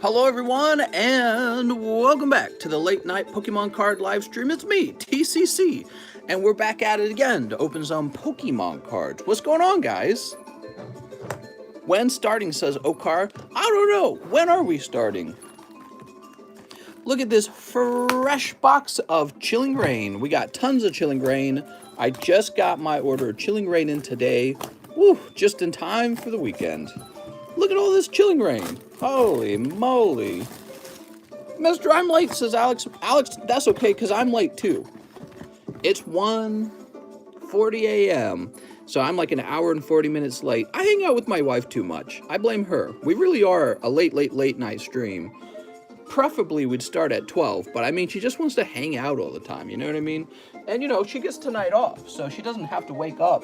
Hello everyone, and welcome back to the late night Pokemon card live stream. It's me, TCC, and we're back at it again to open some Pokemon cards. What's going on, guys? When starting, says Okar. I don't know. When are we starting? Look at this fresh box of Chilling Reign. We got tons of Chilling Reign. I just got my order of Chilling Reign in today. Woo, just in time for the weekend. Look at all this Chilling Reign. Holy moly. Mr. I'm late, says Alex. Alex, that's okay, because I'm late too. It's 1:40 a.m., so I'm like an hour and 40 minutes late. I hang out with my wife too much. I blame her. We really are a late night stream. Preferably we'd start at 12, but I mean, she just wants to hang out all the time, you know what I mean? And you know, she gets tonight off, so she doesn't have to wake up.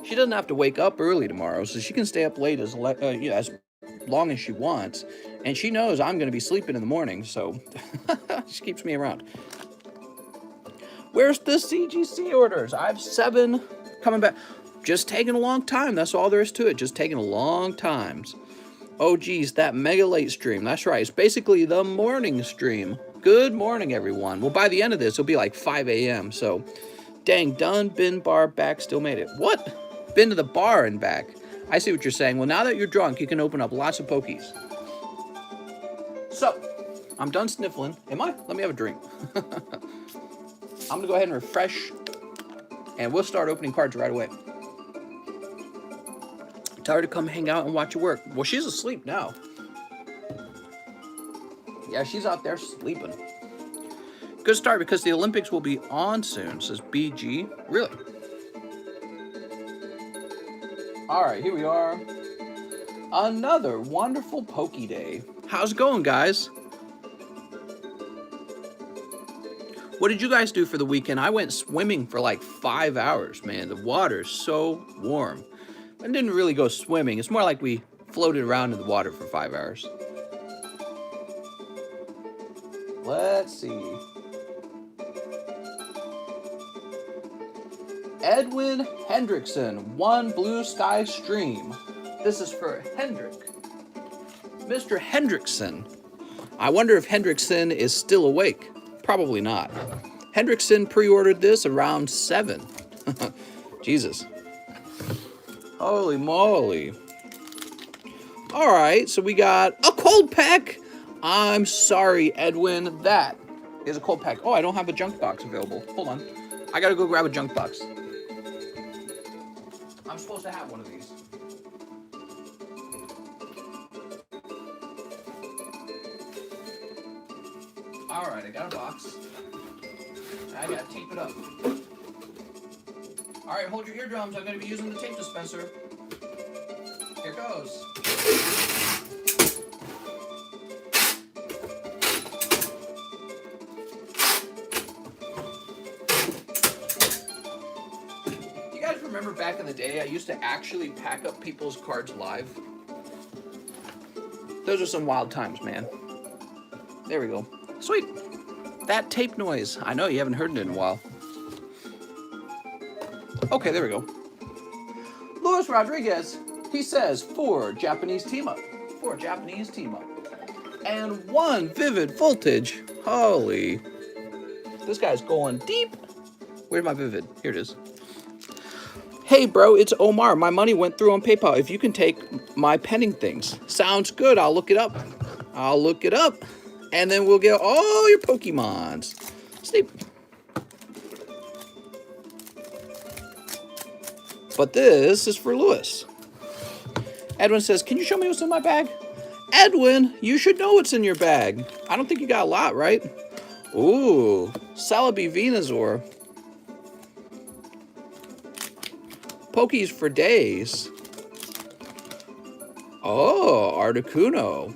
She doesn't have to wake up early tomorrow, so she can stay up late as long as she wants. And she knows I'm going to be sleeping in the morning, so she keeps me around. Where's the CGC orders? I have 7 coming back. Just taking a long time. That's all there is to it. Just taking a long time. Oh, geez, that mega late stream. That's right. It's basically the morning stream. Good morning, everyone. Well, by the end of this, it'll be like 5 a.m. So, dang, done, been, bar, back, still made it. What? Been to the bar and back. I see what you're saying. Well, now that you're drunk, you can open up lots of Pokies. So, I'm done sniffling. Am I? Let me have a drink. I'm going to go ahead and refresh, and we'll start opening cards right away. Tell her to come hang out and watch your work. Well, she's asleep now. Yeah, she's out there sleeping. Good start because the Olympics will be on soon, says BG. Really? All right, here we are. Another wonderful Poke Day. How's it going, guys? What did you guys do for the weekend? I went swimming for like 5 hours, man. The water's so warm. I didn't really go swimming. It's more like we floated around in the water for 5 hours. Let's see. Edwin Hendrickson, 1 Blue Sky stream. This is for Hendrick. Mr. Hendrickson. I wonder if Hendrickson is still awake. Probably not. Hendrickson pre-ordered this around 7. Jesus. Holy moly. All right, so we got a cold pack. I'm sorry, Edwin. That is a cold pack. Oh, I don't have a junk box available. Hold on. I gotta go grab a junk box. I'm supposed to have one of these. All right, I got a box. I gotta tape it up. All right, hold your eardrums. I'm going to be using the tape dispenser. Here goes. You guys remember back in the day, I used to actually pack up people's cards live? Those are some wild times, man. There we go. Sweet. That tape noise. I know you haven't heard it in a while. Okay, there we go. Luis Rodriguez, he says 4 Japanese team up. 4 Japanese team up. And 1 Vivid Voltage. Holy. This guy's going deep. Where's my Vivid? Here it is. Hey, bro, it's Omar. My money went through on PayPal. If you can take my pending things. Sounds good. I'll look it up. I'll look it up. And then we'll get all your Pokemons. Sleep. But this is for Lewis. Edwin says, can you show me what's in my bag? Edwin, you should know what's in your bag. I don't think you got a lot, right? Ooh, Celebi Venusaur. Pokies for days. Oh, Articuno.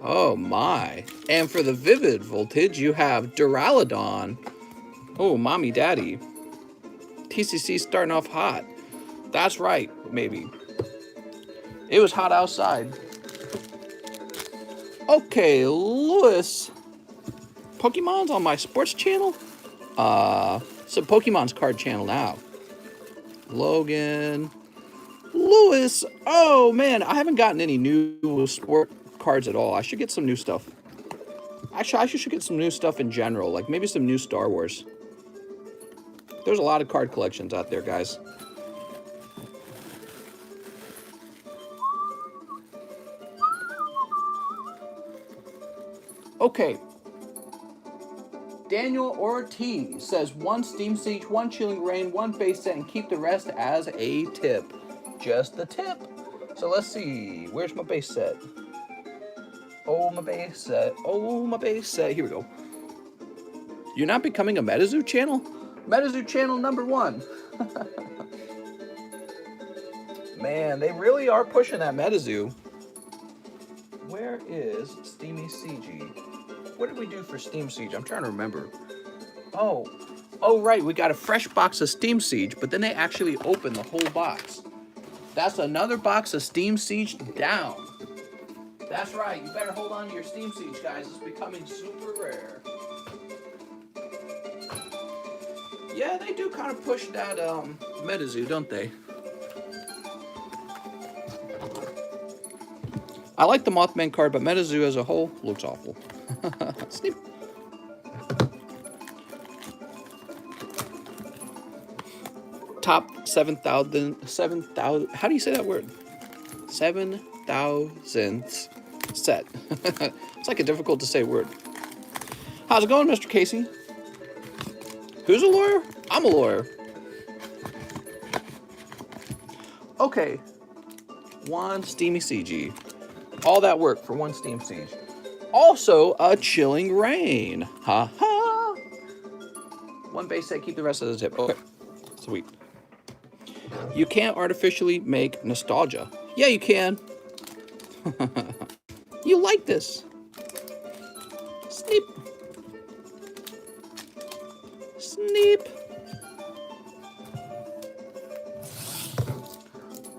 Oh my. And for the Vivid Voltage, you have Duraludon. Oh, mommy, daddy. TCC starting off hot. That's right, maybe. It was hot outside. Okay, Lewis. Pokemon's on my sports channel? It's a Pokemon's card channel now. Logan. Lewis. Oh, man, I haven't gotten any new sport cards at all. I should get some new stuff. Actually, I should get some new stuff in general, like maybe some new Star Wars. There's a lot of card collections out there, guys. Okay. Daniel Ortiz says 1 Steam Siege, 1 Chilling Reign, 1 base set, and keep the rest as a tip. Just the tip. So let's see. Where's my base set? Oh, my base set. Oh, my base set. Here we go. You're not becoming a MetaZoo channel? MetaZoo channel number 1. Man, they really are pushing that MetaZoo. Where is Steamy CG? What did we do for Steam Siege? I'm trying to remember. Oh, right. We got a fresh box of Steam Siege, but then they actually opened the whole box. That's another box of Steam Siege down. That's right. You better hold on to your Steam Siege, guys. It's becoming super rare. Yeah, they do kind of push that MetaZoo, don't they? I like the Mothman card, but MetaZoo as a whole looks awful. Sneak. Top 7,000, how do you say that word? 7,000th set. It's like a difficult to say word. How's it going, Mr. Casey? Who's a lawyer? I'm a lawyer. Okay. 1 Steamy CG. All that work for 1 Steam Siege. Also, a Chilling Reign. Ha ha. 1 base set, keep the rest of the tip. Okay. Sweet. You can't artificially make nostalgia. Yeah, you can. You like this. Sneep. Sneep.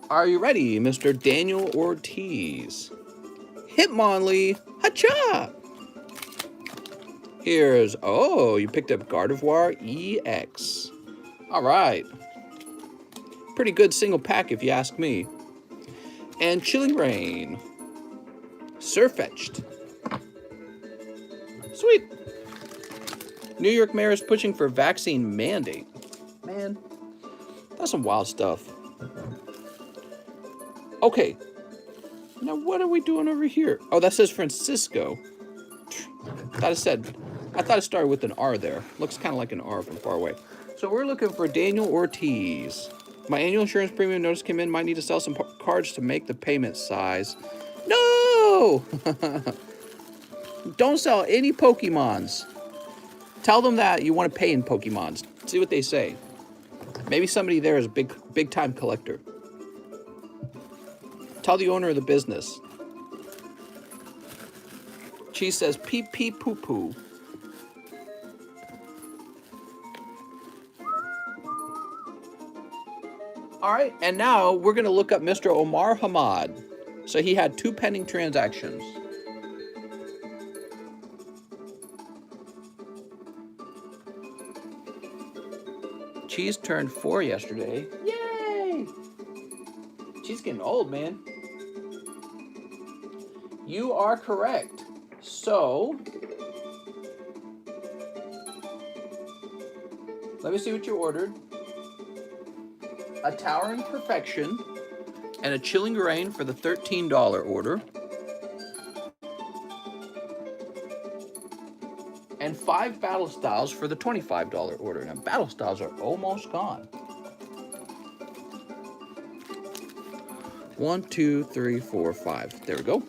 Are you ready, Mr. Daniel Ortiz? Hitmonlee, hacha! Here's, oh, you picked up Gardevoir EX. All right. Pretty good single pack if you ask me. And Chilling Reign. Surfetched. Sweet. New York mayor is pushing for vaccine mandate. Man, that's some wild stuff. Okay. Now, what are we doing over here? Oh, that says Francisco. I thought it started with an R there. Looks kind of like an R from far away. So we're looking for Daniel Ortiz. My annual insurance premium notice came in. Might need to sell some cards to make the payment size. No! Don't sell any Pokemons. Tell them that you want to pay in Pokemons. See what they say. Maybe somebody there is a big time collector. Tell the owner of the business. Cheese says pee pee poo poo. All right, and now we're going to look up Mr. Omar Hamad. So he had 2 pending transactions. Cheese turned 4 yesterday. Yay! She's getting old, man. You are correct. So, let me see what you ordered. A Towering Perfection and a Chilling Reign for the $13 order. And 5 Battle Styles for the $25 order. Now, Battle Styles are almost gone. 1, 2, 3, 4, 5. There we go.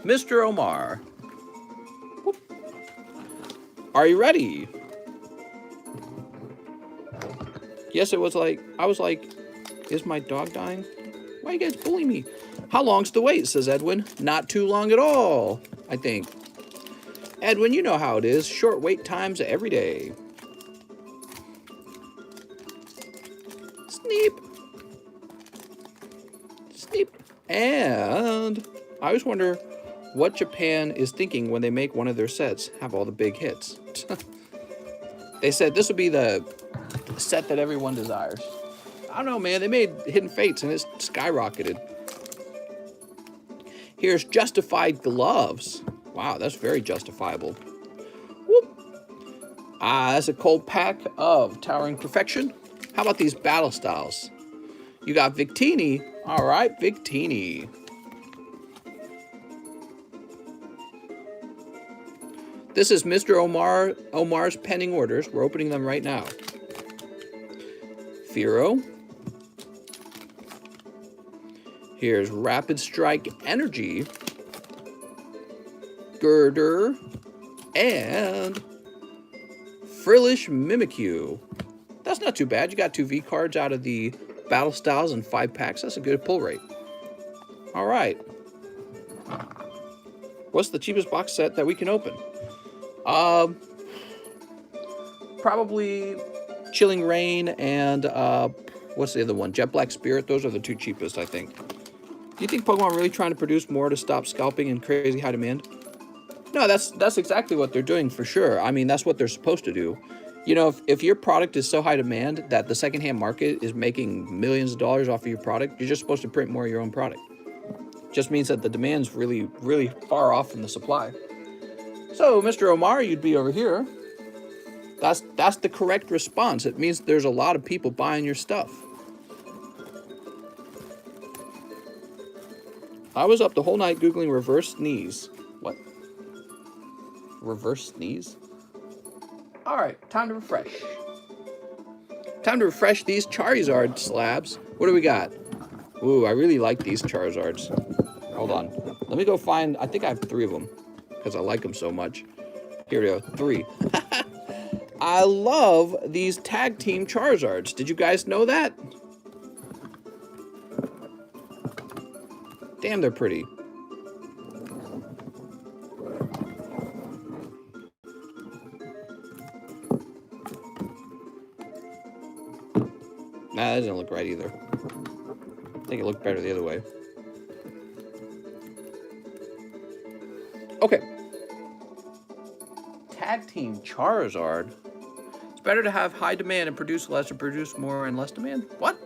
Mr. Omar. Whoop. Are you ready? Yes, it was like, I was like, is my dog dying? Why you guys bullying me? How long's the wait, says Edwin. Not too long at all, I think. Edwin, you know how it is. Short wait times every day. Sneep. Sneep. And I always wonder what Japan is thinking when they make one of their sets have all the big hits. They said this would be the set that everyone desires. I don't know, man. They made Hidden Fates and it's skyrocketed. Here's Justified Gloves. Wow, that's very justifiable. Whoop. That's a cold pack of Towering Perfection. How about these battle styles? You got Victini. All right, Victini. This is Mr. Omar's pending orders. We're opening them right now. Firo. Here's Rapid Strike Energy. Girder. And Frillish Mimikyu. That's not too bad. You got 2 V cards out of the battle styles and 5 packs. That's a good pull rate. All right. What's the cheapest box set that we can open? Probably Chilling Reign and what's the other one? Jet Black Spirit. Those are the 2 cheapest, I think. Do you think Pokemon are really trying to produce more to stop scalping and crazy high demand? No, that's exactly what they're doing for sure. I mean, that's what they're supposed to do. You know, if your product is so high demand that the secondhand market is making millions of dollars off of your product, you're just supposed to print more of your own product. Just means that the demand's really, really far off from the supply. So, Mr. Omar, you'd be over here. That's the correct response. It means there's a lot of people buying your stuff. I was up the whole night Googling reverse sneeze. What? Reverse sneeze? All right, time to refresh. Time to refresh these Charizard slabs. What do we got? Ooh, I really like these Charizards. Hold on. Let me go find, I think I have 3 of them because I like them so much. Here we go, 3. I love these tag team Charizards. Did you guys know that? Damn, they're pretty. Nah, that doesn't look right either. I think it looked better the other way. Okay. Tag team Charizard. It's better to have high demand and produce less or produce more and less demand? What?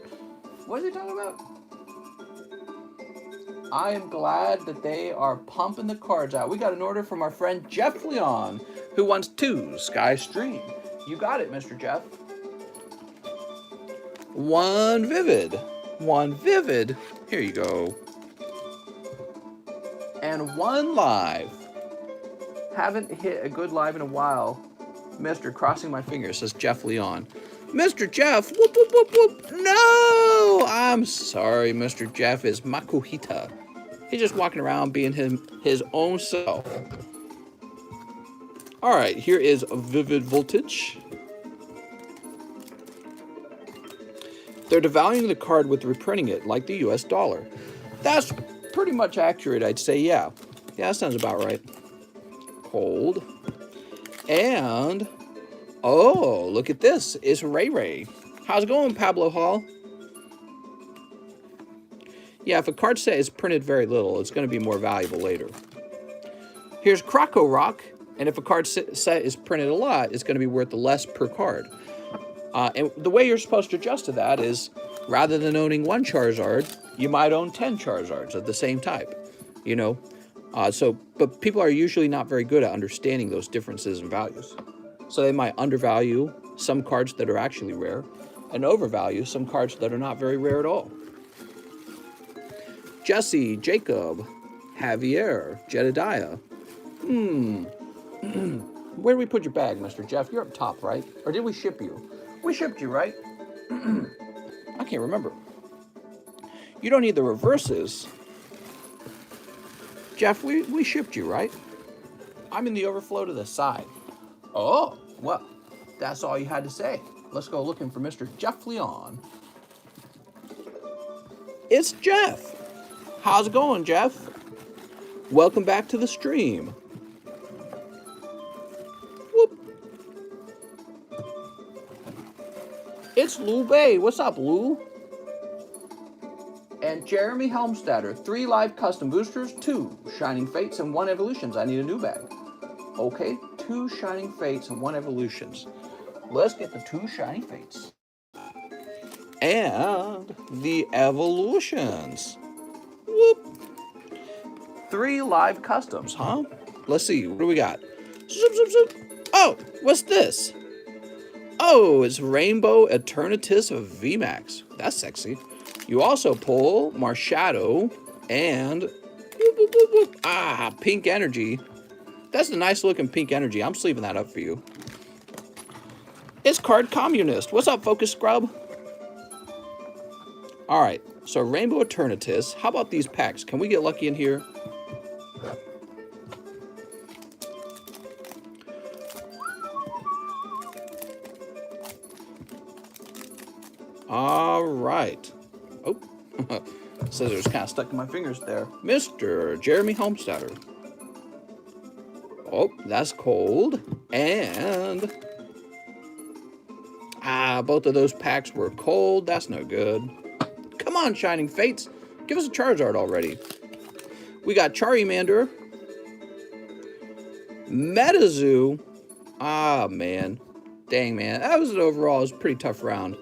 What is he talking about? I am glad that they are pumping the cards out. We got an order from our friend Jeff Leon, who wants 2 Sky Stream. You got it, Mr. Jeff. 1 Vivid. 1 Vivid. Here you go. And 1 Live. Haven't hit a good live in a while. Mr. Crossing my fingers, says Jeff Leon. Mr. Jeff, whoop, whoop, whoop, whoop. No, I'm sorry, Mr. Jeff is Makuhita. He's just walking around being his own self. All right, here is Vivid Voltage. They're devaluing the card with reprinting it, like the US dollar. That's pretty much accurate, I'd say, yeah. Yeah, that sounds about right. Cold. And, oh, look at this. It's Ray Ray. How's it going, Pablo Hall? Yeah, if a card set is printed very little, it's going to be more valuable later. Here's Croco Rock. And if a card set is printed a lot, it's going to be worth less per card. And the way you're supposed to adjust to that is, rather than owning 1 Charizard, you might own 10 Charizards of the same type, you know? But people are usually not very good at understanding those differences in values. So they might undervalue some cards that are actually rare and overvalue some cards that are not very rare at all. Jesse, Jacob, Javier, Jedediah. Where did we put your bag, Mr. Jeff? You're up top, right? Or did we ship you? We shipped you, right? I can't remember. You don't need the reverses. Jeff, we shipped you, right? I'm in the overflow to the side. Oh, well, that's all you had to say. Let's go looking for Mr. Jeff Leon. It's Jeff. How's it going, Jeff? Welcome back to the stream. Whoop. It's Lou Bay. What's up, Lou? And Jeremy Helmstadter, 3 live custom boosters, 2 Shining Fates, and 1 Evolutions. I need a new bag. Okay, 2 Shining Fates and 1 Evolutions. Let's get the 2 Shining Fates. And the Evolutions. Whoop. 3 live customs, huh? Let's see, what do we got? Zoop, zoop, zoop. Oh, what's this? Oh, it's Rainbow Eternatus of VMAX. That's sexy. You also pull Marshadow and whoop, whoop, whoop, whoop. Ah, Pink Energy. That's a nice looking Pink Energy. I'm sleeving that up for you. It's Card Communist. What's up, Focus Scrub? All right, so Rainbow Eternatus. How about these packs? Can we get lucky in here? All right. Oh, scissors kind of stuck in my fingers there. Mr. Jeremy Homesteader. Oh, that's cold. And both of those packs were cold. That's no good. Come on, Shining Fates. Give us a Charizard already. We got Charmander. Metazoo. Ah, man. Dang, man. That was overall, it was a pretty tough round.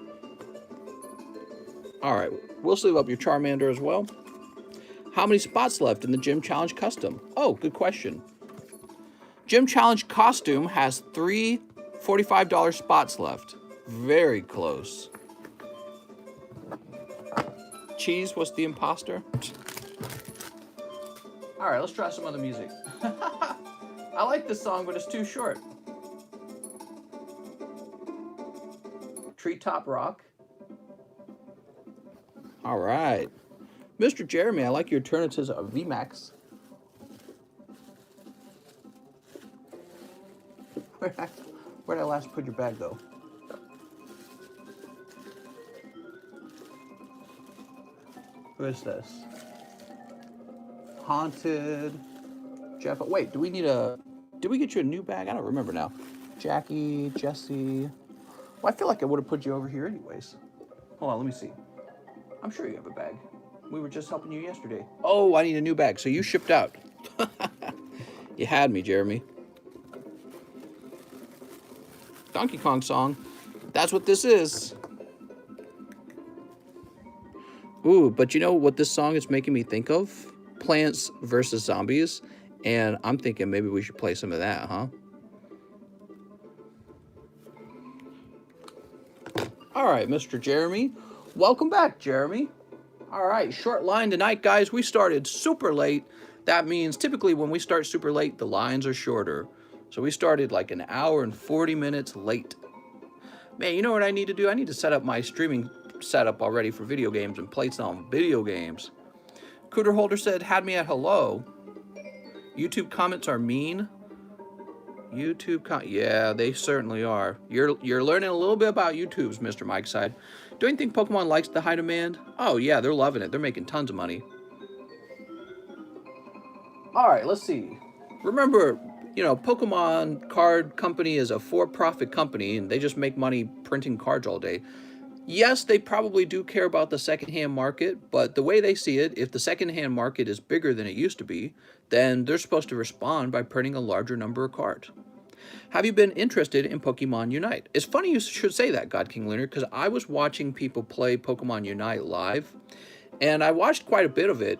All right, we'll sleeve up your Charmander as well. How many spots left in the Gym Challenge Custom? Oh, good question. Gym Challenge Costume has 3 $45 spots left. Very close. Cheese was the imposter. All right, let's try some other music. I like this song, but it's too short. Treetop Rock. All right. Mr. Jeremy, I like your Eternatus of VMAX. Where'd I last put your bag, though? Who is this? Haunted. Jeff. Wait, do we need a... Did we get you a new bag? I don't remember now. Jackie, Jesse. Well, I feel like I would have put you over here anyways. Hold on, let me see. I'm sure you have a bag. We were just helping you yesterday. Oh, I need a new bag. So you shipped out. You had me, Jeremy. Donkey Kong song. That's what this is. Ooh, but you know what this song is making me think of? Plants vs. Zombies. And I'm thinking maybe we should play some of that, huh? All right, Mr. Jeremy. Welcome back, Jeremy. All right, short line tonight, guys. We started super late. That means typically when we start super late, the lines are shorter. So we started like an hour and 40 minutes late. Man, you know what I need to do? I need to set up my streaming setup already for video games and play some video games. Cooter Holder said, had me at hello. YouTube comments are mean. Yeah, they certainly are. You're learning a little bit about YouTube's, Mr. Mike side. Don't you think Pokemon likes the high demand? Oh yeah, they're loving it. They're making tons of money. All right, let's see. Remember, you know, Pokemon Card Company is a for-profit company, and they just make money printing cards all day. Yes, they probably do care about the secondhand market, but the way they see it, if the secondhand market is bigger than it used to be, then they're supposed to respond by printing a larger number of cards. Have you been interested in Pokemon Unite? It's funny you should say that, God King Lunar, because I was watching people play Pokemon Unite live, and I watched quite a bit of it.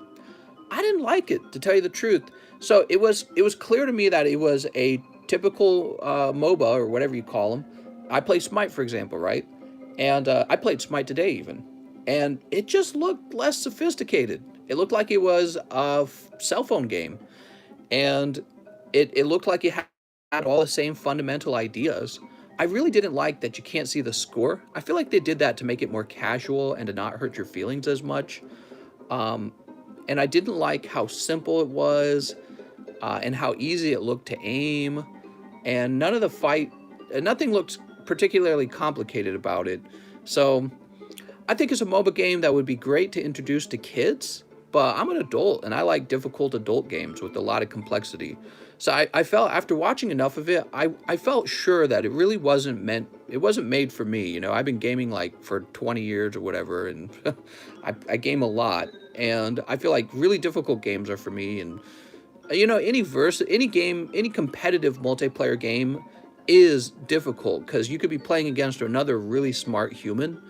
I didn't like it, to tell you the truth. So it was clear to me that it was a typical MOBA, or whatever you call them. I play Smite, for example, right? And I played Smite today even. And it just looked less sophisticated. It looked like it was a cell phone game. And it looked like it had all the same fundamental ideas. I really didn't like that you can't see the score. I feel like they did that to make it more casual and to not hurt your feelings as much. And I didn't like how simple it was and how easy it looked to aim. And nothing looked particularly complicated about it. So I think it's a MOBA game that would be great to introduce to kids, but I'm an adult and I like difficult adult games with a lot of complexity. So I felt, after watching enough of it, I felt sure that it really wasn't made for me. You know, I've been gaming like for 20 years or whatever, and I game a lot, and I feel like really difficult games are for me. And you know, any competitive multiplayer game is difficult because you could be playing against another really smart human.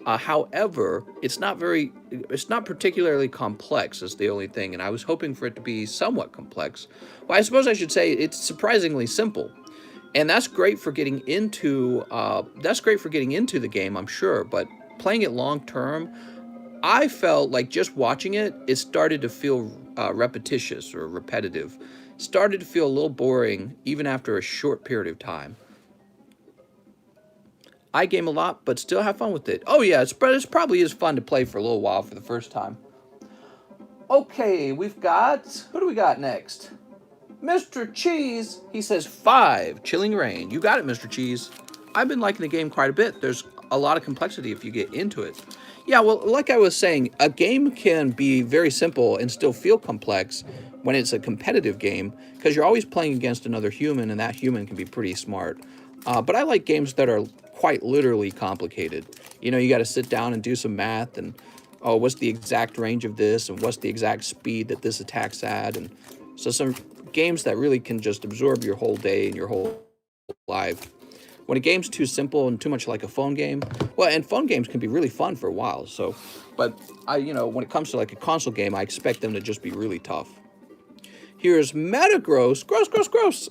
However, it's not particularly complex is the only thing, and I was hoping for it to be somewhat complex. Well, I suppose I should say it's surprisingly simple. And that's great for getting into the game, I'm sure, but playing it long term, I felt like just watching it, it started to feel repetitious or repetitive. Started to feel a little boring even after a short period of time. I game a lot, but still have fun with it. Oh yeah, it probably is fun to play for a little while for the first time. Okay, we've got, who do we got next? Mr. Cheese, he says 5, Chilling Reign. You got it, Mr. Cheese. I've been liking the game quite a bit. There's a lot of complexity if you get into it. Yeah, well, like I was saying, a game can be very simple and still feel complex when it's a competitive game, because you're always playing against another human, and that human can be pretty smart. But I like games that are quite literally complicated. You know, you got to sit down and do some math, and, oh, what's the exact range of this, and what's the exact speed that this attack's at, and so some games that really can just absorb your whole day and your whole life. When a game's too simple and too much like a phone game, well, and phone games can be really fun for a while. So, but when it comes to like a console game, I expect them to just be really tough. Here's Metagross, gross.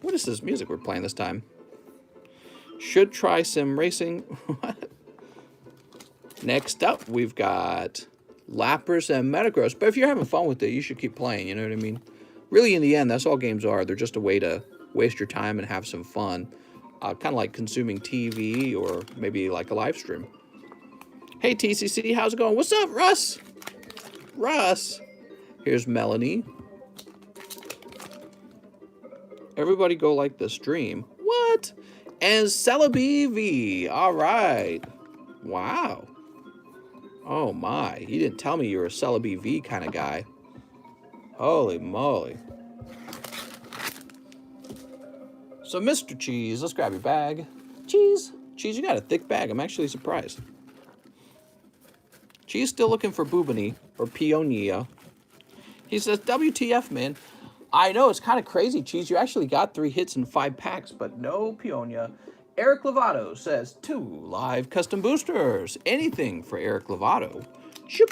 What is this music we're playing this time? Should try sim racing. What? Next up, we've got Lapras and Metagross. But if you're having fun with it, you should keep playing, you know what I mean? Really, in the end, that's all games are. They're just a way to waste your time and have some fun. Kind of like consuming TV or maybe like a live stream. Hey, TCC, how's it going? What's up, Russ? Russ. Here's Melanie. Everybody go like the stream. What? And Celebi. All right. Wow. Oh my, you didn't tell me you were a Celebi V kind of guy. Holy moly. So Mr. Cheese, let's grab your bag. Cheese, you got a thick bag. I'm actually surprised. Cheese still looking for Boobany or Peonia. He says, WTF, man. I know, it's kind of crazy, Cheese. You actually got 3 hits in 5 packs, but no Peonia. Eric Lovato says 2 live custom boosters. Anything for Eric Lovato. Shoop.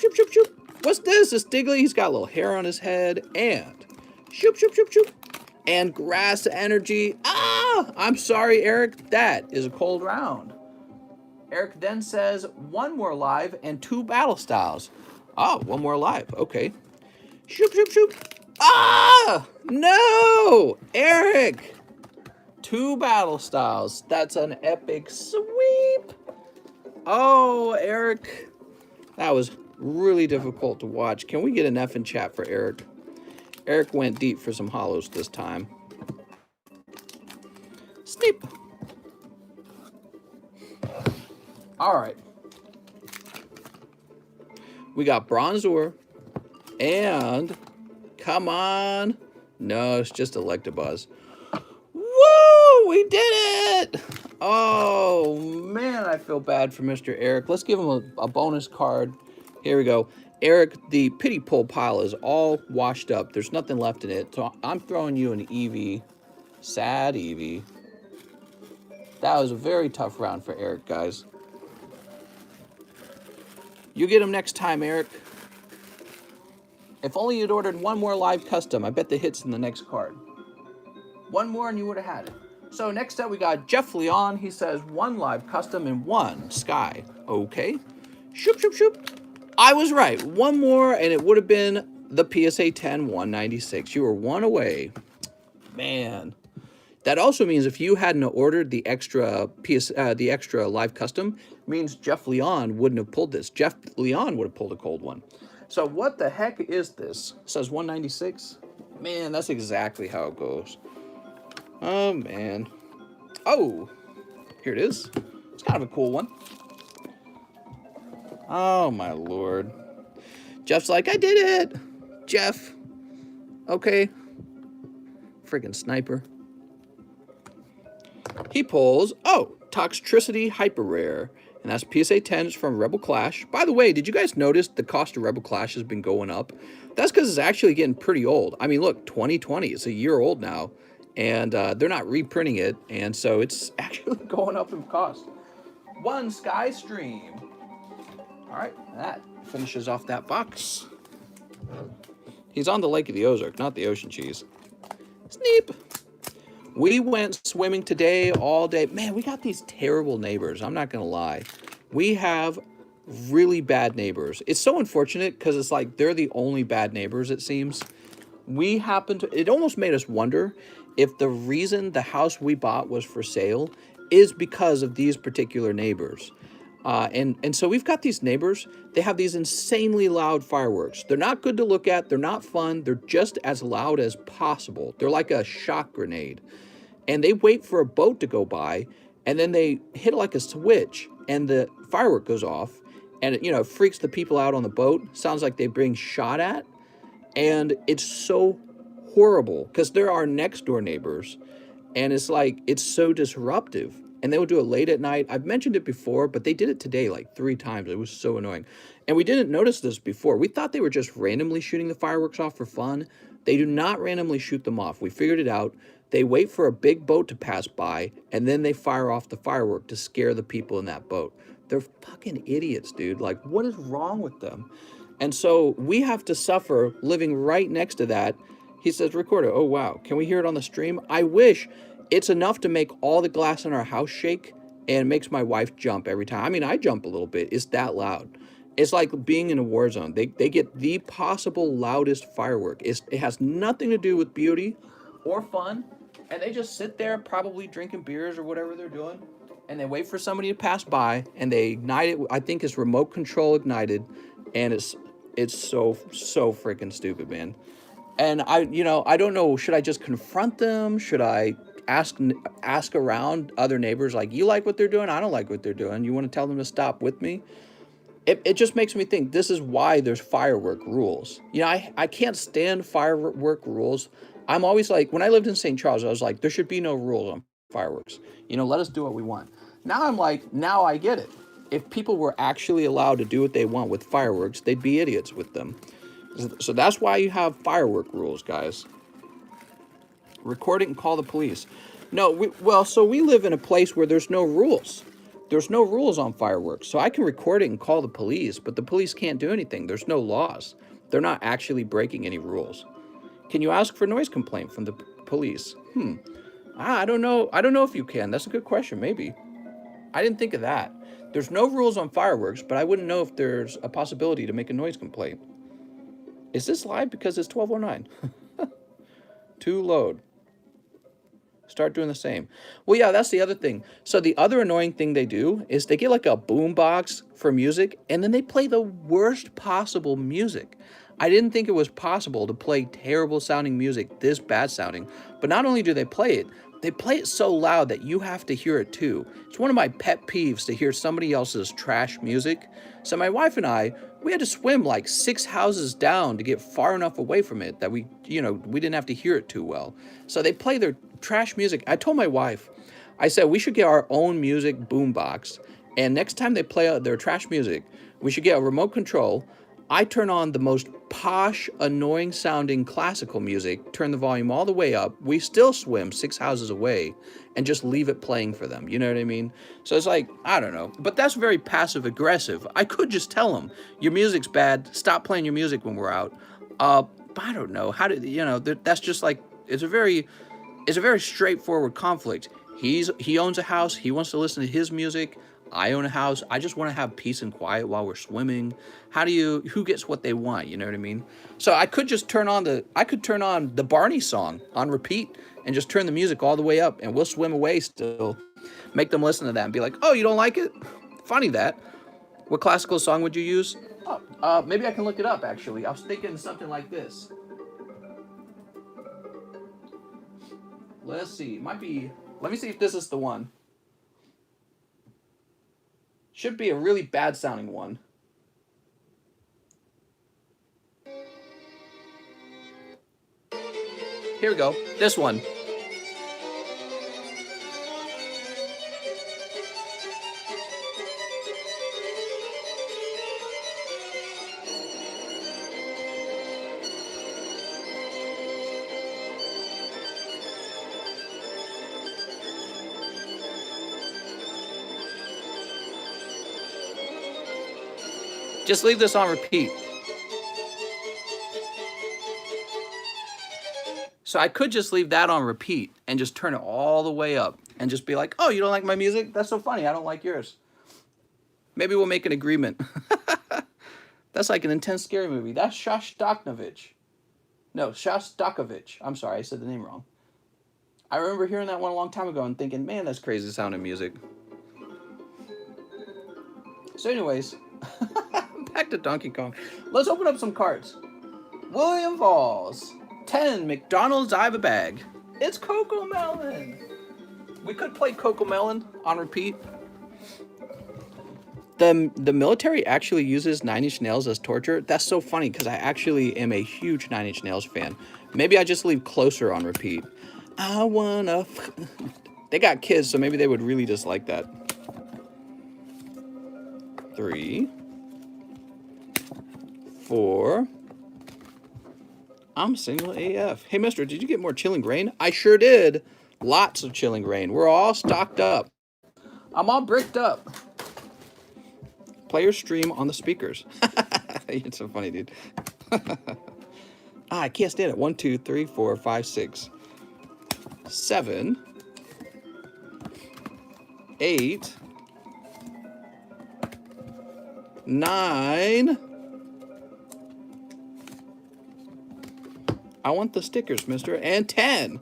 What's this? A Stiggly? He's got a little hair on his head. And shoop. And grass energy. Ah! I'm sorry, Eric. That is a cold round. Eric then says 1 more live and 2 battle styles. Oh, 1 more live. Okay. Shoop. Ah! No! Eric! 2 battle styles. That's an epic sweep. Oh, Eric. That was really difficult to watch. Can we get an F in chat for Eric? Eric went deep for some hollows this time. Sneep. All right. We got Bronzor. And, come on. No, it's just Electabuzz. Woo! We did it! Oh, man, I feel bad for Mr. Eric. Let's give him a bonus card. Here we go. Eric, the pity pull pile is all washed up. There's nothing left in it. So I'm throwing you an Eevee. Sad Eevee. That was a very tough round for Eric, guys. You get him next time, Eric. If only you'd ordered 1 more live custom. I bet the hit's in the next card. 1 more and you would have had it. So next up we got Jeff Leon. He says 1 live custom and 1 sky. Okay. Shoop. I was right. 1 more and it would have been the PSA 10 196. You were 1 away. Man. That also means if you hadn't ordered the extra live custom, means Jeff Leon wouldn't have pulled this. Jeff Leon would have pulled a cold one. So what the heck is this? It says 196. Man, that's exactly how it goes. Oh, man. Oh, here it is. It's kind of a cool one. Oh, my Lord. Jeff's like, I did it. Jeff. Okay. Freaking sniper. He pulls, oh, Toxtricity Hyper Rare. And that's PSA 10. It's from Rebel Clash. By the way, did you guys notice the cost of Rebel Clash has been going up? That's because it's actually getting pretty old. I mean, look, 2020. It's a year old now. And they're not reprinting it. And so it's actually going up in cost. One Sky Stream. All right, that finishes off that box. He's on the Lake of the Ozark, not the Ocean Cheese. Sneep. We went swimming today all day. Man, we got these terrible neighbors. I'm not going to lie. We have really bad neighbors. It's so unfortunate because it's like they're the only bad neighbors, it seems. We happened to, it almost made us wonder if the reason the house we bought was for sale is because of these particular neighbors. And so we've got these neighbors. They have these insanely loud fireworks. They're not good to look at. They're not fun. They're just as loud as possible. They're like a shock grenade. And they wait for a boat to go by, and then they hit like a switch, and the firework goes off, and it, you know, freaks the people out on the boat. Sounds like they're being shot at. And it's so horrible because they're our next door neighbors. And it's like, it's so disruptive. And they will do it late at night. I've mentioned it before, but they did it today like 3 times. It was so annoying. And we didn't notice this before. We thought they were just randomly shooting the fireworks off for fun. They do not randomly shoot them off. We figured it out. They wait for a big boat to pass by, and then they fire off the firework to scare the people in that boat. They're fucking idiots, dude. Like, what is wrong with them? And so we have to suffer living right next to that. He says, record it. Oh, wow. Can we hear it on the stream? I wish. It's enough to make all the glass in our house shake, and makes my wife jump every time. I mean, I jump a little bit. It's that loud. It's like being in a war zone. They get the possible loudest firework. It has nothing to do with beauty or fun. And they just sit there probably drinking beers or whatever they're doing. And they wait for somebody to pass by, and they ignite it. I think it's remote control ignited. And it's so freaking stupid, man. And I don't know, should I just confront them? Should I ask around other neighbors, like, you like what they're doing? I don't like what they're doing. You want to tell them to stop with me? It just makes me think this is why there's firework rules. You know, I can't stand firework rules. I'm always like, when I lived in St. Charles, I was like, there should be no rules on fireworks. You know, let us do what we want. Now I'm like, now I get it. If people were actually allowed to do what they want with fireworks, they'd be idiots with them. So that's why you have firework rules, guys. Record it and call the police. No, so we live in a place where there's no rules. There's no rules on fireworks. So I can record it and call the police, but the police can't do anything. There's no laws. They're not actually breaking any rules. Can you ask for noise complaint from the police? I don't know. I don't know if you can. That's a good question. Maybe. I didn't think of that. There's no rules on fireworks, but I wouldn't know if there's a possibility to make a noise complaint. Is this live? Because it's 12:09. To load. Start doing the same. Well, yeah, that's the other thing. So the other annoying thing they do is they get like a boom box for music, and then they play the worst possible music. I didn't think it was possible to play terrible sounding music, this bad sounding. But not only do they play it so loud that you have to hear it too. It's one of my pet peeves to hear somebody else's trash music. So my wife and I, we had to swim like 6 houses down to get far enough away from it that we didn't have to hear it too well. So they play their trash music. I told my wife, I said we should get our own music boombox, and next time they play their trash music, we should get a remote control. I turn on the most posh, annoying sounding classical music, turn the volume all the way up. We still swim 6 houses away and just leave it playing for them. You know what I mean? So it's like, I don't know. But that's very passive aggressive. I could just tell them, your music's bad. Stop playing your music when we're out. But I don't know. How did, that's just like, it's a very straightforward conflict. He owns a house. He wants to listen to his music. I own a house. I just want to have peace and quiet while we're swimming. Who gets what they want? You know what I mean? So I could just turn on the Barney song on repeat and just turn the music all the way up, and we'll swim away still. Make them listen to that and be like, oh, you don't like it? Funny that. What classical song would you use? Maybe I can look it up, actually. I was thinking something like this. Let's see. Let me see if this is the one. Should be a really bad sounding one. Here we go. This one. Just leave this on repeat. So I could just leave that on repeat and just turn it all the way up and just be like, oh, you don't like my music? That's so funny. I don't like yours. Maybe we'll make an agreement. That's like an intense, scary movie. That's Shostakovich. No, Shostakovich. I'm sorry, I said the name wrong. I remember hearing that one a long time ago and thinking, man, that's crazy sounding music. So anyways, back to Donkey Kong. Let's open up some cards. William Valls. 10 McDonald's I Have a Bag. It's Coco Melon. We could play Coco Melon on repeat. The military actually uses Nine Inch Nails as torture. That's so funny because I actually am a huge Nine Inch Nails fan. Maybe I just leave Closer on repeat. I wanna... They got kids, so maybe they would really just like that. 3, 4. I'm single AF. Hey, mister, did you get more Chilling Reign? I sure did. Lots of Chilling Reign. We're all stocked up. I'm all bricked up. Player stream on the speakers. It's so funny, dude. I can't stand it. 1, 2, 3, 4, 5, 6, 7, 8, 9. I want the stickers, mister. And 10.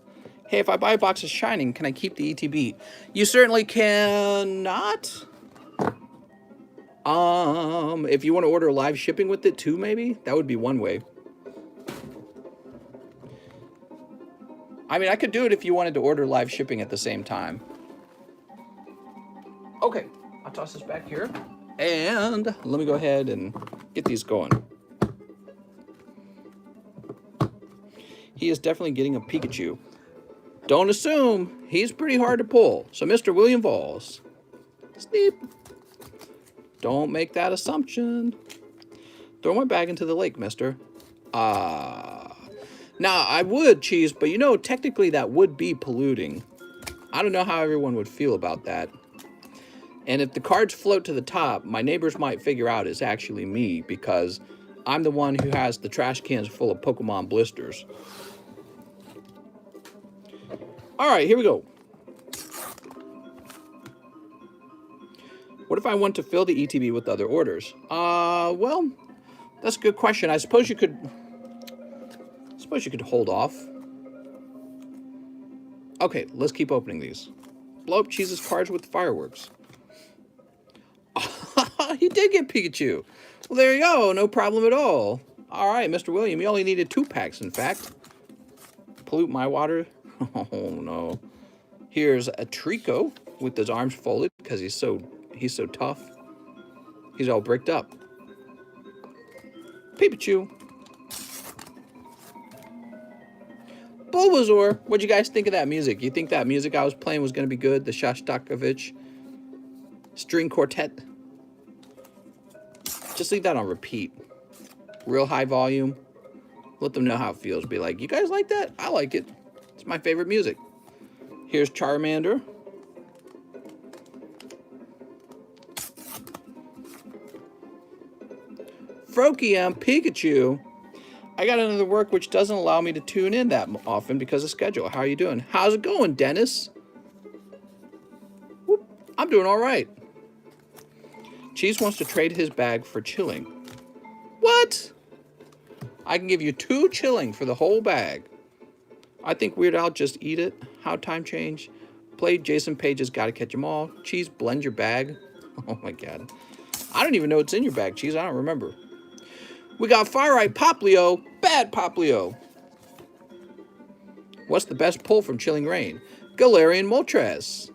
Hey, if I buy a box of Shining, can I keep the ETB? You certainly cannot. If you want to order live shipping with it too, maybe? That would be one way. I mean, I could do it if you wanted to order live shipping at the same time. Okay, I'll toss this back here. And let me go ahead and get these going. He is definitely getting a Pikachu. Don't assume. He's pretty hard to pull. So, Mr. William Valls. Sneep. Don't make that assumption. Throw my bag into the lake, mister. Now, I would, Cheese, but you know, technically that would be polluting. I don't know how everyone would feel about that. And if the cards float to the top, my neighbors might figure out it's actually me because I'm the one who has the trash cans full of Pokemon blisters. All right, here we go. What if I want to fill the ETB with other orders? Well, that's a good question. I suppose you could hold off. Okay, let's keep opening these. Blow up Cheese's cards with fireworks. He did get Pikachu. Well, there you go. No problem at all. All right, Mr. William, you only needed 2 packs, in fact. Pollute my water. Oh, no. Here's a Trico with his arms folded because he's so tough. He's all bricked up. Pikachu. Bulbasaur. What'd you guys think of that music? You think that music I was playing was going to be good? The Shostakovich string quartet? Just leave that on repeat. Real high volume. Let them know how it feels. Be like, you guys like that? I like it. It's my favorite music. Here's Charmander. Froakie and Pikachu. I got another work which doesn't allow me to tune in that often because of schedule. How are you doing? How's it going, Dennis? Whoop. I'm doing all right. Cheese wants to trade his bag for Chilling. What? I can give you 2 Chilling for the whole bag. I think Weird Al just eat it. How time change? Play Jason Page's Gotta Catch 'Em All. Cheese, blend your bag. Oh my god. I don't even know what's in your bag, Cheese. I don't remember. We got Firelight Poplio. Bad Poplio. What's the best pull from Chilling Reign? Galarian Moltres.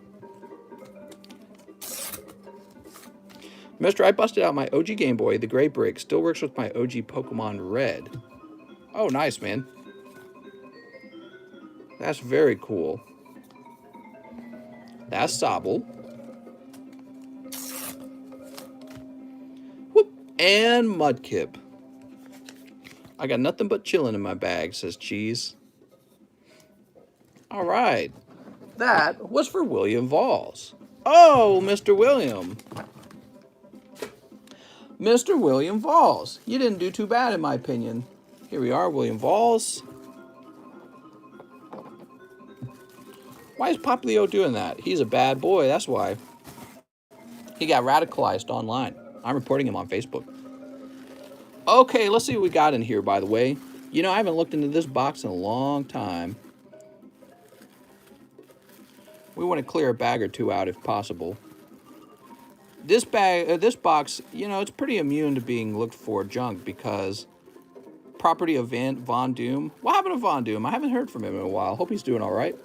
Mister, I busted out my OG Game Boy. The Gray Brick still works with my OG Pokemon Red. Oh, nice, man. That's very cool. That's Sobble. Whoop. And Mudkip. I got nothing but Chilling in my bag, says Cheese. All right. That was for William Valls. Oh, Mr. William. Mr. William Valls. You didn't do too bad in my opinion. Here we are, William Valls. Why is Pop Leo doing that? He's a bad boy, that's why. He got radicalized online. I'm reporting him on Facebook. Okay, let's see what we got in here, by the way. You know, I haven't looked into this box in a long time. We want to clear a bag or two out if possible. This box, you know, it's pretty immune to being looked for junk because property of Von Doom. What happened to Von Doom? I haven't heard from him in a while. Hope he's doing all right.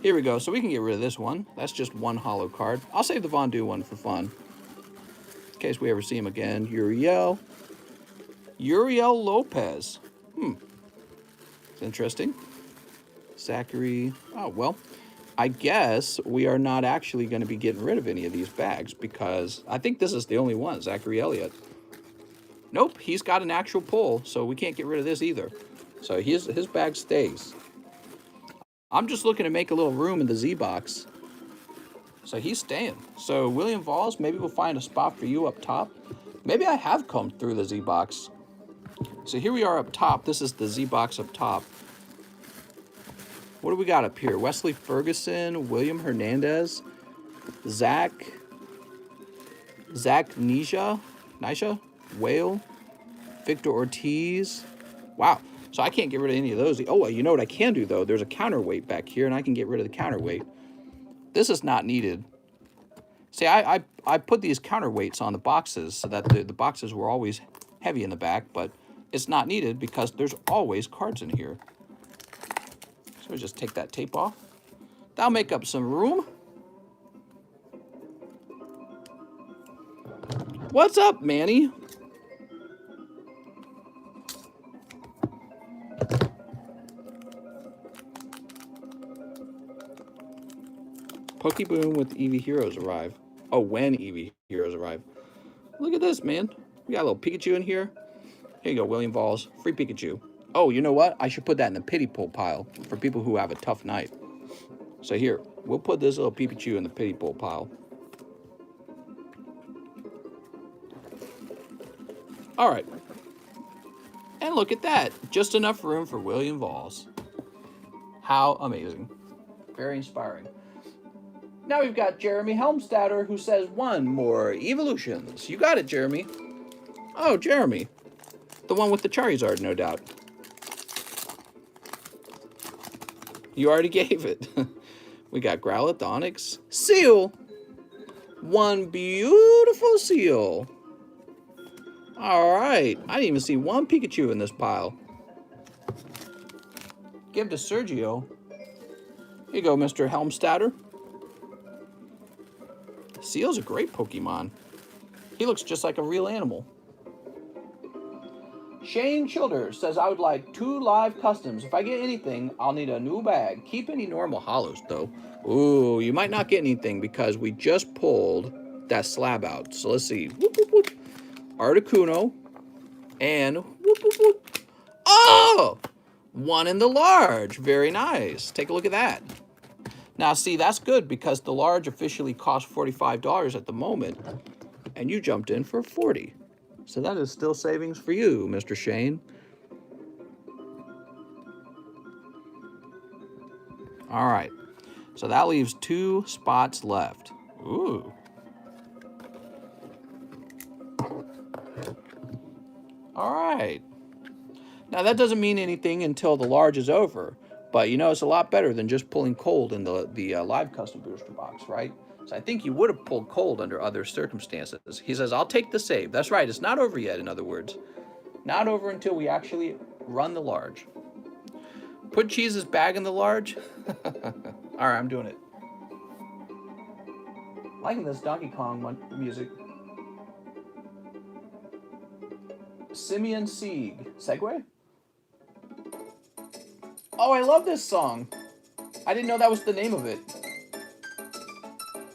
Here we go. So we can get rid of this one. That's just one hollow card. I'll save the Von Doom one for fun, in case we ever see him again. Uriel Lopez. It's interesting. Zachary. Oh, well, I guess we are not actually going to be getting rid of any of these bags because I think this is the only one, Zachary Elliott. Nope, he's got an actual pull, so we can't get rid of this either. So his bag stays. I'm just looking to make a little room in the Z box. So he's staying. So William Valls, maybe we'll find a spot for you up top. Maybe I have come through the Z box. So here we are up top. This is the Z box up top. What do we got up here? Wesley Ferguson, William Hernandez, Zach Nisha, Whale, Victor Ortiz. Wow. So I can't get rid of any of those. Oh, you know what I can do, though? There's a counterweight back here, and I can get rid of the counterweight. This is not needed. See, I put these counterweights on the boxes so that the boxes were always heavy in the back, but it's not needed because there's always cards in here. So we just take that tape off. That'll make up some room. What's up, Manny? Pokeboom with Eevee Heroes arrive. Oh, when Eevee Heroes arrive. Look at this, man. We got a little Pikachu in here. Here you go, William Valls. Free Pikachu. Oh, you know what? I should put that in the pity pool pile for people who have a tough night. So here, we'll put this little Pikachu in the pity pool pile. All right. And look at that. Just enough room for William Valls. How amazing. Very inspiring. Now we've got Jeremy Helmstadter who says 1 more evolutions. You got it, Jeremy. Oh, Jeremy. The one with the Charizard, no doubt. You already gave it. We got Growlithe, Onix, Seal. 1 beautiful Seal. All right. I didn't even see 1 Pikachu in this pile. Give to Sergio. Here you go, Mr. Helmstadter. Seal's a great Pokemon. He looks just like a real animal. Shane Childers says, I would like 2 live customs. If I get anything, I'll need a new bag. Keep any normal hollows, though. Ooh, you might not get anything because we just pulled that slab out. So let's see. Whoop, whoop, whoop. Articuno. And whoop, whoop, whoop. Oh! 1 in the large. Very nice. Take a look at that. Now, see, that's good because the large officially costs $45 at the moment. And you jumped in for $40. So that is still savings for you, Mr. Shane. All right. So that leaves 2 spots left. Ooh. All right. Now, that doesn't mean anything until the large is over. But, you know, it's a lot better than just pulling cold in the live custom booster box, right? So I think you would have pulled cold under other circumstances. He says, I'll take the save. That's right. It's not over yet, in other words. Not over until we actually run the large. Put Cheese's bag in the large? All right, I'm doing it. Liking this Donkey Kong music. Simeon Sieg. Segway? Oh, I love this song. I didn't know that was the name of it.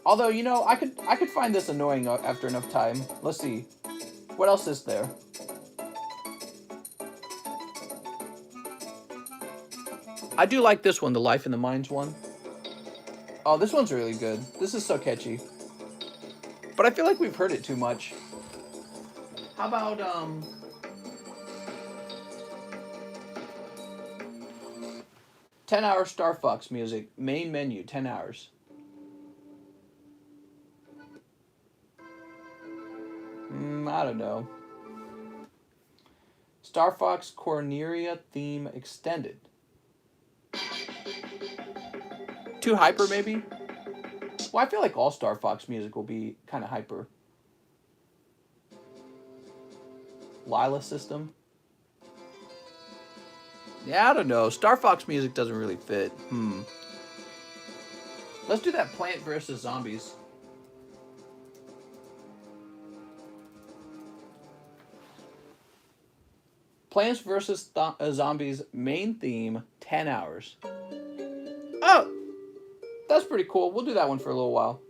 Although, you know, I could find this annoying after enough time. Let's see. What else is there? I do like this one, the Life in the Mines one. Oh, this one's really good. This is so catchy. But I feel like we've heard it too much. How about 10-hour Star Fox music, main menu, 10 hours. I don't know. Star Fox Corneria theme extended. Too hyper, maybe? Well, I feel like all Star Fox music will be kind of hyper. Lila system. Yeah, I don't know. Star Fox music doesn't really fit. Let's do that Plant vs. Zombies. Plants vs. Zombies main theme, 10 hours. Oh! That's pretty cool. We'll do that one for a little while.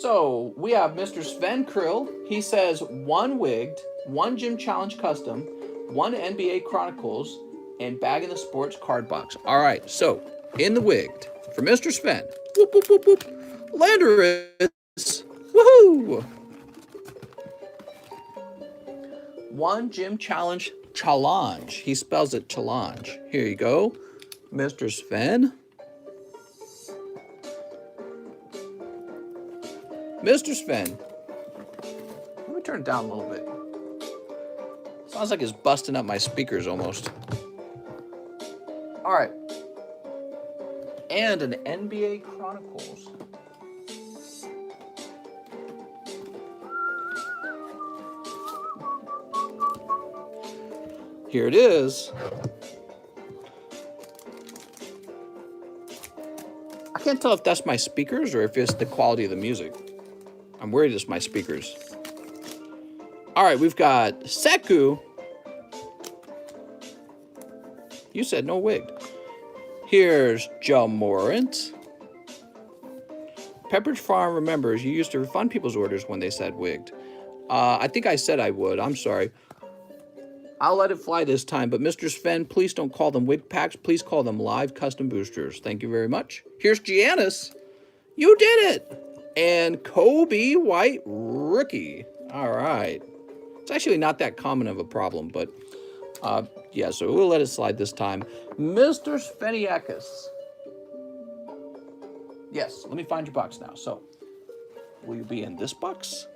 So, we have Mr. Sven Krill. He says 1 Wigged, 1 Gym Challenge Custom, 1 NBA Chronicles, and Bag in the Sports card box. All right, so, in the Wigged, for Mr. Sven, whoop, whoop, whoop, whoop, Landorus, woohoo! 1 Gym Challenge. He spells it challenge. Here you go, Mr. Sven. Mr. Sven. Let me turn it down a little bit. Sounds like it's busting up my speakers almost. All right. And an NBA Chronicles. Here it is. I can't tell if that's my speakers or if it's the quality of the music. I'm worried it's my speakers. All right, we've got Seku. You said no wigged. Here's Joe Morant. Pepperidge Farm remembers you used to refund people's orders when they said wigged. I think I said I would. I'm sorry. I'll let it fly this time, but Mr. Sven, please don't call them wig packs. Please call them live custom boosters. Thank you very much. Here's Giannis. You did it. And Kobe White rookie. All right. It's actually not that common of a problem, but yeah, so we'll let it slide this time. Mr. Sveniakis. Yes, let me find your box now. So, will you be in this box?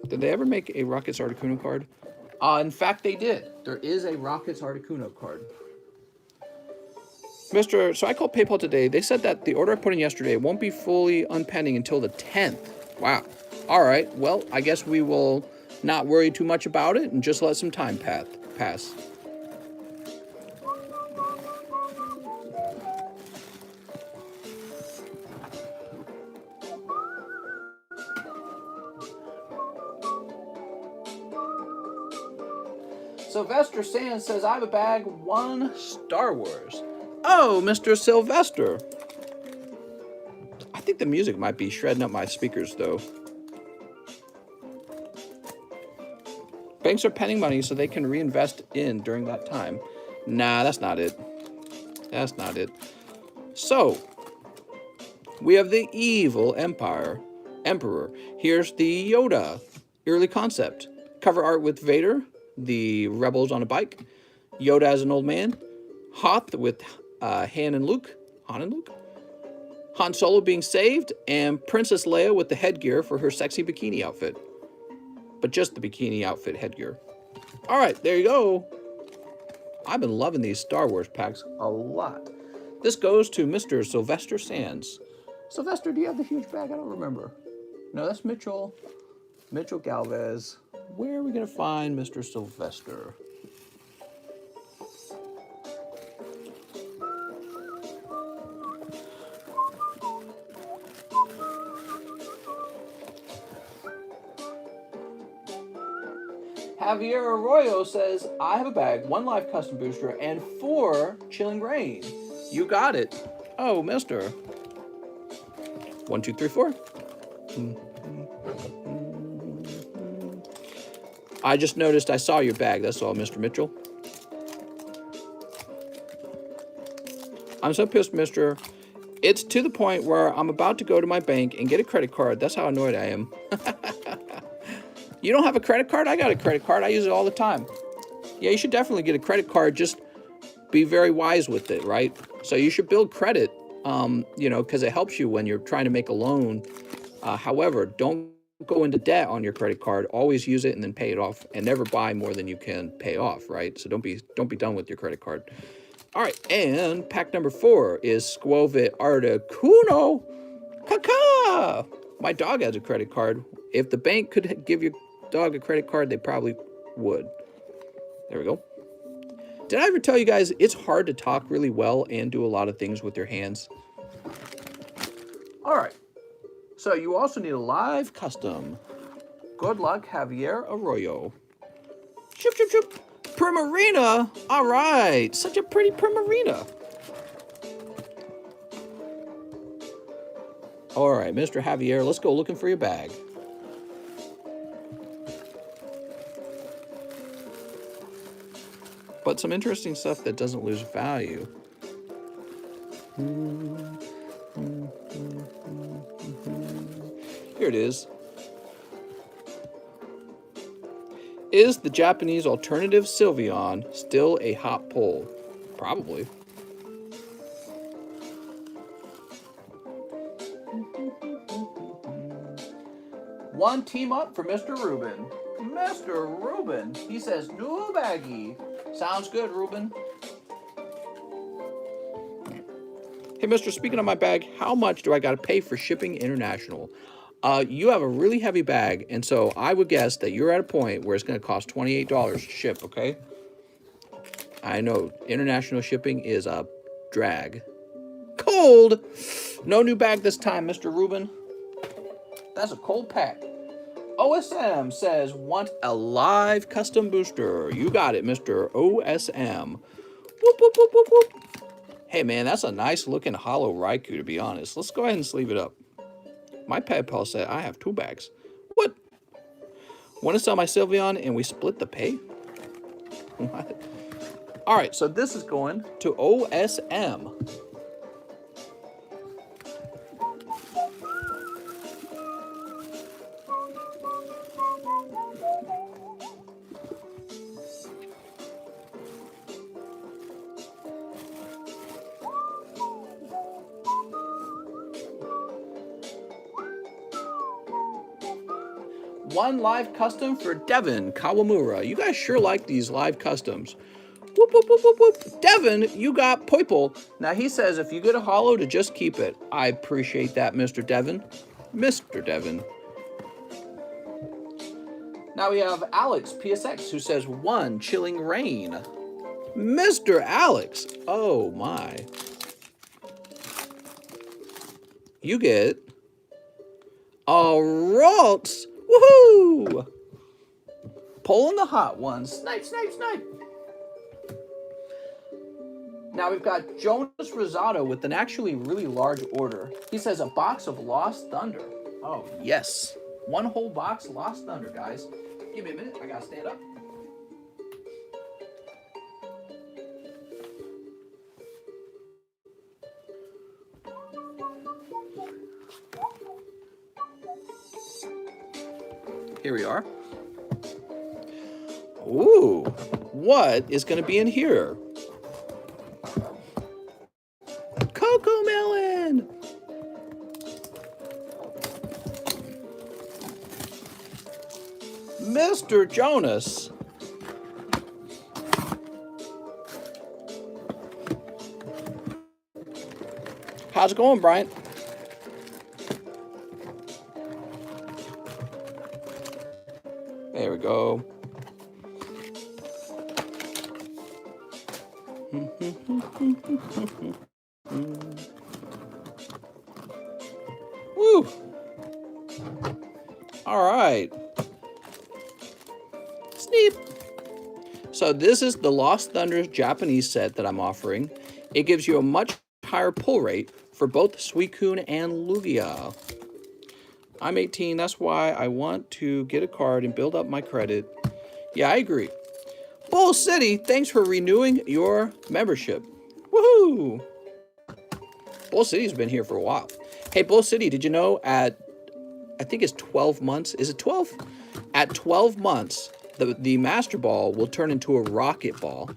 Did they ever make a Rockets Articuno card? In fact, they did. There is a Rockets Articuno card. So I called PayPal today. They said that the order I put in yesterday won't be fully unpending until the 10th. Wow. All right. Well, I guess we will not worry too much about it and just let some time pass. Sylvester Sands says, I have a bag, 1 Star Wars. Oh, Mr. Sylvester. I think the music might be shredding up my speakers, though. Banks are penning money so they can reinvest in during that time. Nah, that's not it. That's not it. So, we have the Evil Emperor. Here's the Yoda early concept. Cover art with Vader, the rebels on a bike, Yoda as an old man, Hoth with Han and Luke, Han Solo being saved, and Princess Leia with the headgear for her sexy bikini outfit. But just the bikini outfit headgear. All right, there you go. I've been loving these Star Wars packs a lot. This goes to Mr. Sylvester Sands. Sylvester, do you have the huge bag? I don't remember. No, that's Mitchell. Mitchell Galvez. Where are we going to find Mr. Sylvester? Javier Arroyo says, I have a bag, 1 live custom booster, and 4 Chilling Reign. You got it. Oh, mister. 1, 2, 3, 4. I just noticed I saw your bag. That's all, Mr. Mitchell. I'm so pissed, mister. It's to the point where I'm about to go to my bank and get a credit card. That's how annoyed I am. You don't have a credit card? I got a credit card. I use it all the time. Yeah, you should definitely get a credit card. Just be very wise with it, right? So you should build credit, you know, because it helps you when you're trying to make a loan. However, don't go into debt on your credit card. Always use it and then pay it off, and never buy more than you can pay off, right? So don't be done with your credit card. All right, and pack number 4 is Squovit Articuno Caca. My dog has a credit card. If the bank could give your dog a credit card, they probably would. There we go. Did I ever tell you guys it's hard to talk really well and do a lot of things with your hands? All right. So you also need a live custom. Good luck, Javier Arroyo. Shoop, shoop, shoop. Primarina. All right. Such a pretty Primarina. All right, Mr. Javier, let's go looking for your bag. But some interesting stuff that doesn't lose value. Here it is. Is the Japanese alternative Sylveon still a hot pull? Probably. One team up for Mr. Ruben. Mr. Ruben, he says, new baggie. Sounds good, Ruben. Hey, mister, speaking of my bag, how much do I got to pay for shipping international? You have a really heavy bag, and so I would guess that you're at a point where it's going to cost $28 to ship, okay? I know international shipping is a drag. Cold! No new bag this time, Mr. Ruben. That's a cold pack. OSM says, want a live custom booster. You got it, Mr. OSM. Whoop, whoop, whoop, whoop, whoop. Hey, man, that's a nice looking hollow Raikou, to be honest. Let's go ahead and sleeve it up. My pet pal said I have 2 bags. What? Want to sell my Sylveon and we split the pay? What? All right, so this is going to OSM. One live custom for Devin Kawamura. You guys sure like these live customs. Whoop, whoop, whoop, whoop, whoop. Devin, you got Poiple. Now he says if you get a hollow to just keep it. I appreciate that, Mr. Devin. Mr. Devin. Now we have Alex PSX who says 1 Chilling Reign. Mr. Alex. Oh my. You get a Ralts. Woohoo! Pulling the hot ones. Snipe, snipe, snipe. Now we've got Jonas Rosado with an actually really large order. He says a box of Lost Thunder. Oh, yes. 1 whole box Lost Thunder, guys. Give me a minute. I gotta stand up. Here we are. Ooh, what is going to be in here? Cocoa melon! Mr. Jonas. How's it going, Bryant? There we go. Woo! All right. Sneep. So this is the Lost Thunder's Japanese set that I'm offering. It gives you a much higher pull rate for both Suicune and Lugia. I'm 18, that's why I want to get a card and build up my credit. Yeah, I agree. Bull City, thanks for renewing your membership. Woohoo! Bull City's been here for a while. Hey, Bull City, did you know at, I think it's 12 months, is it 12? At 12 months, the Master Ball will turn into a Rocket Ball.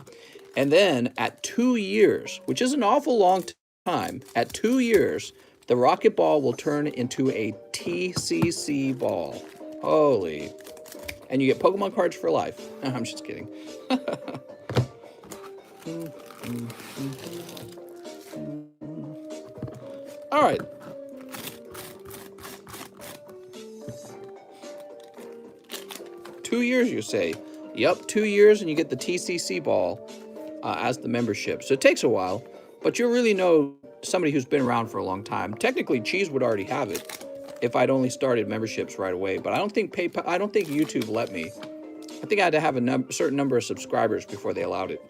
And then at 2 years, which is an awful long time, at 2 years, the Rocket Ball will turn into a TCC Ball. Holy. And you get Pokemon cards for life. I'm just kidding. All right. Two years, you say? Yep, 2 years, and you get the TCC Ball as the membership. So it takes a while, but you really know somebody who's been around for a long time. Technically, Cheese would already have it if I'd only started memberships right away. But I don't think YouTube let me. I think I had to have a certain number of subscribers before they allowed it.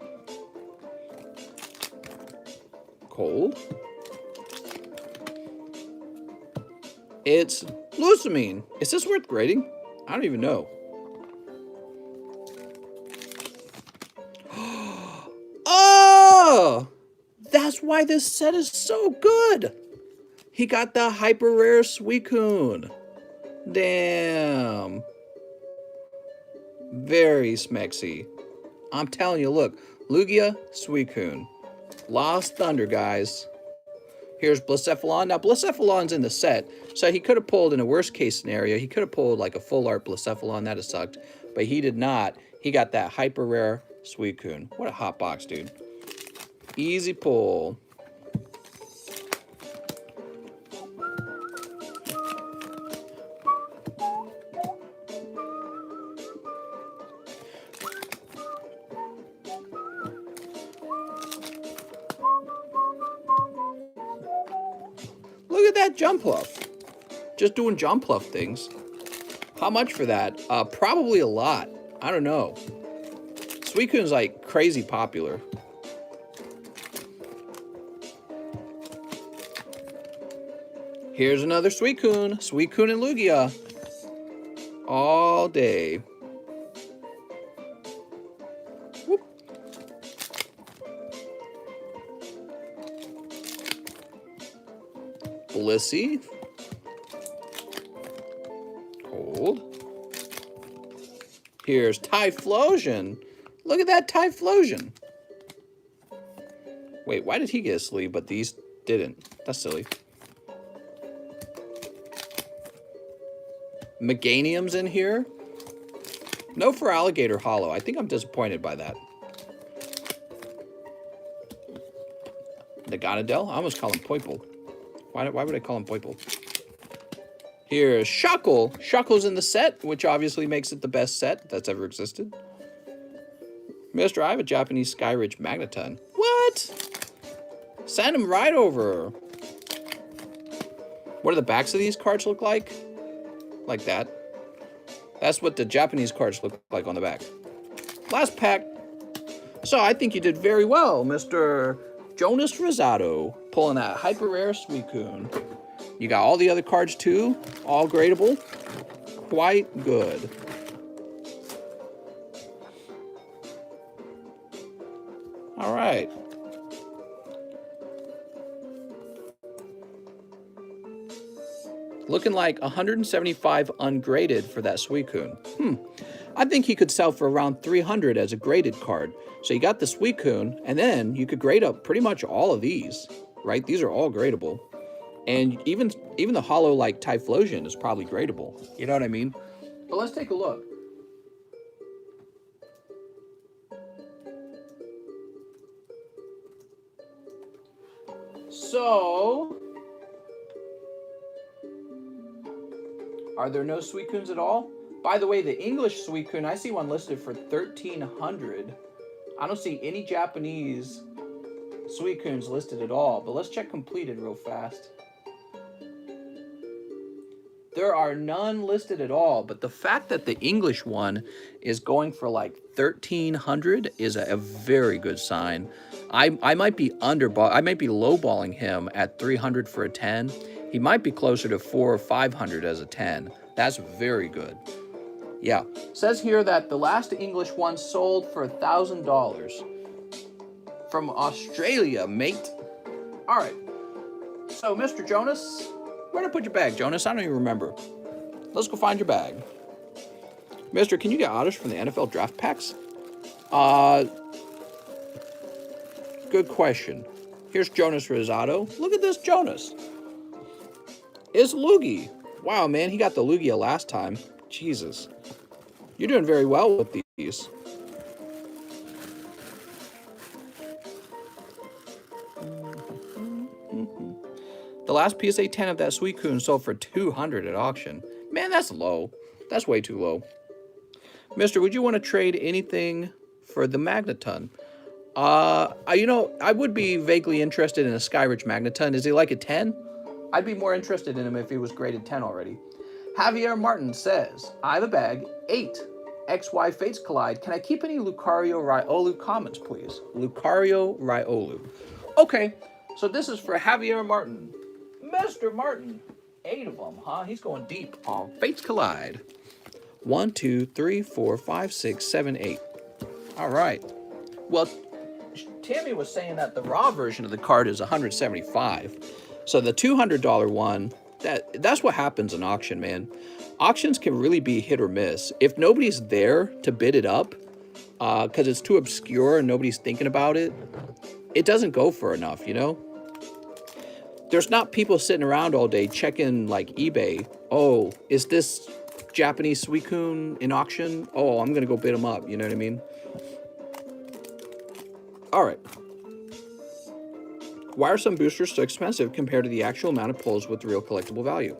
Cold. It's glutamine. Is this worth grading? I don't even know. Oh! That's why this set is so good. He got the hyper rare Suicune. Damn. Very smexy. I'm telling you, look. Lugia, Suicune. Lost Thunder, guys. Here's Blacephalon. Now, Blacephalon's in the set, so he could have pulled, in a worst-case scenario, he could have pulled like a full-art Blacephalon. That'd have sucked. But he did not. He got that hyper-rare Suicune. What a hot box, dude. Easy pull. Look at that Jumpluff. Just doing Jumpluff things. How much for that? Probably a lot. I don't know. Suicune's like crazy popular. Here's another Suicune. Suicune and Lugia. All day. Whoop. Blissey. Cold. Here's Typhlosion. Look at that Typhlosion. Wait, why did he get a sleeve, but these didn't? That's silly. Meganium's in here. No for Alligator Hollow. I think I'm disappointed by that. Naganadel? I almost call him Poiple. Why would I call him Poiple? Here's Shuckle. Shuckle's in the set, which obviously makes it the best set that's ever existed. Mister, I have a Japanese Skyridge Magneton. What? Send him right over. What do the backs of these cards look like? Like that. That's what the Japanese cards look like on the back. Last pack. So I think you did very well, Mr. Jonas Rosado, pulling that hyper rare Suicune. You got all the other cards too, all gradable. Quite good. All right. Looking like 175 ungraded for that Suicune. I think he could sell for around 300 as a graded card. So you got the Suicune, and then you could grade up pretty much all of these, right? These are all gradable. And even the hollow like Typhlosion is probably gradable. You know what I mean? But let's take a look. So, are there no Suicunes at all? By the way, the English Suicune, I see one listed for 1,300. I don't see any Japanese Suicunes listed at all, but let's check completed real fast. There are none listed at all, but the fact that the English one is going for like 1,300 is a very good sign. I might be lowballing him at 300 for a 10. He might be closer to 400 or 500 as a 10. That's very good. Yeah, says here that the last English one sold for $1,000 from Australia, mate. All right, so Mr. Jonas, where'd I put your bag, Jonas? I don't even remember. Let's go find your bag. Mister, can you get autos from the NFL draft packs? Good question. Here's Jonas Rosado. Look at this Jonas. It's Loogie. Wow, man, he got the Lugia last time. Jesus. You're doing very well with these. The last PSA 10 of that Suicune sold for $200 at auction. Man, that's low. That's way too low. Mister, would you want to trade anything for the Magneton? You know, I would be vaguely interested in a Skyrich Magneton. Is he like a 10? I'd be more interested in him if he was graded 10 already. Javier Martin says, I have a bag, 8. XY Fates Collide. Can I keep any Lucario Riolu comments, please? Lucario Riolu. Okay, so this is for Javier Martin. Mr. Martin. 8 of them, huh? He's going deep on Fates Collide. 1, 2, 3, 4, 5, 6, 7, 8. All right. Well, Tammy was saying that the raw version of the card is $175. So the $200 one, that's what happens in auction, man. Auctions can really be hit or miss. If nobody's there to bid it up, because it's too obscure and nobody's thinking about it, it doesn't go for enough, you know? There's not people sitting around all day checking, like, eBay. Oh, is this Japanese Suicune in auction? Oh, I'm going to go bid them up, you know what I mean? All right. Why are some boosters so expensive compared to the actual amount of pulls with real collectible value?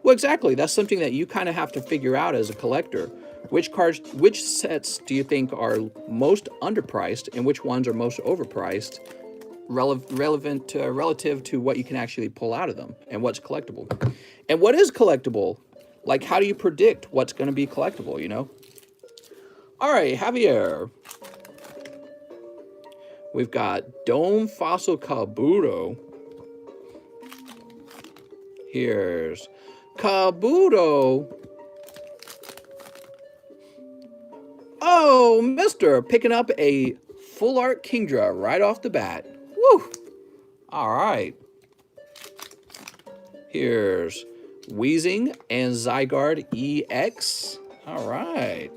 Well, exactly. That's something that you kind of have to figure out as a collector. Which sets do you think are most underpriced and which ones are most overpriced relative to what you can actually pull out of them and what's collectible? And what is collectible? Like, how do you predict what's going to be collectible, you know? All right, Javier. We've got Dome Fossil Kabuto. Here's Kabuto. Oh, mister, picking up a full art Kingdra right off the bat. Woo! All right. Here's Weezing and Zygarde EX. All right.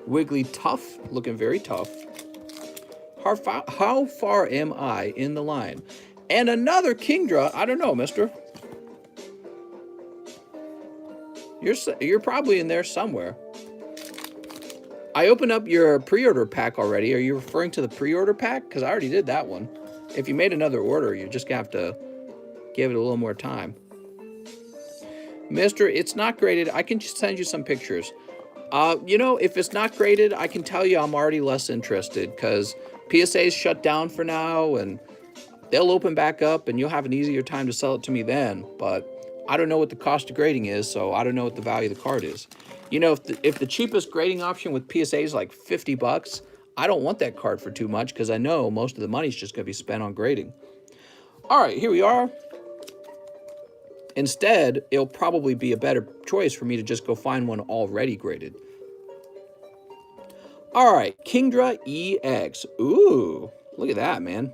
Wigglytuff, looking very tough. How far am I in the line? And another Kingdra. I don't know, mister. You're probably in there somewhere. I opened up your pre-order pack already. Are you referring to the pre-order pack? Because I already did that one. If you made another order, you're just going to have to give it a little more time. Mister, it's not graded. I can just send you some pictures. You know, if it's not graded, I can tell you I'm already less interested because PSA's shut down for now and they'll open back up and you'll have an easier time to sell it to me then. But I don't know what the cost of grading is, so I don't know what the value of the card is. You know, if the cheapest grading option with PSA is like $50, I don't want that card for too much because I know most of the money's just going to be spent on grading. All right, here we are. Instead, it'll probably be a better choice for me to just go find one already graded. All right, Kingdra EX. Ooh, look at that, man.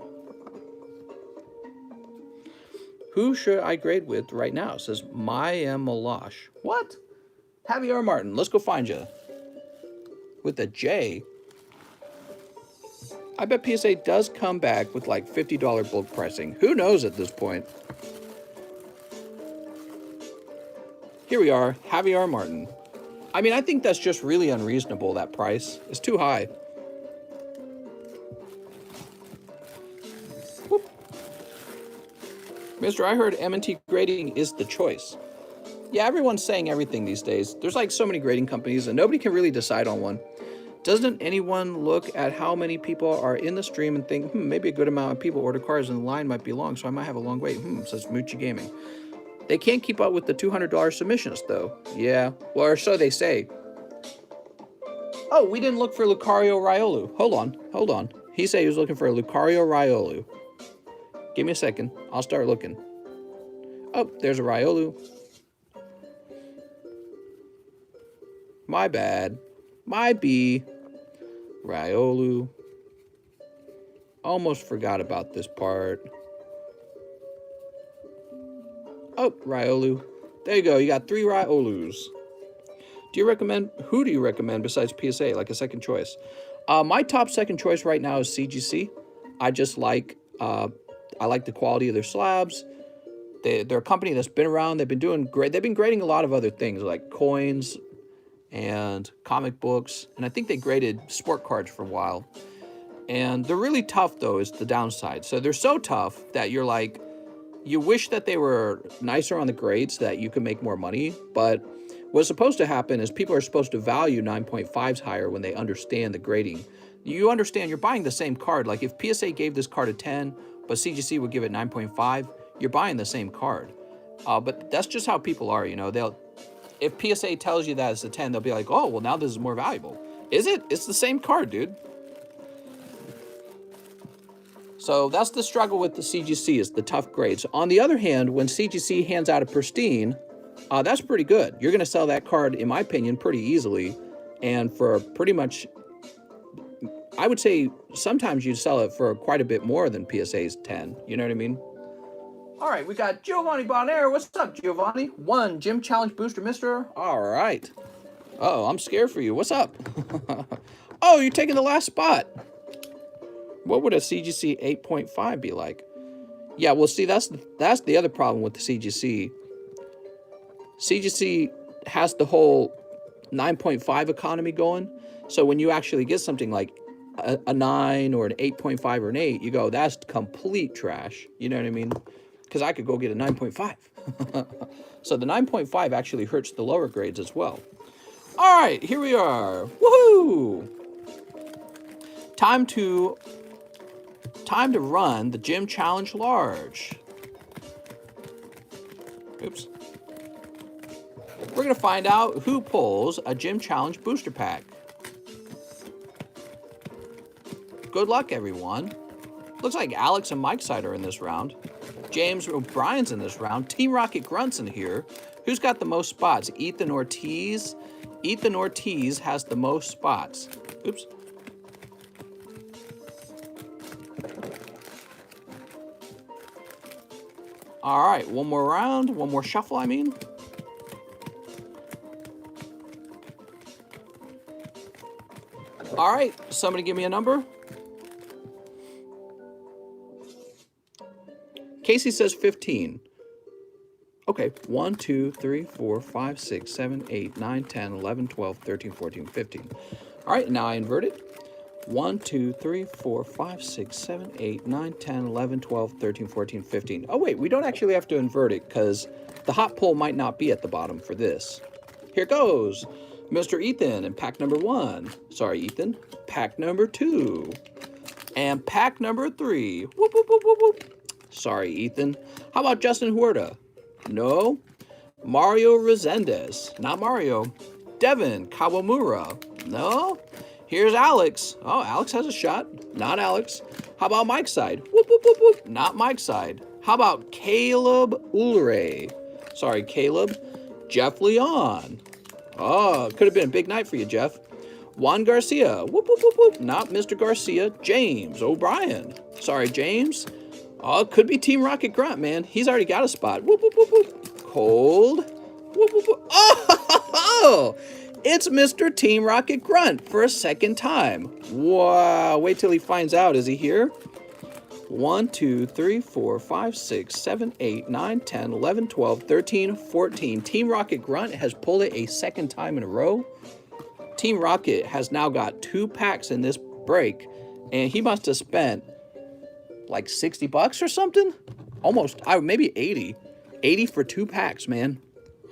Who should I grade with right now? It says Maya Malash. What? Javier Martin, let's go find you. With a J. I bet PSA does come back with like $50 bulk pricing. Who knows at this point? Here we are, Javier Martin. I mean, I think that's just really unreasonable, that price. It's too high. Whoop. Mister, I heard M&T grading is the choice. Yeah, everyone's saying everything these days. There's like so many grading companies and nobody can really decide on one. Doesn't anyone look at how many people are in the stream and think, maybe a good amount of people order cards and the line might be long, so I might have a long wait. Says Moochie Gaming. They can't keep up with the $200 submissions, though. Yeah, well, or so they say. Oh, we didn't look for Lucario Riolu. Hold on. He said he was looking for a Lucario Riolu. Give me a second. I'll start looking. Oh, there's a Riolu. My bad. My B. Riolu. Almost forgot about this part. Oh, Riolu. There you go. You got 3 Riolus. Who do you recommend besides PSA, like a second choice? My top second choice right now is CGC. I just like, I like the quality of their slabs. They're a company that's been around. They've been doing great. They've been grading a lot of other things like coins and comic books. And I think they graded sport cards for a while. And they're really tough, though, is the downside. So they're so tough that you're like, you wish that they were nicer on the grades so that you could make more money. But what's supposed to happen is people are supposed to value 9.5s higher when they understand the grading. You understand you're buying the same card. Like if PSA gave this card a 10, but CGC would give it 9.5, you're buying the same card. But that's just how people are, you know. If PSA tells you that it's a 10, they'll be like, oh, well, now this is more valuable. Is it? It's the same card, dude. So that's the struggle with the CGC, is the tough grades. On the other hand, when CGC hands out a pristine, that's pretty good. You're going to sell that card, in my opinion, pretty easily. And for pretty much, I would say sometimes you'd sell it for quite a bit more than PSA's 10. You know what I mean? All right, we got Giovanni Bonaire. What's up, Giovanni? 1 Gym Challenge Booster Mister. All right. Oh, I'm scared for you. What's up? Oh, you're taking the last spot. What would a CGC 8.5 be like? Yeah, well, see, that's the other problem with the CGC. CGC has the whole 9.5 economy going. So when you actually get something like a 9 or an 8.5 or an 8, you go, that's complete trash. You know what I mean? Because I could go get a 9.5. So the 9.5 actually hurts the lower grades as well. All right, here we are. Woohoo! Time to run the Gym Challenge Large. Oops. We're going to find out who pulls a Gym Challenge booster pack. Good luck, everyone. Looks like Alex and Mike Side are in this round. James O'Brien's in this round. Team Rocket Grunt's in here. Who's got the most spots? Ethan Ortiz. Ethan Ortiz has the most spots. Oops. All right, one more round, one more shuffle, I mean. All right, somebody give me a number. Casey says 15. Okay, 1, 2, 3, 4, 5, 6, 7, 8, 9, 10, 11, 12, 13, 14, 15. All right, now I invert it. 1, 2, 3, 4, 5, 6, 7, 8, 9, 10, 11, 12, 13, 14, 15. Oh, wait, we don't actually have to invert it because the hot pull might not be at the bottom for this. Here goes. Mr. Ethan in pack number 1. Sorry, Ethan. Pack number 2. And pack number 3. Whoop, whoop, whoop, whoop, whoop. Sorry, Ethan. How about Justin Huerta? No. Mario Resendez. Not Mario. Devin Kawamura. No. Here's Alex. Oh, Alex has a shot. Not Alex. How about Mike's side? Whoop, whoop, whoop, whoop. Not Mike's side. How about Caleb Ulray? Sorry, Caleb. Jeff Leon. Oh, could have been a big night for you, Jeff. Juan Garcia. Whoop, whoop, whoop, whoop. Not Mr. Garcia. James O'Brien. Sorry, James. Oh, it could be Team Rocket Grunt, man. He's already got a spot. Whoop, whoop, whoop, whoop. Cold. Whoop, whoop, whoop. Oh! It's Mr. Team Rocket Grunt for a second time. Wow. Wait till he finds out. Is he here? 1, 2, 3, 4, 5, 6, 7, 8, 9, 10, 11, 12, 13, 14. Team Rocket Grunt has pulled it a second time in a row. Team Rocket has now got 2 packs in this break, and he must have spent like $60 or something. Almost, maybe 80. 80 for 2 packs, man.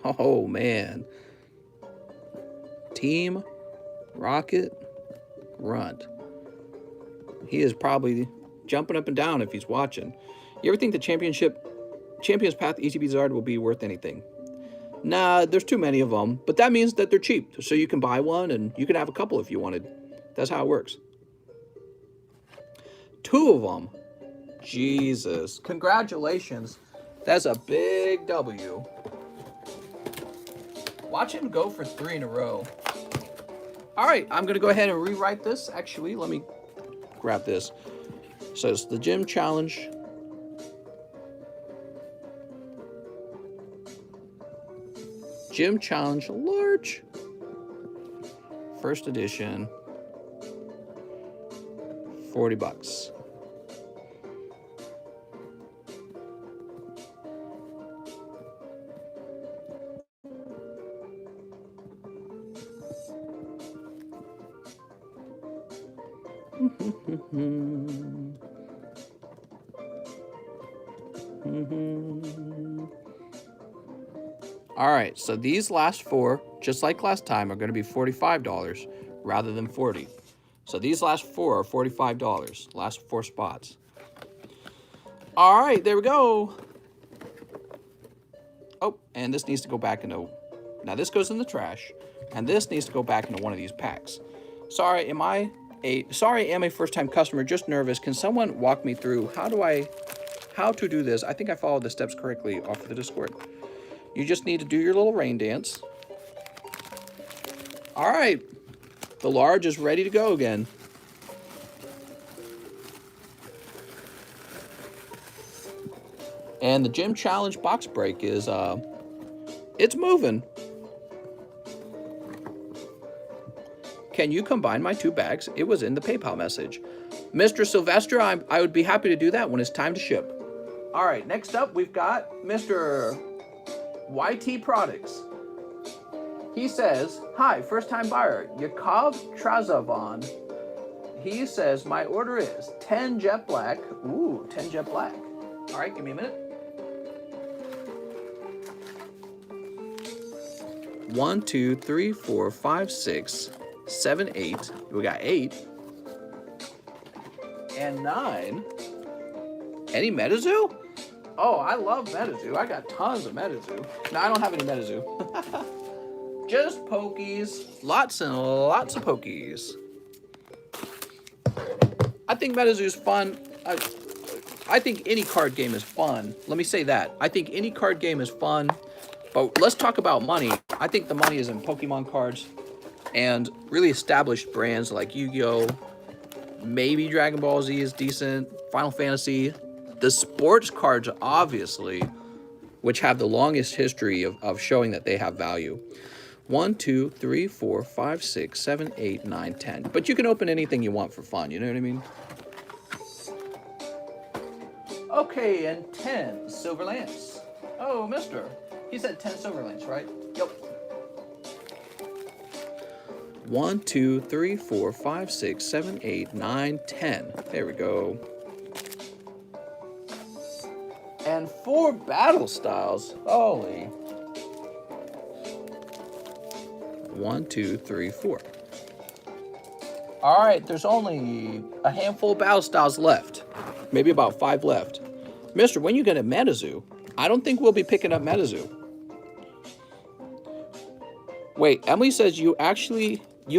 Oh, man. Team Rocket Grunt. He is probably jumping up and down if he's watching. You ever think the Champions Path ETB Zard will be worth anything? Nah, there's too many of them, but that means that they're cheap. So you can buy one and you can have a couple if you wanted. That's how it works. 2 of them. Jesus. Congratulations. That's a big W. Watch him go for 3 in a row. All right, I'm going to go ahead and rewrite this. Actually, let me grab this. So it's the Gym Challenge Gym Challenge Large. First edition. 40 bucks. All right, so these last four, just like last time, are going to be $45 rather than $40. So these last four are $45, last four spots. All right, there we go. Oh, and this needs to go back into, now this goes in the trash, and this needs to go back into one of these packs. Sorry, am I a first-time customer, just nervous. Can someone walk me through how to do this? I think I followed the steps correctly off of the Discord. You just need to do your little rain dance. All right, the large is ready to go again. And the Gym Challenge box break is, it's moving. Can you combine my two bags? It was in the PayPal message. Mr. Sylvester, I would be happy to do that when it's time to ship. All right, next up, we've got Mr. YT Products. He says, hi, first-time buyer, Yakov Trazavan. He says, my order is 10 jet black. Ooh, 10 jet black. All right, give me a minute. 1, 2, 3, 4, 5, 6, 7, 8. We got 8. And 9. Any Metazoo? Oh, I love Metazoo. I got tons of Metazoo. No, I don't have any Metazoo. Just Pokies. Lots and lots of Pokies. I think Metazoo's fun. I think any card game is fun. Let me say that. I think any card game is fun. But let's talk about money. I think the money is in Pokemon cards and really established brands like Yu-Gi-Oh! Maybe Dragon Ball Z is decent. Final Fantasy. The sports cards, obviously, which have the longest history of showing that they have value. 1, 2, 3, 4, 5, 6, 7, 8, 9, 10. But you can open anything you want for fun, you know what I mean? Okay, and 10 Silver Lance. Oh, mister. He said 10 Silver Lance, right? Yep. 1, 2, 3, 4, 5, 6, 7, 8, 9, 10. There we go. And 4 battle styles. Holy. 1, 2, 3, 4. All right, there's only a handful of battle styles left. Maybe about 5 left. Mister, when you get a Metazoo? I don't think we'll be picking up Metazoo. Wait, Emily says you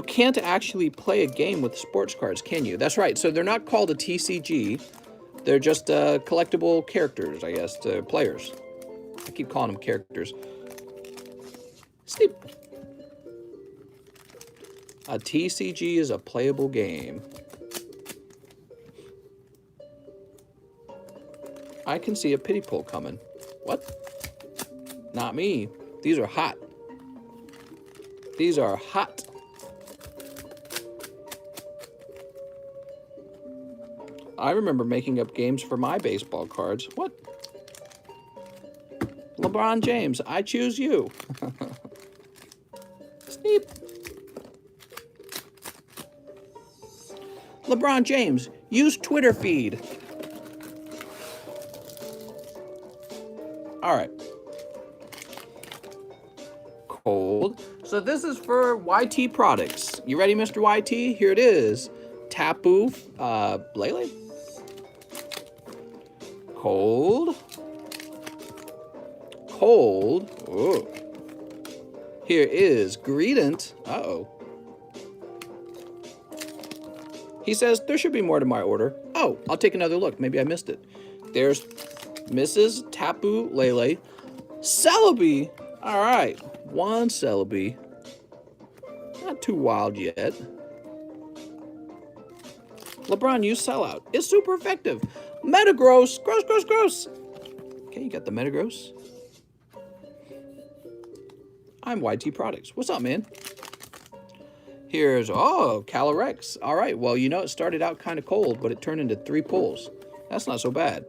can't actually play a game with sports cards, can you? That's right. So they're not called a TCG. They're just collectible characters, I guess, to players. I keep calling them characters. Sleep. A TCG is a playable game. I can see a pity pull coming. What? Not me. These are hot. These are hot. I remember making up games for my baseball cards. What? LeBron James, I choose you. Sneep. LeBron James, use Twitter feed. All right. Cold. So this is for YT Products. You ready, Mr. YT? Here it is. Tapu Lele. Cold. Cold. Oh. Here is Greedent. Uh-oh. He says, there should be more to my order. Oh, I'll take another look. Maybe I missed it. There's Mrs. Tapu Lele. Celebi. All right. 1 Celebi. Not too wild yet. LeBron, you sellout. It's super effective. Metagross. Gross, gross, gross. Okay, you got the Metagross. I'm YT Products. What's up, man? Here's, oh, Calyrex. All right, well, you know, it started out kind of cold, but it turned into 3 pulls. That's not so bad.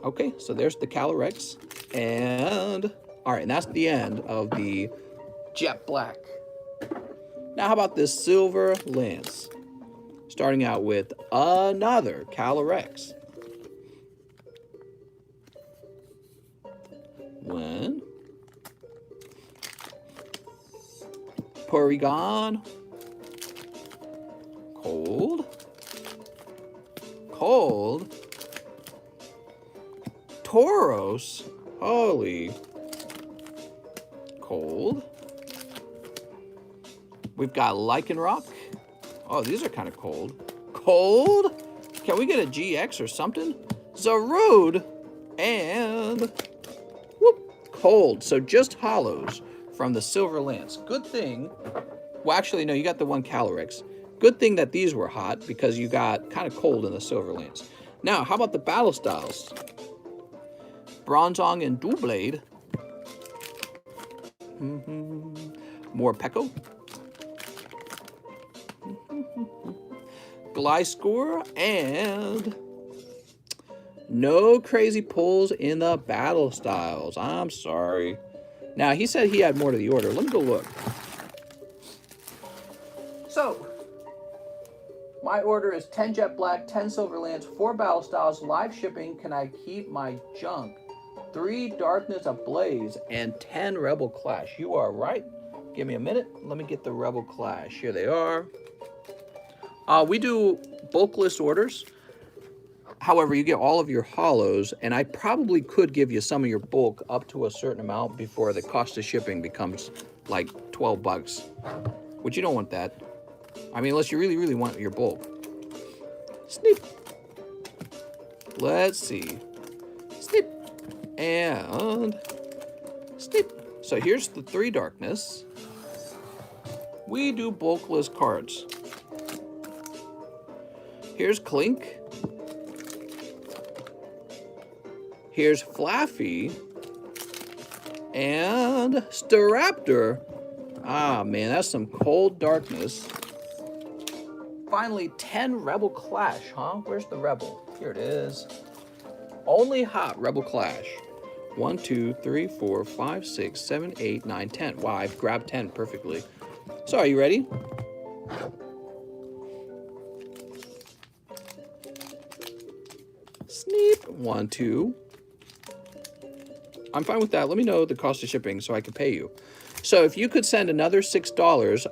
Okay, so there's the Calyrex. And, all right, and that's the end of the Jet Black. Now, how about this Silver Lance? Starting out with another Calyrex. 1. Porygon. Cold. Cold. Tauros. Holy. Cold. We've got Lycanroc. Oh, these are kind of cold. Cold? Can we get a GX or something? Zarude. And whoop, cold. So just hollows from the Silver Lance. Good thing. Well, actually, no, you got the one Calyrex. Good thing that these were hot because you got kind of cold in the Silver Lance. Now, how about the battle styles? Bronzong and Doublade. Morpeko. Gliscor, and no crazy pulls in the battle styles. I'm sorry. Now, he said he had more to the order. Let me go look. So, my order is 10 Jet Black, 10 Silver Lance, 4 battle styles, live shipping. Can I keep my junk? 3 Darkness Ablaze, and 10 Rebel Clash. You are right. Give me a minute. Let me get the Rebel Clash. Here they are. We do bulk list orders. However, you get all of your hollows, and I probably could give you some of your bulk up to a certain amount before the cost of shipping becomes like 12 bucks. Which you don't want that. I mean, unless you really, really want your bulk. Snip. Let's see. Snip. And snip. So here's the 3 Darkness. We do bulk list cards. Here's Clink. Here's Flaffy. And Staraptor. Ah, man, that's some cold darkness. Finally, 10 Rebel Clash, huh? Where's the Rebel? Here it is. Only hot Rebel Clash. 1, 2, 3, 4, 5, 6, 7, 8, 9, 10. Wow, I've grabbed 10 perfectly. So, are you ready? Sneep. 1, 2. I'm fine with that. Let me know the cost of shipping so I can pay you. So if you could send another $6,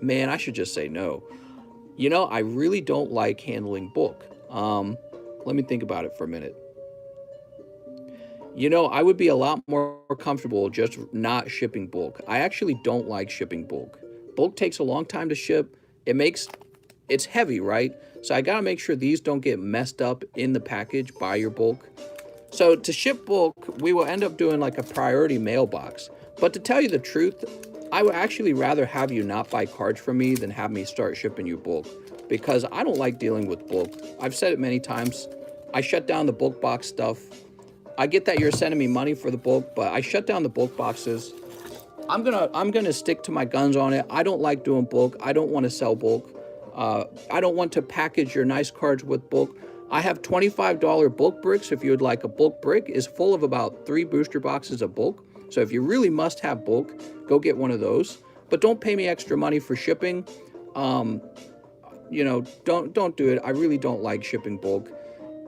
man, I should just say no. You know, I really don't like handling bulk. Let me think about it for a minute. You know, I would be a lot more comfortable just not shipping bulk. I actually don't like shipping bulk. Bulk takes a long time to ship. It's heavy, right? So I gotta make sure these don't get messed up in the package by your bulk. So to ship bulk, we will end up doing like a priority mailbox. But to tell you the truth, I would actually rather have you not buy cards from me than have me start shipping you bulk, because I don't like dealing with bulk. I've said it many times. I shut down the bulk box stuff. I get that you're sending me money for the bulk, but I shut down the bulk boxes. I'm gonna stick to my guns on it. I don't like doing bulk. I don't want to sell bulk. I don't want to package your nice cards with bulk. I have $25 bulk bricks. If you would like a bulk brick, is full of about 3 booster boxes of bulk. So if you really must have bulk, go get one of those. But don't pay me extra money for shipping. You know, don't do it. I really don't like shipping bulk.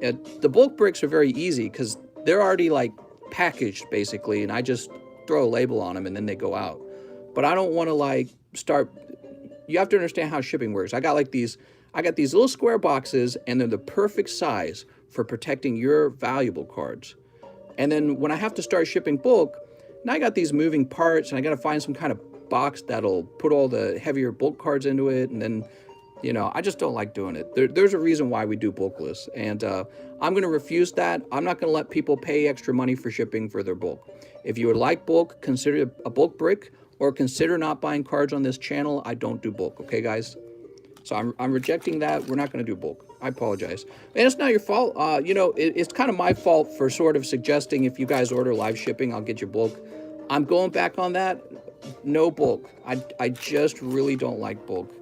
The bulk bricks are very easy because they're already like packaged basically, and I just throw a label on them and then they go out. But I don't want to like start. You have to understand how shipping works. I got these little square boxes, and they're the perfect size for protecting your valuable cards. And then when I have to start shipping bulk, now I got these moving parts, and I got to find some kind of box that'll put all the heavier bulk cards into it. And then, you know, I just don't like doing it. There's a reason why we do bulk lists, and I'm going to refuse that. I'm not going to let people pay extra money for shipping for their bulk. If you would like bulk, consider a bulk brick, or consider not buying cards on this channel. I don't do bulk, okay, guys? So I'm rejecting that. We're not going to do bulk. I apologize. And it's not your fault. You know, it's kind of my fault for sort of suggesting if you guys order live shipping, I'll get you bulk. I'm going back on that. No bulk. I just really don't like bulk.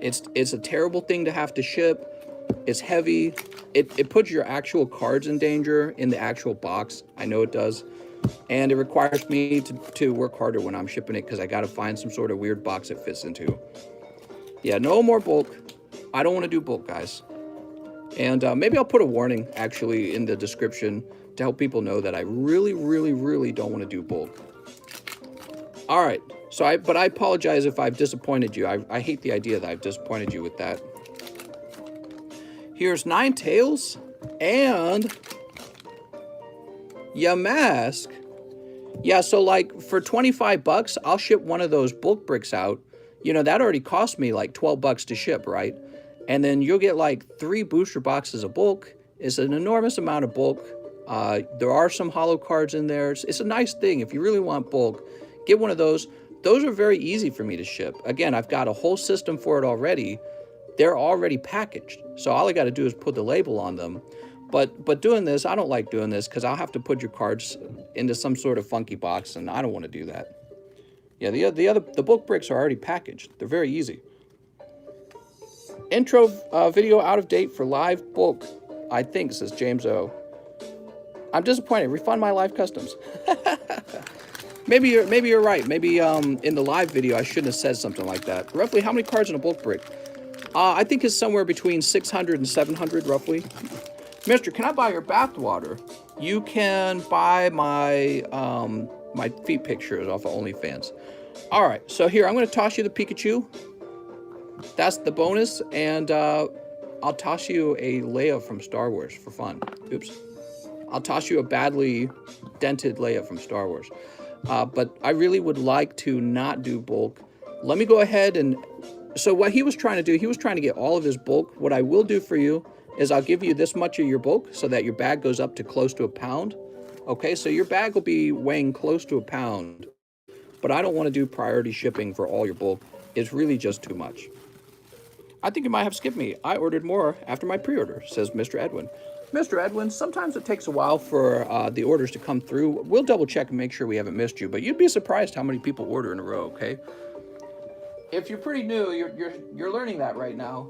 It's a terrible thing to have to ship. It's heavy. It puts your actual cards in danger in the actual box. I know it does. And it requires me to work harder when I'm shipping it because I got to find some sort of weird box it fits into. Yeah, no more bulk. I don't want to do bulk, guys. And maybe I'll put a warning, actually, in the description to help people know that I really, really, really don't want to do bulk. All right. So but I apologize if I've disappointed you. I hate the idea that I've disappointed you with that. Here's Ninetales and Yamask. Yeah, so like for 25 bucks, I'll ship one of those bulk bricks out. You know, that already cost me like 12 bucks to ship, right? And then you'll get like 3 booster boxes of bulk. It's an enormous amount of bulk. There are some holo cards in there. It's a nice thing. If you really want bulk, get one of those. Those are very easy for me to ship. Again, I've got a whole system for it already. They're already packaged. So all I got to do is put the label on them. But doing this, I don't like doing this because I'll have to put your cards into some sort of funky box, and I don't want to do that. Yeah, the bulk bricks are already packaged. They're very easy. Intro video out of date for live bulk, I think, says James O. I'm disappointed. Refund my live customs. Maybe you're right. Maybe in the live video I shouldn't have said something like that. Roughly, how many cards in a bulk brick? I think it's somewhere between 600 and 700, roughly. Mister, can I buy your bath water? You can buy my my feet pictures off of OnlyFans. All right, so here, I'm going to toss you the Pikachu. That's the bonus, and I'll toss you a Leia from Star Wars for fun. Oops. I'll toss you a badly dented Leia from Star Wars. But I really would like to not do bulk. Let me go ahead and... So what he was trying to do, he was trying to get all of his bulk. What I will do for you is I'll give you this much of your bulk so that your bag goes up to close to a pound. Okay, so your bag will be weighing close to a pound. But I don't want to do priority shipping for all your bulk. It's really just too much. I think you might have skipped me. I ordered more after my pre-order, says Mr. Edwin. Mr. Edwin, sometimes it takes a while for the orders to come through. We'll double check and make sure we haven't missed you, but you'd be surprised how many people order in a row, okay? If you're pretty new, you're learning that right now.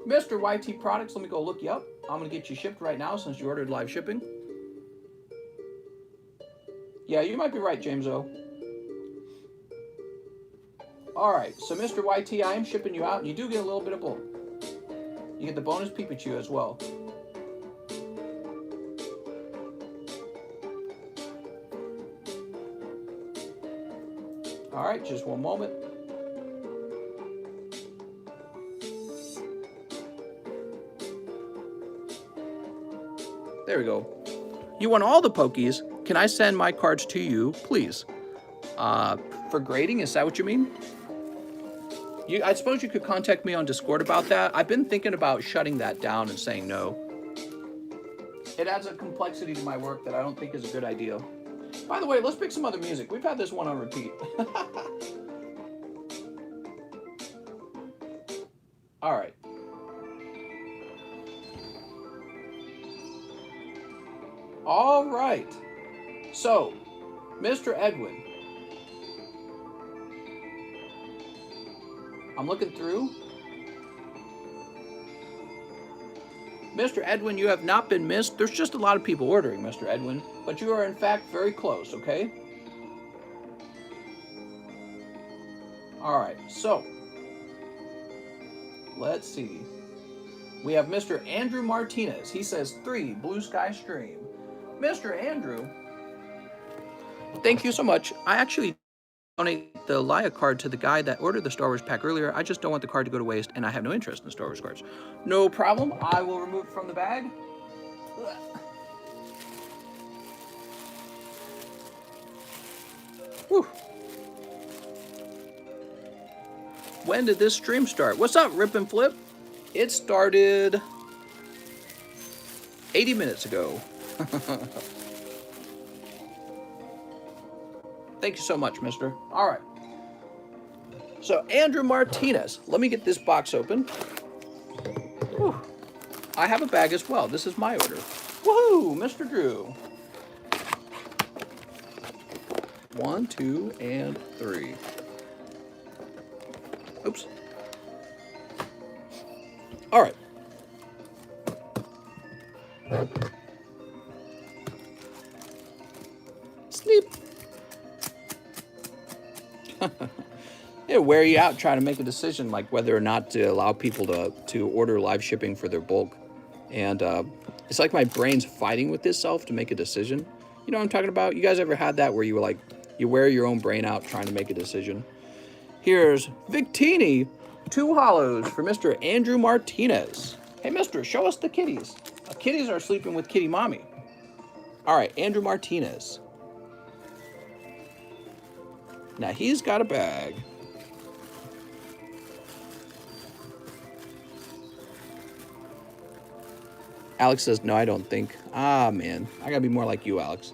Mr. YT Products, let me go look you up. I'm going to get you shipped right now since you ordered live shipping. Yeah, you might be right, James O. Alright, so Mr. YT, I am shipping you out, and you do get a little bit of bulk. You get the bonus Pikachu as well. Alright, just one moment. There we go. You want all the Pokies? Can I send my cards to you, please? For grading, is that what you mean? I suppose you could contact me on Discord about that. I've been thinking about shutting that down and saying no. It adds a complexity to my work that I don't think is a good idea. By the way, let's pick some other music. We've had this one on repeat. All right. All right. So, Mr. Edwin. I'm looking through. Mr. Edwin, you have not been missed. There's just a lot of people ordering, Mr. Edwin, but you are in fact very close, okay? All right, so let's see. We have Mr. Andrew Martinez. He says 3 Blue Sky stream. Mr. Andrew, thank you so much. I actually donate the Leia card to the guy that ordered the Star Wars pack earlier. I just don't want the card to go to waste, and I have no interest in the Star Wars cards. No problem. I will remove it from the bag. Whew. When did this stream start? What's up, Rip and Flip? It started 80 minutes ago. Thank you so much, mister. All right. So, Andrew Martinez. Let me get this box open. Whew. I have a bag as well. This is my order. Woohoo, Mr. Drew. 1, 2, and 3. Oops. All right. Sleep. It'll wear you out trying to make a decision like whether or not to allow people to order live shipping for their bulk. And it's like my brain's fighting with itself to make a decision. You know what I'm talking about? You guys ever had that where you were like, you wear your own brain out trying to make a decision? Here's Victini, 2 hollows for Mr. Andrew Martinez. Hey, mister, show us the kitties. Kitties are sleeping with kitty mommy. All right, Andrew Martinez. Now he's got a bag. Alex says, no, I don't think. Ah, man, I gotta be more like you, Alex.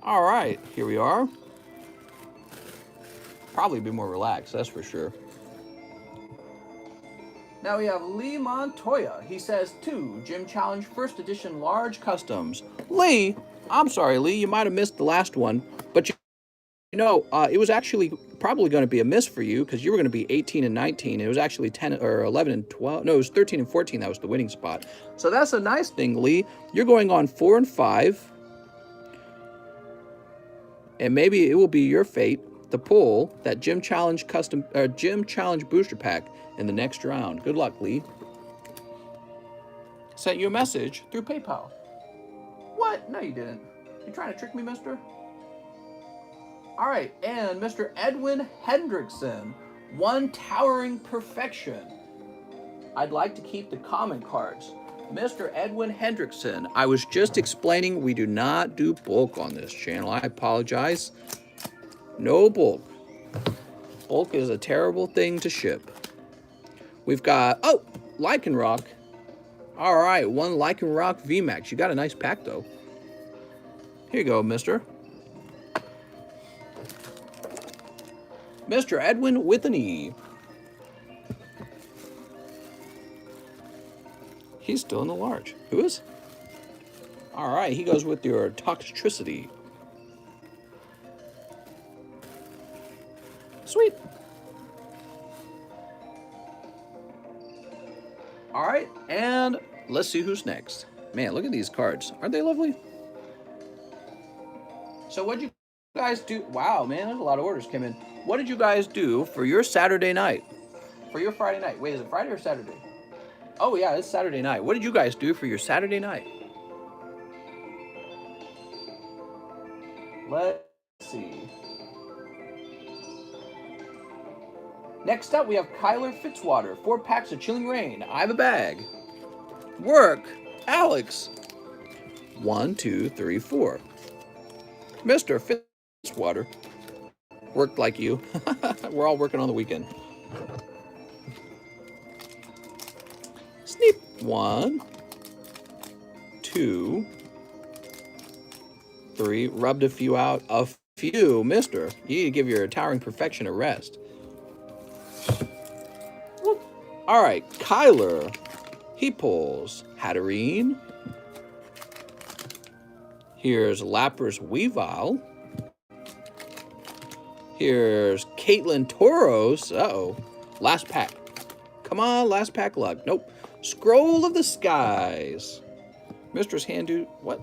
All right, here we are. Probably be more relaxed, that's for sure. Now we have Lee Montoya. He says 2 Gym Challenge First Edition Large Customs. Lee, I'm sorry, Lee, you might have missed the last one, but you know, it was actually probably going to be a miss for you because you were going to be 18 and 19. It was actually 10 or 11 and 12. No, it was 13 and 14. That was the winning spot. So that's a nice thing, Lee. You're going on 4 and 5. And maybe it will be your fate to pull that Gym Challenge Gym Challenge booster pack in the next round. Good luck, Lee. Sent you a message through PayPal. What? No, you didn't. You trying to trick me, mister? All right, and Mr. Edwin Hendrickson, 1 Towering Perfection. I'd like to keep the common cards. Mr. Edwin Hendrickson, I was just explaining we do not do bulk on this channel. I apologize. No bulk. Bulk is a terrible thing to ship. We've got, oh, Lycanroc. All right, 1 Lycanroc VMAX. You got a nice pack, though. Here you go, mister. Mr. Edwin with an E. He's still in the large. Who is? All right, he goes with your Toxtricity. Sweet. All right, and let's see who's next. Man, look at these cards. Aren't they lovely? So what'd you guys do? Wow, man, there's a lot of orders came in. What did you guys do for your Saturday night? For your Friday night? Wait, is it Friday or Saturday? Oh, yeah, it's Saturday night. What did you guys do for your Saturday night? Let's see. Next up, we have Kyler Fitzwater. 4 packs of Chilling Reign. I have a bag. Work. Alex. 1, 2, 3, 4. Mr. Fitzwater. Worked like you. We're all working on the weekend. Sneep. 1, 2, 3. Rubbed a few out. A few. Mister, you need to give your Towering Perfection a rest. All right, Kyler. He pulls Hatterene. Here's Lapras Weavile. Here's Caitlin Tauros. Uh-oh. Last pack. Come on, last pack luck. Nope. Scroll of the Skies. Mistress Handu. What?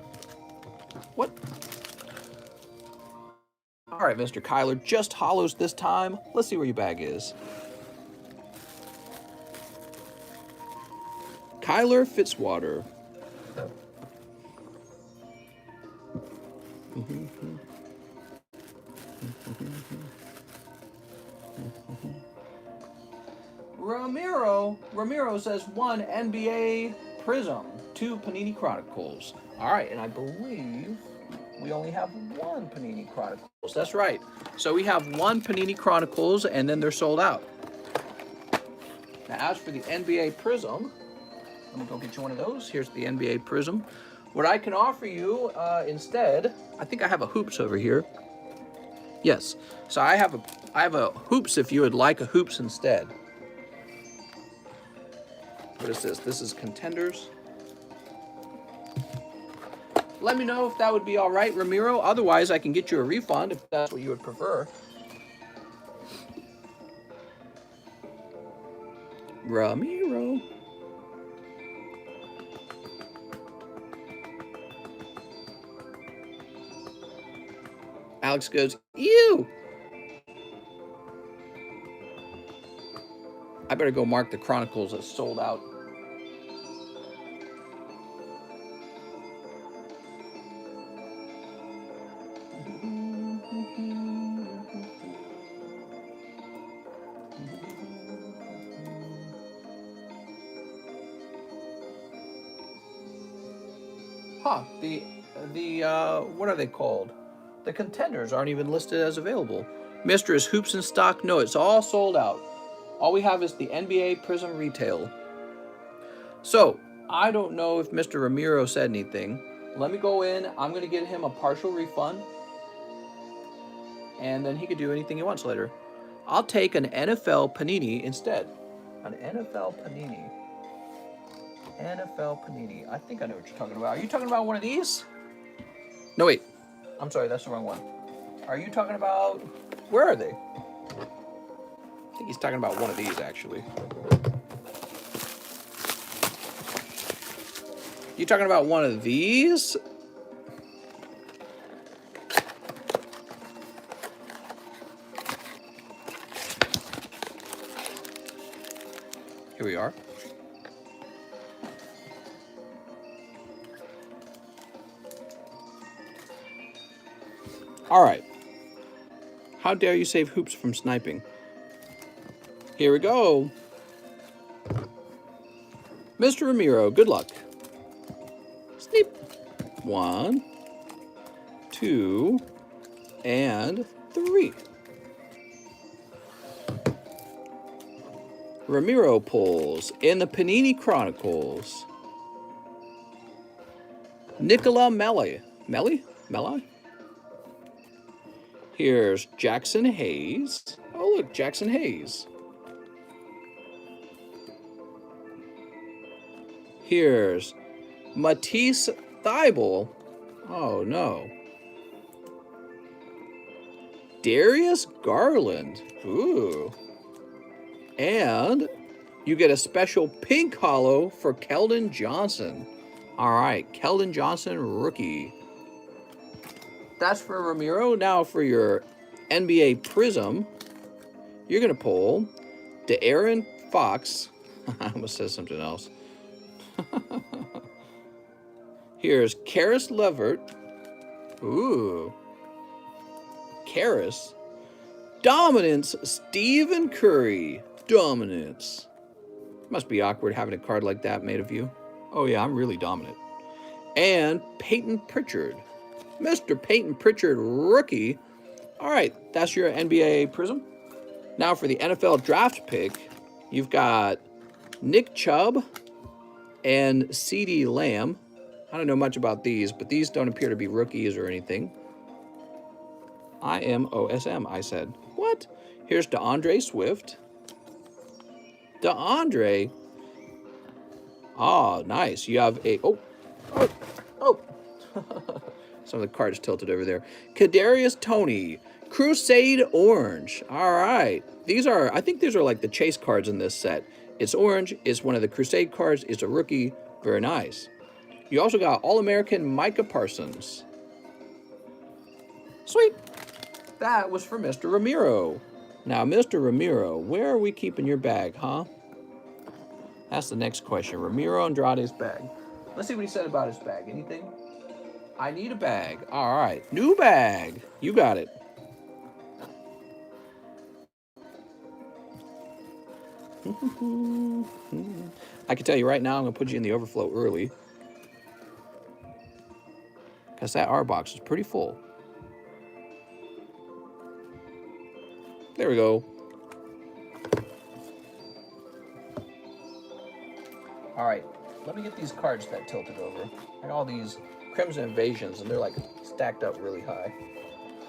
What? All right, Mr. Kyler. Just hollows this time. Let's see where your bag is. Kyler Fitzwater. Ramiro says 1 NBA Prism, 2 Panini Chronicles. All right, and I believe we only have 1 Panini Chronicles. That's right. So we have 1 Panini Chronicles, and then they're sold out. Now, as for the NBA Prism, let me go get you one of those. Here's the NBA Prism. What I can offer you instead, I think I have a Hoops over here. Yes, so I have a Hoops if you would like a Hoops instead. What is this? This is Contenders. Let me know if that would be all right, Ramiro. Otherwise, I can get you a refund if that's what you would prefer. Ramiro. Alex goes, ew! I better go mark the Chronicles as sold out. Huh, what are they called? The Contenders aren't even listed as available. Mistress, hoops in stock? No, it's all sold out. All we have is the NBA Prism Retail. So, I don't know if Mr. Ramiro said anything. Let me go in. I'm going to get him a partial refund. And then he could do anything he wants later. I'll take an NFL Panini instead. An NFL Panini. NFL Panini. I think I know what you're talking about. Are you talking about one of these? No, wait. I'm sorry, that's the wrong one. Are you talking about... Where are they? I think he's talking about one of these, actually. You talking about one of these? Here we are. All right. How dare you save hoops from sniping? Here we go. Mr. Ramiro, good luck. Sneep. 1, 2, and 3. Ramiro pulls in the Panini Chronicles. Nicola Melli. Melli? Here's Jackson Hayes. Oh, look, Jackson Hayes. Here's Matisse Thybulle. Oh, no. Darius Garland. Ooh. And you get a special pink holo for Keldon Johnson. All right, Keldon Johnson, rookie. That's for Ramiro. Now for your NBA Prism, you're going to pull De'Aaron Fox. I almost said something else. Here's Karis LeVert. Ooh. Karis. Dominance, Stephen Curry. Dominance. Must be awkward having a card like that made of you. Oh yeah, I'm really dominant. And Peyton Pritchard. Mr. Peyton Pritchard, rookie. All right, that's your NBA Prism. Now for the NFL draft pick, you've got Nick Chubb and CeeDee Lamb. I don't know much about these, but these don't appear to be rookies or anything. IMOSM, I said. What? Here's DeAndre Swift. DeAndre. Oh, nice. You have a... Oh. Some of the cards tilted over there. Kadarius Toney. Crusade Orange. All right. These are... I think these are like the chase cards in this set. It's orange. It's one of the Crusade cards. It's a rookie. Very nice. You also got All-American Micah Parsons. Sweet. That was for Mr. Ramiro. Now, Mr. Ramiro, where are we keeping your bag, huh? That's the next question. Ramiro Andrade's bag. Let's see what he said about his bag. Anything? I need a bag. All right. New bag. You got it. I can tell you right now, I'm going to put you in the overflow early. Because that R box is pretty full. There we go. All right, let me get these cards that tilted over. I got all these Crimson Invasions, and they're like stacked up really high.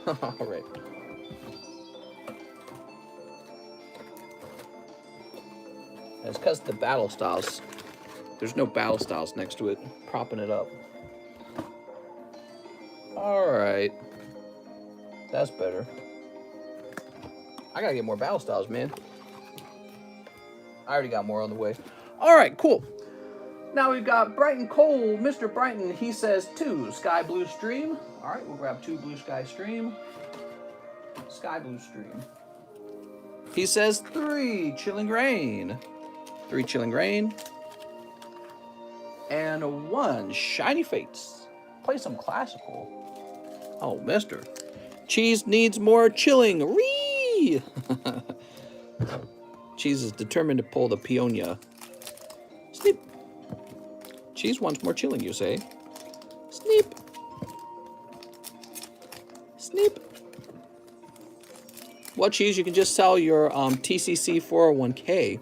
All right. And it's because the battle styles There's no battle styles next to it, propping it up. All right. That's better. I gotta get more battle styles, man. I already got more on the way. All right, cool. Now we've got Brighton Cole, Mr. Brighton. He says 2 Sky Blue Stream. All right, we'll grab 2 Blue Sky Stream. Sky Blue Stream. He says 3 Chilling Reign. 3 Chilling Reign. And 1 Shiny Fates. Play some classical. Oh, mister. Cheese needs more chilling. Ree! Cheese is determined to pull the Peonia. Sneep. Cheese wants more chilling, you say? Sneep. Sneep. Well, Cheese, you can just sell your TCC 401k.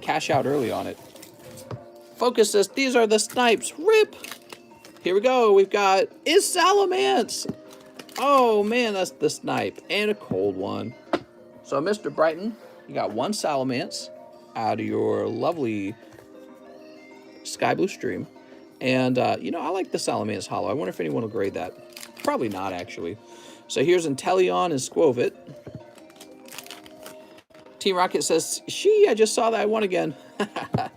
Cash out early on it. Focus says, these are the snipes. Rip. Here we go. We've got is Salamence. Oh, man, that's the snipe. And a cold one. So, Mr. Brighton, you got 1 Salamence out of your lovely Sky Blue Stream. And, you know, I like the Salamence Hollow. I wonder if anyone will grade that. Probably not, actually. So, here's Inteleon and Squovit. Team Rocket says, I just saw that I won again.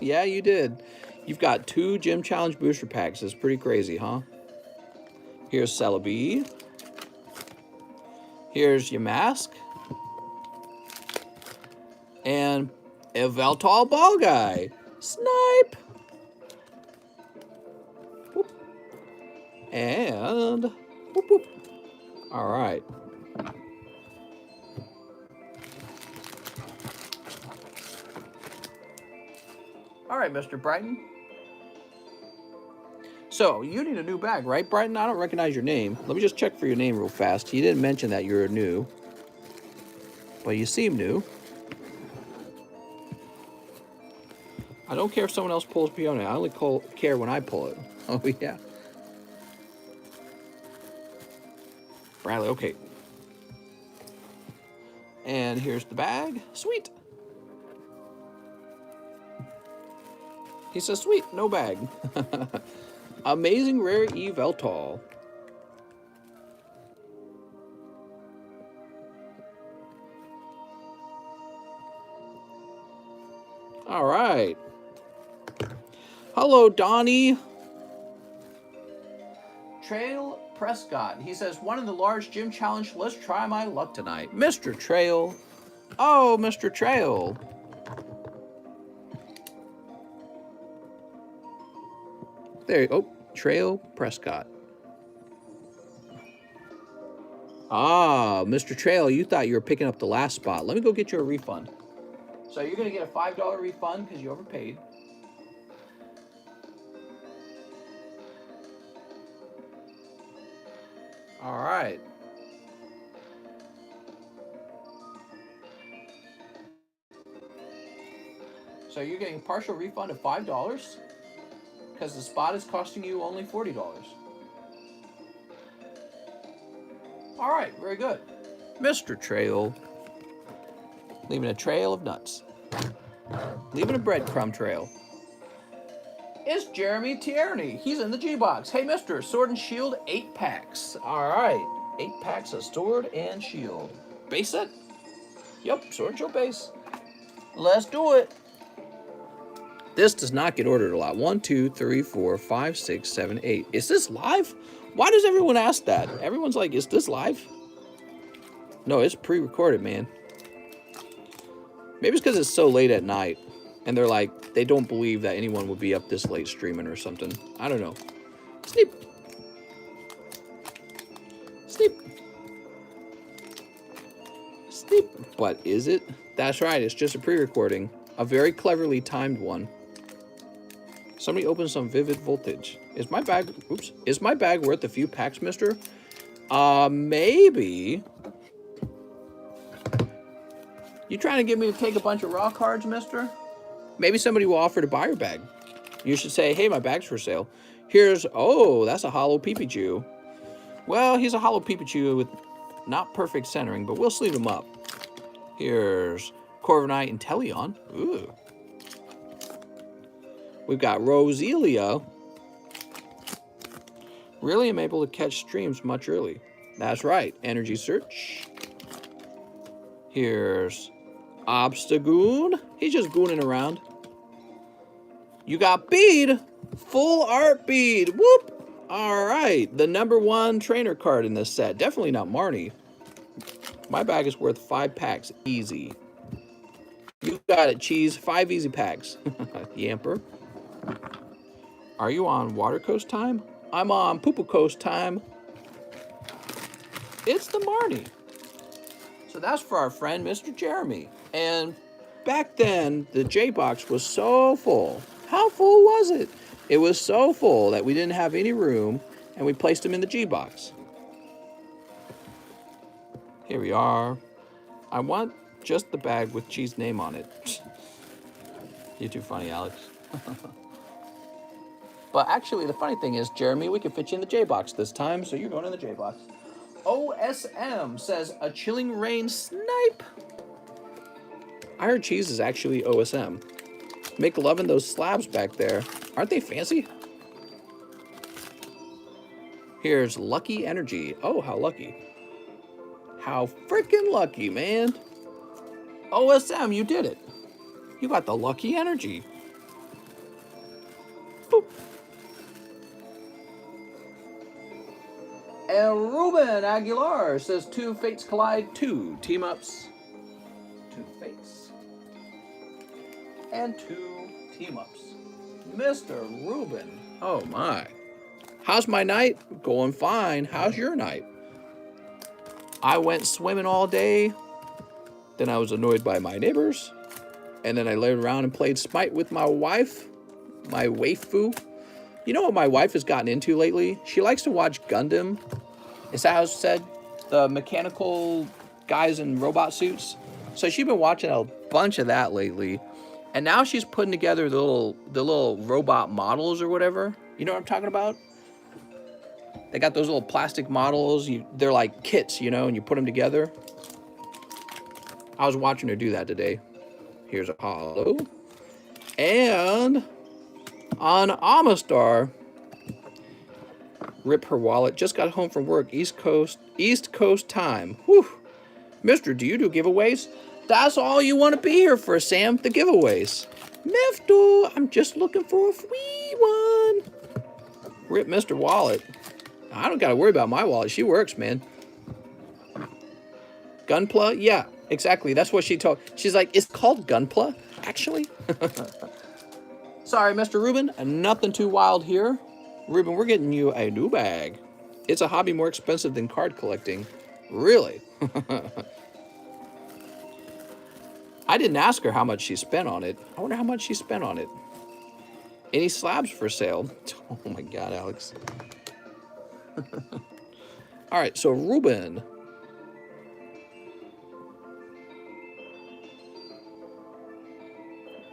Yeah, you did. You've got 2 Gym Challenge booster packs. That's pretty crazy, huh? Here's Celebi. Here's your mask. And a Veltal Ball Guy. Snipe! Whoop. And whoop, whoop. All right. All right, Mr. Brighton. So, you need a new bag, right, Brighton? I don't recognize your name. Let me just check for your name real fast. You didn't mention that you're new. But you seem new. I don't care if someone else pulls Peonia. I only care when I pull it. Oh, yeah. Bradley, okay. And here's the bag. Sweet. He says, sweet, no bag. Amazing Rare Eveltal. All right. Hello, Donnie. Trail Prescott. He says, one in the large gym challenge. Let's try my luck tonight. Mr. Trail. Oh, Mr. Trail. There you go. Oh, Trail Prescott. Ah, Mr. Trail, you thought you were picking up the last spot. Let me go get you a refund. So you're going to get a $5 refund because you overpaid. All right. So you're getting a partial refund of $5 because the spot is costing you only $40. All right, very good. Mr. Trail. Leaving a trail of nuts. Leaving a breadcrumb trail. It's Jeremy Tierney. He's in the G-Box. Hey, mister, Sword and Shield, 8 packs. All right, 8 packs of Sword and Shield. Base set? Yep, Sword and Shield base. Let's do it. This does not get ordered a lot. 1, 2, 3, 4, 5, 6, 7, 8. Is this live? Why does everyone ask that? Everyone's like, is this live? No, it's pre-recorded, man. Maybe it's because it's so late at night. And they're like, they don't believe that anyone would be up this late streaming or something. I don't know. Sleep. Sleep. Sleep. But is it? That's right. It's just a pre-recording. A very cleverly timed one. Somebody opened some Vivid Voltage. Is my bag... Oops. Is my bag worth a few packs, mister? Maybe. You trying to get me to take a bunch of raw cards, mister? Maybe somebody will offer to buy your bag. You should say, hey, my bag's for sale. Here's... Oh, that's a hollow Pikachu. Well, he's a hollow Pikachu with not perfect centering, but we'll sleeve him up. Here's Corviknight and Inteleon. Ooh. We've got Roselia. Really am able to catch streams much early. That's right. Energy search. Here's Obstagoon. He's just gooning around. You got Bead. Full art Bead. Whoop. All right. The #1 trainer card in this set. Definitely not Marnie. My bag is worth 5 packs. Easy. You got it, Cheese. 5 easy packs. Yamper. Are you on Water Coast time? I'm on Poo-Poo Coast time. It's the Marnie. So that's for our friend, Mr. Jeremy. And back then, the J-Box was so full. How full was it? It was so full that we didn't have any room, and we placed them in the G-Box. Here we are. I want just the bag with Cheese name on it. You're too funny, Alex. But actually, the funny thing is, Jeremy, we can fit you in the J-Box this time, so you're going in the J-Box. OSM says, a Chilling Reign snipe. I heard Cheese is actually OSM. Make loving those slabs back there. Aren't they fancy? Here's Lucky Energy. Oh, how lucky. How freaking lucky, man. OSM, you did it. You got the Lucky Energy. Boop. And Ruben Aguilar says 2 Fates Collide, 2 team-ups. 2 Fates. And 2 team-ups. Mr. Ruben. Oh my. How's my night? Going fine. How's your night? I went swimming all day. Then I was annoyed by my neighbors. And then I laid around and played Smite with my wife. My waifu. You know what my wife has gotten into lately? She likes to watch Gundam. Is that how it's said? The mechanical guys in robot suits. So she's been watching a bunch of that lately. And now she's putting together the little robot models or whatever. You know what I'm talking about? They got those little plastic models. They're like kits, you know, and you put them together. I was watching her do that today. Here's a hollow. And on Amistar, rip her wallet. Just got home from work. East Coast time. Whew. Mister, do you do giveaways? That's all you want to be here for, Sam. The giveaways. Mifto, I'm just looking for a free one. Rip Mr. Wallet. I don't got to worry about my wallet. She works, man. Gunpla? Yeah, exactly. That's what she told. She's like, it's called Gunpla, actually. Sorry, Mr. Ruben. Nothing too wild here. Ruben, we're getting you a new bag. It's a hobby more expensive than card collecting. Really? I didn't ask her how much she spent on it. I wonder how much she spent on it. Any slabs for sale? Oh my God, Alex. All right, so Ruben.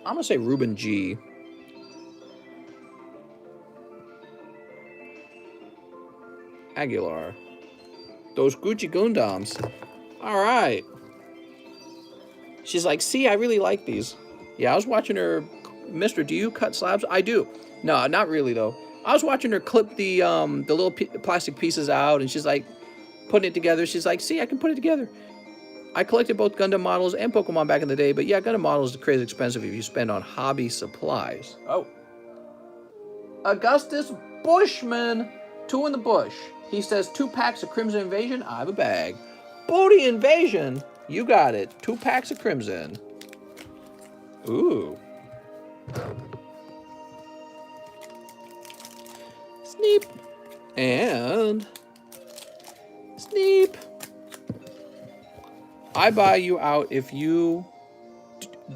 I'm gonna say Ruben G. Aguilar. Those Gucci Gundams. All right. She's like, see, I really like these. Yeah, I was watching her. Mister, do you cut slabs? I do. No, not really, though. I was watching her clip the little plastic pieces out, and she's like, putting it together. She's like, see, I can put it together. I collected both Gundam models and Pokemon back in the day, but yeah, Gundam models are crazy expensive if you spend on hobby supplies. Oh. Augustus Bushman, 2 in the bush. He says 2 packs of Crimson Invasion. I have a bag. Booty Invasion. You got it. 2 packs of Crimson. Ooh. Sneep. And Sneep. I buy you out if you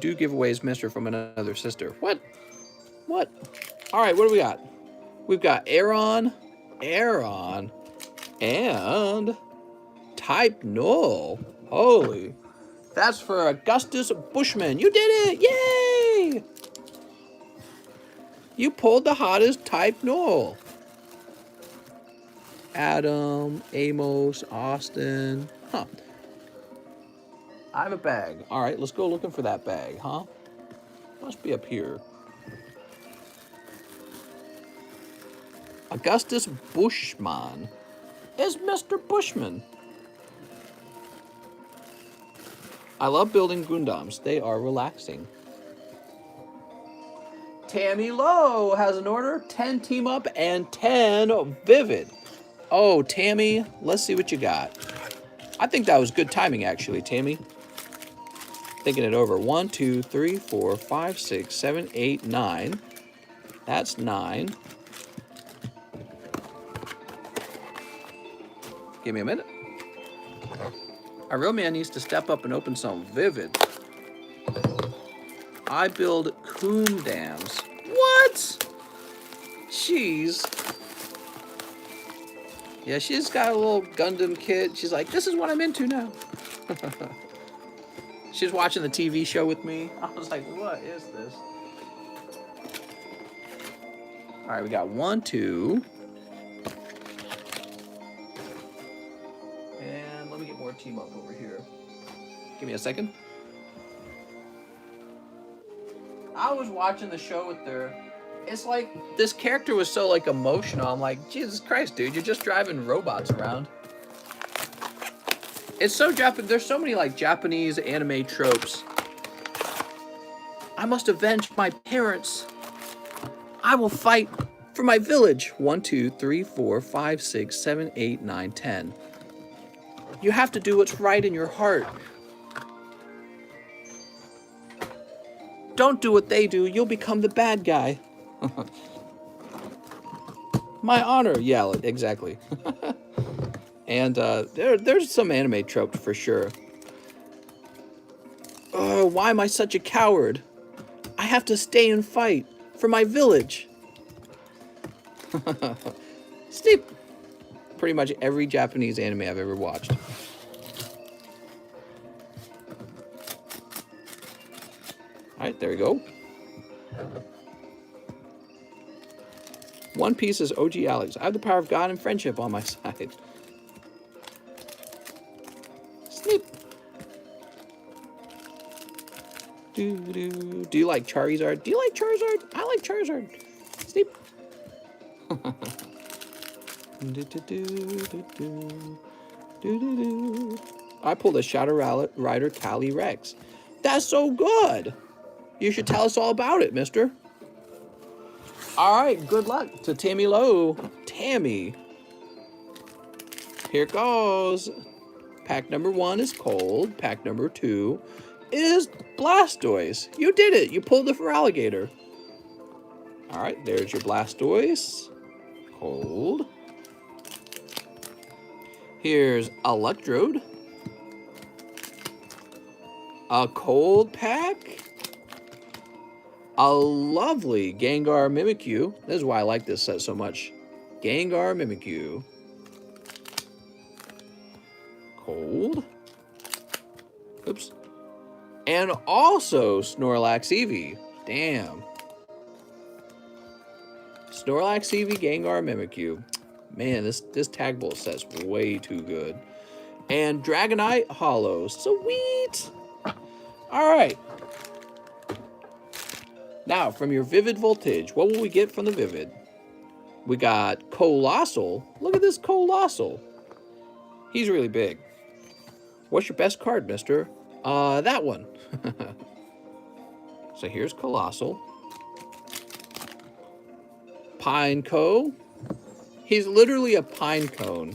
do giveaways, mister, from another sister. What? What? All right, what do we got? We've got Aaron, and Type Null. Holy. That's for Augustus Bushman. You did it! Yay! You pulled the hottest Type Null. Adam, Amos, Austin. Huh. I have a bag. All right, let's go looking for that bag, huh? Must be up here. Augustus Bushman is Mr. Bushman. I love building Gundams. They are relaxing. Tammy Lowe has an order. 10 Team Up and 10 Vivid. Oh, Tammy, let's see what you got. I think that was good timing, actually, Tammy. Thinking it over. 1, 2, 3, 4, 5, 6, 7, 8, 9. That's 9. Give me a minute. Our real man needs to step up and open some Vivid. I build coom dams. What? Jeez. Yeah, she's got a little Gundam kit. She's like, this is what I'm into now. She's watching the TV show with me. I was like, what is this? All right, we got 1, 2. And let me get more Team Up over here. Give me a second. I was watching the show with her. It's like this character was so like emotional. I'm like, Jesus Christ, dude, you're just driving robots around. It's so Japanese. There's so many like Japanese anime tropes. I must avenge my parents. I will fight for my village. 1, 2, 3, 4, 5, 6, 7, 8, 9, 10. You have to do what's right in your heart. Don't do what they do. You'll become the bad guy. My honor. Yeah, exactly. And there's some anime tropes for sure. Oh, why am I such a coward? I have to stay and fight for my village. Sleep. Pretty much every Japanese anime I've ever watched. Alright, there we go. One Piece is OG Alex. I have the power of God and friendship on my side. Sleep. Do you like Charizard? Do you like Charizard? I like Charizard. Sleep. I pulled a Shadow Rider Cali Rex. That's so good. You should tell us all about it, mister. All right, good luck to Tammy Lowe. Tammy. Here goes. Pack number 1 is cold. Pack number 2 is Blastoise. You did it. You pulled it for alligator. All right, there's your Blastoise. Cold. Here's Electrode. A cold pack. A lovely Gengar Mimikyu. This is why I like this set so much. Gengar Mimikyu. Cold. Oops. And also Snorlax Eevee. Damn. Snorlax Eevee, Gengar Mimikyu. Man, this tag bolt set's way too good. And Dragonite Hollow. Sweet. All right. Now, from your Vivid Voltage, what will we get from the Vivid? We got Colossal. Look at this Colossal. He's really big. What's your best card, mister? That one. So here's Colossal. Pineco. He's literally a pine cone.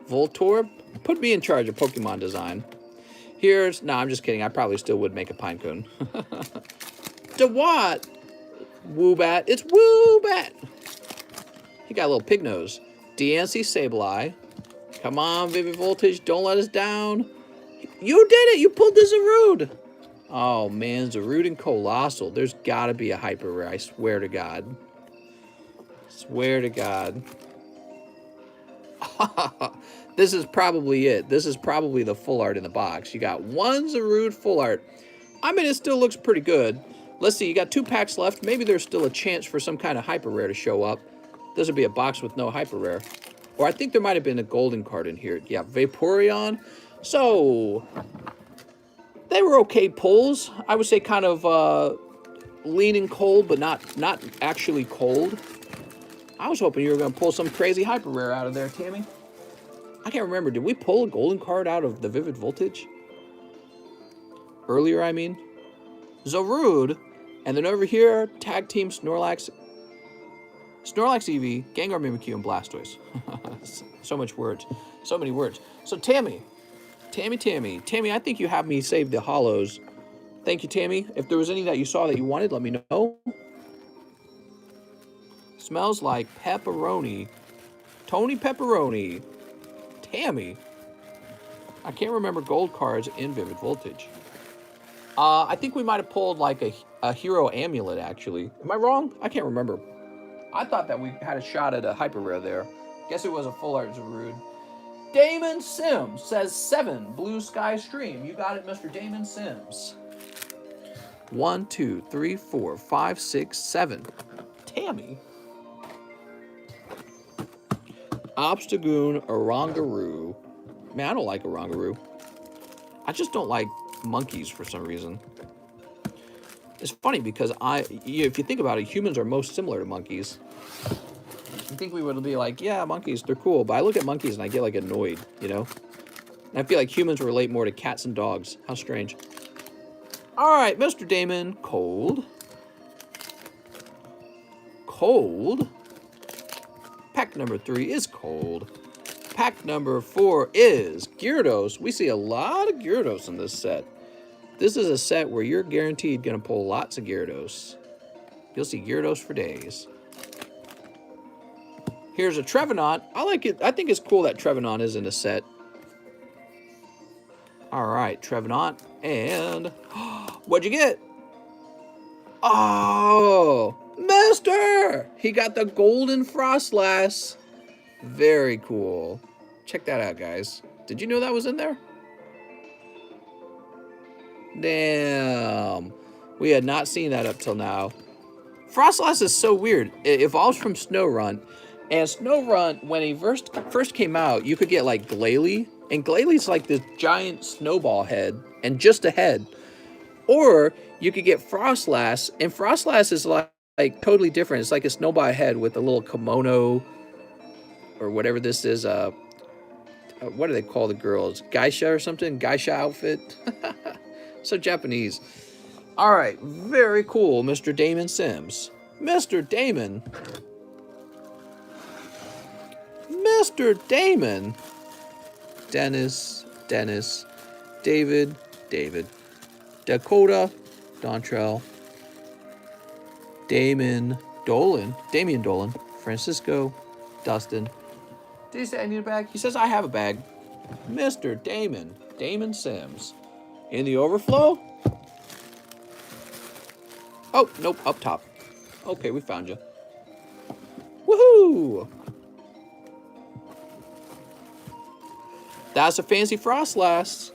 Voltorb. Put me in charge of Pokemon design. Here's... No, I'm just kidding. I probably still would make a pine cone. DeWatt. Woobat. It's Woobat. He got a little pig nose. DNC Sableye. Come on, Vivid Voltage. Don't let us down. You did it. You pulled the Zarude. Oh, man. Zarude and Colossal. There's got to be a hyper rare. I swear to God. Swear to God. This is probably it. This is probably the full art in the box. You got one Zarude full art. I mean, it still looks pretty good. Let's see. You got 2 packs left. Maybe there's still a chance for some kind of hyper rare to show up. This would be a box with no hyper rare. Or I think there might have been a golden card in here. Yeah, Vaporeon. So, they were okay pulls. I would say kind of leaning cold, but not actually cold. I was hoping you were going to pull some crazy hyper rare out of there, Tammy. I can't remember. Did we pull a golden card out of the Vivid Voltage? Earlier, I mean. Zarude. And then over here, Tag Team Snorlax. Snorlax Eevee, Gengar Mimikyu, and Blastoise. So much words. So many words. So Tammy, I think you have me save the hollows. Thank you, Tammy. If there was any that you saw that you wanted, let me know. Smells like pepperoni. Tony Pepperoni. Tammy. I can't remember gold cards in Vivid Voltage. I think we might have pulled like a hero amulet, actually. Am I wrong? I can't remember. I thought that we had a shot at a hyper rare there. Guess it was a full art Zarude. Damon Sims says 7 Blue Sky stream. You got it, Mr. Damon Sims. 1, 2, 3, 4, 5, 6, 7. Tammy. Obstagoon Orangaroo. Man, I don't like Orangaroo. I just don't like monkeys for some reason. It's funny because if you think about it, humans are most similar to monkeys. I think we would be like, yeah, monkeys, they're cool. But I look at monkeys and I get like annoyed, you know? And I feel like humans relate more to cats and dogs. How strange. All right, Mr. Damon, cold. Cold. Pack number 3 is cold. Pack number 4 is Gyarados. We see a lot of Gyarados in this set. This is a set where you're guaranteed going to pull lots of Gyarados. You'll see Gyarados for days. Here's a Trevenant. I like it. I think it's cool that Trevenant is in a set. All right, Trevenant. And what'd you get? Oh, Mister! He got the golden Frostlass. Very cool. Check that out, guys. Did you know that was in there? Damn. We had not seen that up till now. Frostlass is so weird. It evolves from Snorunt. And Snorunt, when he first came out, you could get like Glalie. And Glalie's like this giant snowball head. And just a head. Or you could get Frostlass. And Frostlass is like totally different. It's like a snowball head with a little kimono. Or whatever this is. What do they call the girls? Geisha or something? Geisha outfit? So Japanese. All right. Very cool, Mr. Damon Sims. Mr. Damon. Mr. Damon. Dennis. David. Dakota. Dontrell. Damian Dolan. Francisco. Dustin. Did he say I need a bag? He says I have a bag. Mr. Damon Sims. In the overflow? Oh, nope, up top. Okay, we found you. Woohoo! That's a fancy Frostlass.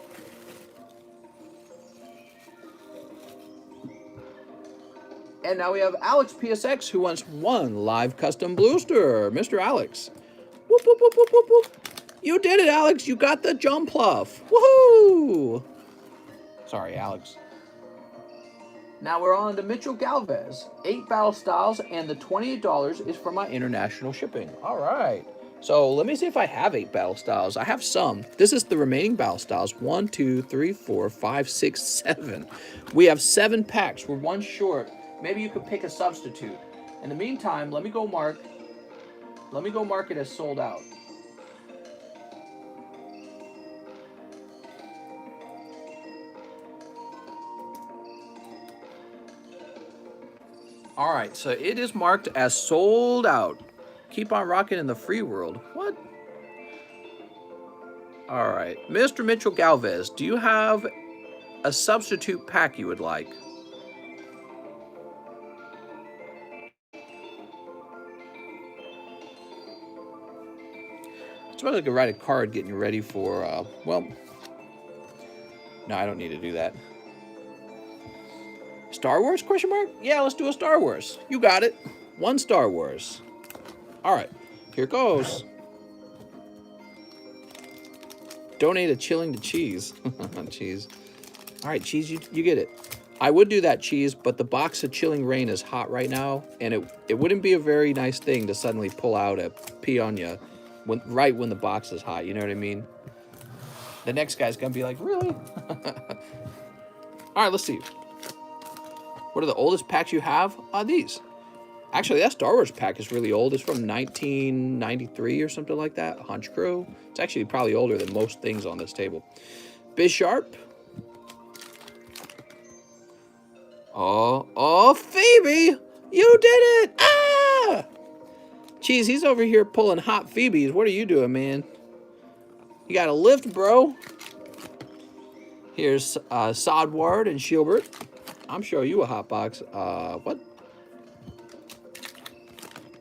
And now we have Alex PSX, who wants 1 live custom booster. Mr. Alex. Whoop, whoop, whoop, whoop, whoop, whoop. You did it, Alex. You got the Jumpluff. Woohoo! Sorry, Alex. Now we're on to Mitchell Galvez. 8 battle styles, and the $28 is for my international shipping. All right. So let me see if I have 8 battle styles. I have some. This is the remaining battle styles. 1, 2, 3, 4, 5, 6, 7. We have 7 packs. We're 1 short. Maybe you could pick a substitute. In the meantime, let me go mark it as sold out. All right, so it is marked as sold out. Keep on rocking in the free world. What? All right, Mr. Mitchell Galvez, do you have a substitute pack you would like? I suppose I could write a card getting ready for, well, no, I don't need to do that. Star Wars, question mark? Yeah, let's do a Star Wars. You got it. 1 Star Wars. All right, here goes. Donate a chilling to Cheese. Cheese. All right, Cheese, you get it. I would do that, Cheese, but the box of Chilling Reign is hot right now, and it wouldn't be a very nice thing to suddenly pull out a Peonia right when the box is hot, you know what I mean? The next guy's gonna be like, really? All right, let's see. What are the oldest packs you have? These. Actually, that Star Wars pack is really old. It's from 1993 or something like that. Hunch Crew. It's actually probably older than most things on this table. Bisharp. Oh, Phoebe! You did it! Ah! Cheese, he's over here pulling hot Phoebes. What are you doing, man? You got a lift, bro. Here's Sodward and Shieldbert. I'm showing you a hot box. What?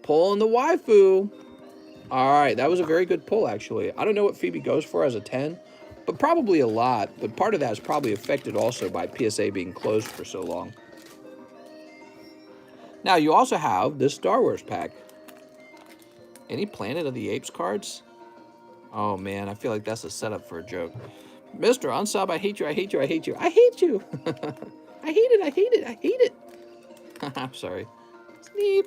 Pulling the waifu. All right, that was a very good pull, actually. I don't know what Phoebe goes for as a 10, but probably a lot. But part of that is probably affected also by PSA being closed for so long. Now, you also have this Star Wars pack. Any Planet of the Apes cards? Oh, man, I feel like that's a setup for a joke. Mr. Unsub, I hate you, I hate you, I hate you. I hate you. I hate it, I hate it, I hate it. I'm sorry. Sneep.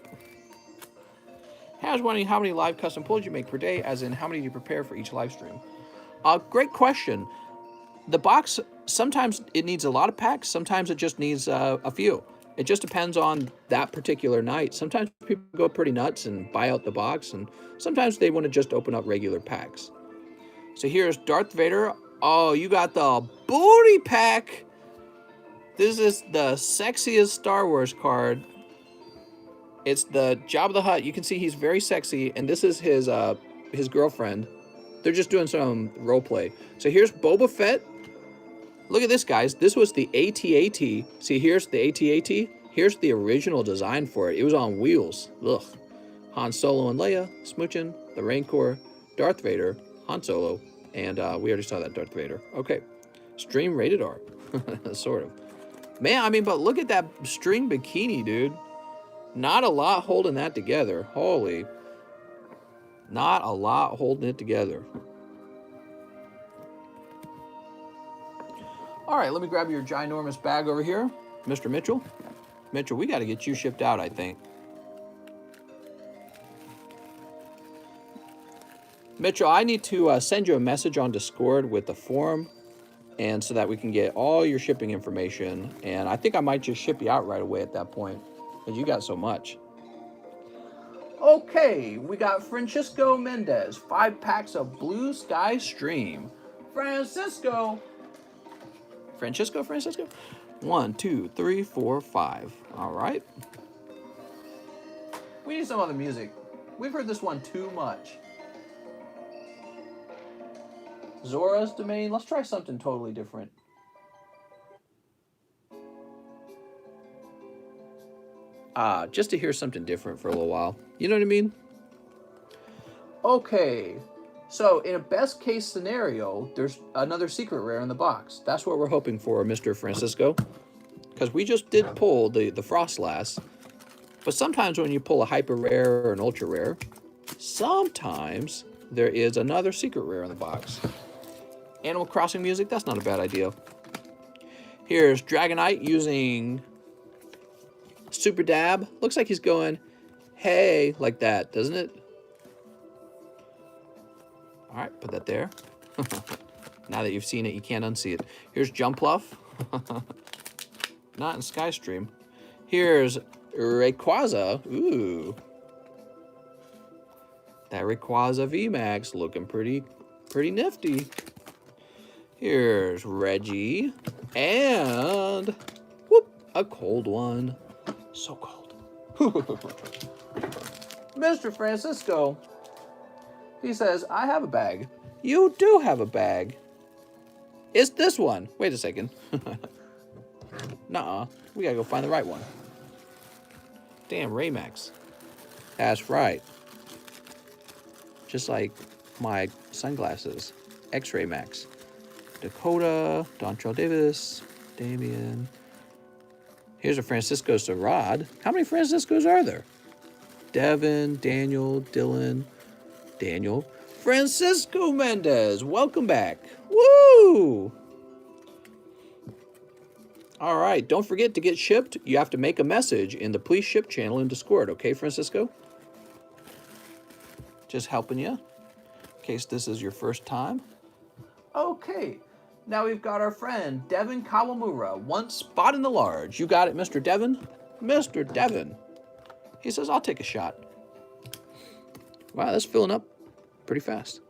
I was wondering how many live custom pulls you make per day, as in how many do you prepare for each live stream? Great question. The box, sometimes it needs a lot of packs, sometimes it just needs a few. It just depends on that particular night. Sometimes people go pretty nuts and buy out the box, and sometimes they want to just open up regular packs. So here's Darth Vader. Oh, you got the booty pack. This is the sexiest Star Wars card. It's the Jabba the Hutt. You can see he's very sexy, and this is his girlfriend. They're just doing some role play. So here's Boba Fett. Look at this, guys. This was the AT-AT. See, here's the AT-AT. Here's the original design for it. It was on wheels. Ugh. Han Solo and Leia, smooching, the Rancor, Darth Vader, Han Solo, and we already saw that Darth Vader. Okay. Stream rated R. Sort of. Man, I mean, but look at that string bikini, dude. Not a lot holding that together. Holy. Not a lot holding it together. All right, let me grab your ginormous bag over here. Mr. Mitchell. Mitchell, we got to get you shipped out, I think. Mitchell, I need to send you a message on Discord with the form, and so that we can get all your shipping information. And I think I might just ship you out right away at that point, because you got so much. Okay, we got Francisco Mendez, 5 packs of Blue Sky Stream. Francisco. 1, 2, 3, 4, 5. All right. We need some other music. We've heard this one too much. Zora's Domain. Let's try something totally different. Just to hear something different for a little while. You know what I mean? Okay. So, in a best case scenario, there's another secret rare in the box. That's what we're hoping for, Mr. Francisco. Because we just did pull the Frostlass. But sometimes when you pull a hyper rare or an ultra rare, sometimes there is another secret rare in the box. Animal Crossing music, that's not a bad idea. Here's Dragonite using Super Dab. Looks like he's going, hey, like that, doesn't it? All right, put that there. Now that you've seen it, you can't unsee it. Here's Jumpluff. Not in Skystream. Here's Rayquaza. Ooh. That Rayquaza VMAX looking pretty nifty. Here's Reggie. And whoop, a cold one. So cold. Mr. Francisco. He says, I have a bag. You do have a bag. It's this one. Wait a second. Nuh-uh. We gotta go find the right one. Damn, Raymax. That's right. Just like my sunglasses. X-Ray Max. Dakota, Dontrell Davis, Damian. Here's a Francisco Sarad. How many Franciscos are there? Devin, Daniel, Dylan, Daniel. Francisco Mendez, welcome back. Woo! All right, don't forget to get shipped. You have to make a message in the Please Ship channel in Discord, okay, Francisco? Just helping you, in case this is your first time. Okay, now we've got our friend, Devin Kawamura, one spot in the large. You got it, Mr. Devin? Mr. Devin. He says, I'll take a shot. Wow, that's filling up pretty fast.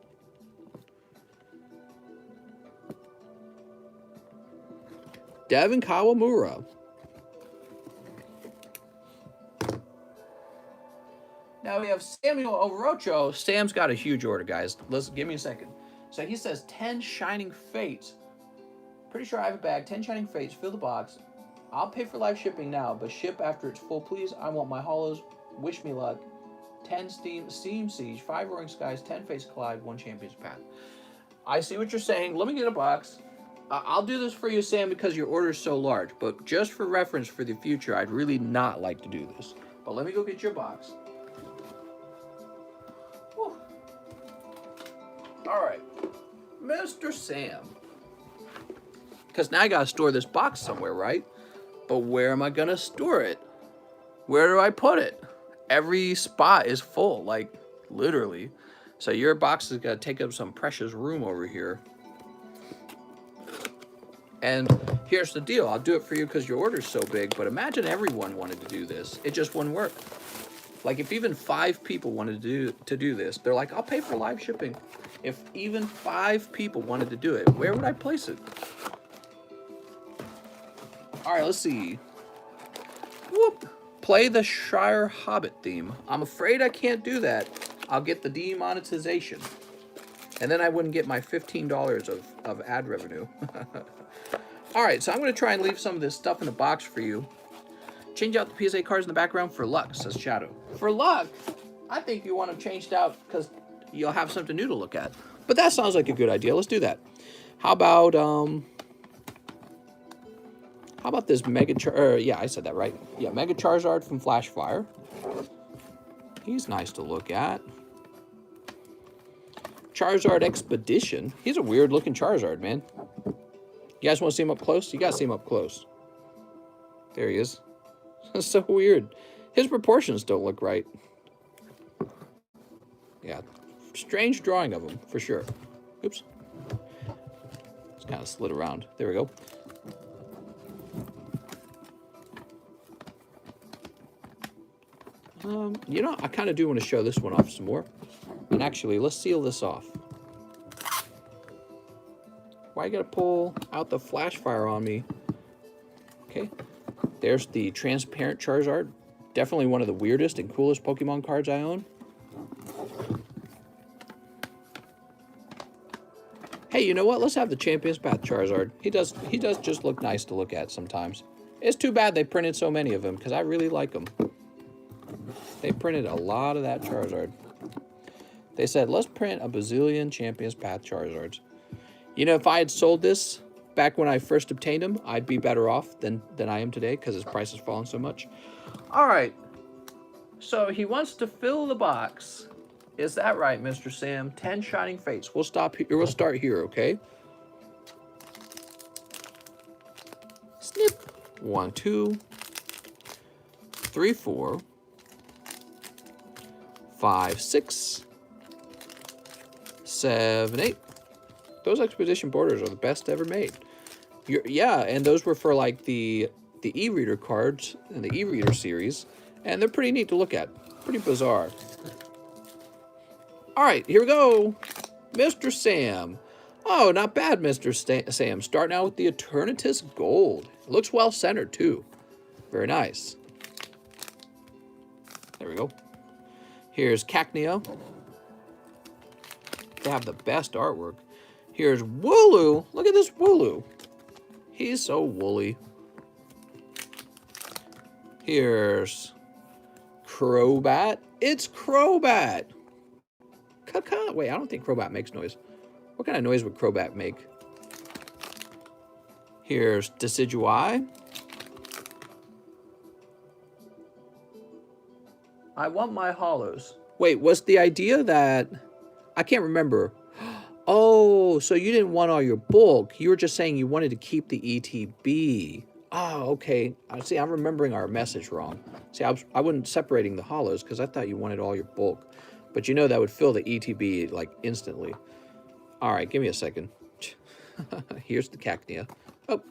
Devin Kawamura. Now we have Samuel Orocho. Sam's got a huge order, guys. Let's give me a second. So he says 10 Shining Fates. Pretty sure I have a bag. 10 Shining Fates. Fill the box. I'll pay for live shipping now, but ship after it's full, please. I want my hollows. Wish me luck. 10 Steam Siege. 5 Roaring Skies. 10 Fates Collide. 1 Champions Path. I see what you're saying. Let me get a box. I'll do this for you, Sam, because your order is so large. But just for reference for the future, I'd really not like to do this. But let me go get your box. Whew. All right. Mr. Sam. Because now I got to store this box somewhere, right? But where am I going to store it? Where do I put it? Every spot is full, like literally. So your box is going to take up some precious room over here. And here's the deal. I'll do it for you because your order's so big, but imagine everyone wanted to do this. It just wouldn't work. Like if even 5 people wanted to do this, they're like, I'll pay for live shipping. If even 5 people wanted to do it, where would I place it? All right, let's see. Whoop. Play the Shire Hobbit theme. I'm afraid I can't do that. I'll get the demonetization. And then I wouldn't get my $15 of ad revenue. All right, so I'm going to try and leave some of this stuff in the box for you. Change out the PSA cards in the background for luck, says Shadow. For luck, I think you want them changed out because you'll have something new to look at. But that sounds like a good idea. Let's do that. How about this Mega yeah, I said that right. Yeah, Mega Charizard from Flash Fire. He's nice to look at. Charizard Expedition. He's a weird looking Charizard, man. You guys want to see him up close? You got to see him up close. There he is. That's so weird. His proportions don't look right. Yeah. Strange drawing of him, for sure. Oops. It's kind of slid around. There we go. You know, I kind of do want to show this one off some more. And actually, let's seal this off. Why you gotta pull out the Flash Fire on me? Okay, there's the transparent Charizard. Definitely one of the weirdest and coolest Pokemon cards I own. Hey, you know what? Let's have the Champions Path Charizard. He does just look nice to look at sometimes. It's too bad they printed so many of them because I really like them. They printed a lot of that Charizard. They said, let's print a bazillion Champions Path Charizards. You know, if I had sold this back when I first obtained him, I'd be better off than I am today because his price has fallen so much. All right. So he wants to fill the box. Is that right, Mr. Sam? 10 Shining Fates. We'll stop here. We'll start here, okay? Snip. 1, 2, 3, 4, 5, 6, 7, 8. Those expedition borders are the best ever made. Yeah, and those were for like the e-reader cards and the e-reader series, and they're pretty neat to look at. Pretty bizarre. All right, here we go. Mr. Sam. Oh, not bad, Mr. Sam. Starting out with the Eternatus Gold. It looks well centered too. Very nice. There we go. Here's Cacnea. They have the best artwork. Here's Wooloo. Look at this Wooloo. He's so woolly. Here's Crobat. It's Crobat. Caca. Wait, I don't think Crobat makes noise. What kind of noise would Crobat make? Here's Decidueye. I want my hollows. Wait, was the idea that... I can't remember. Oh, so you didn't want all your bulk. You were just saying you wanted to keep the ETB. Oh, okay. See, I'm remembering our message wrong. See, I wasn't separating the hollows because I thought you wanted all your bulk. But you know that would fill the ETB, like, instantly. All right, give me a second. Here's the cacnea. Oh.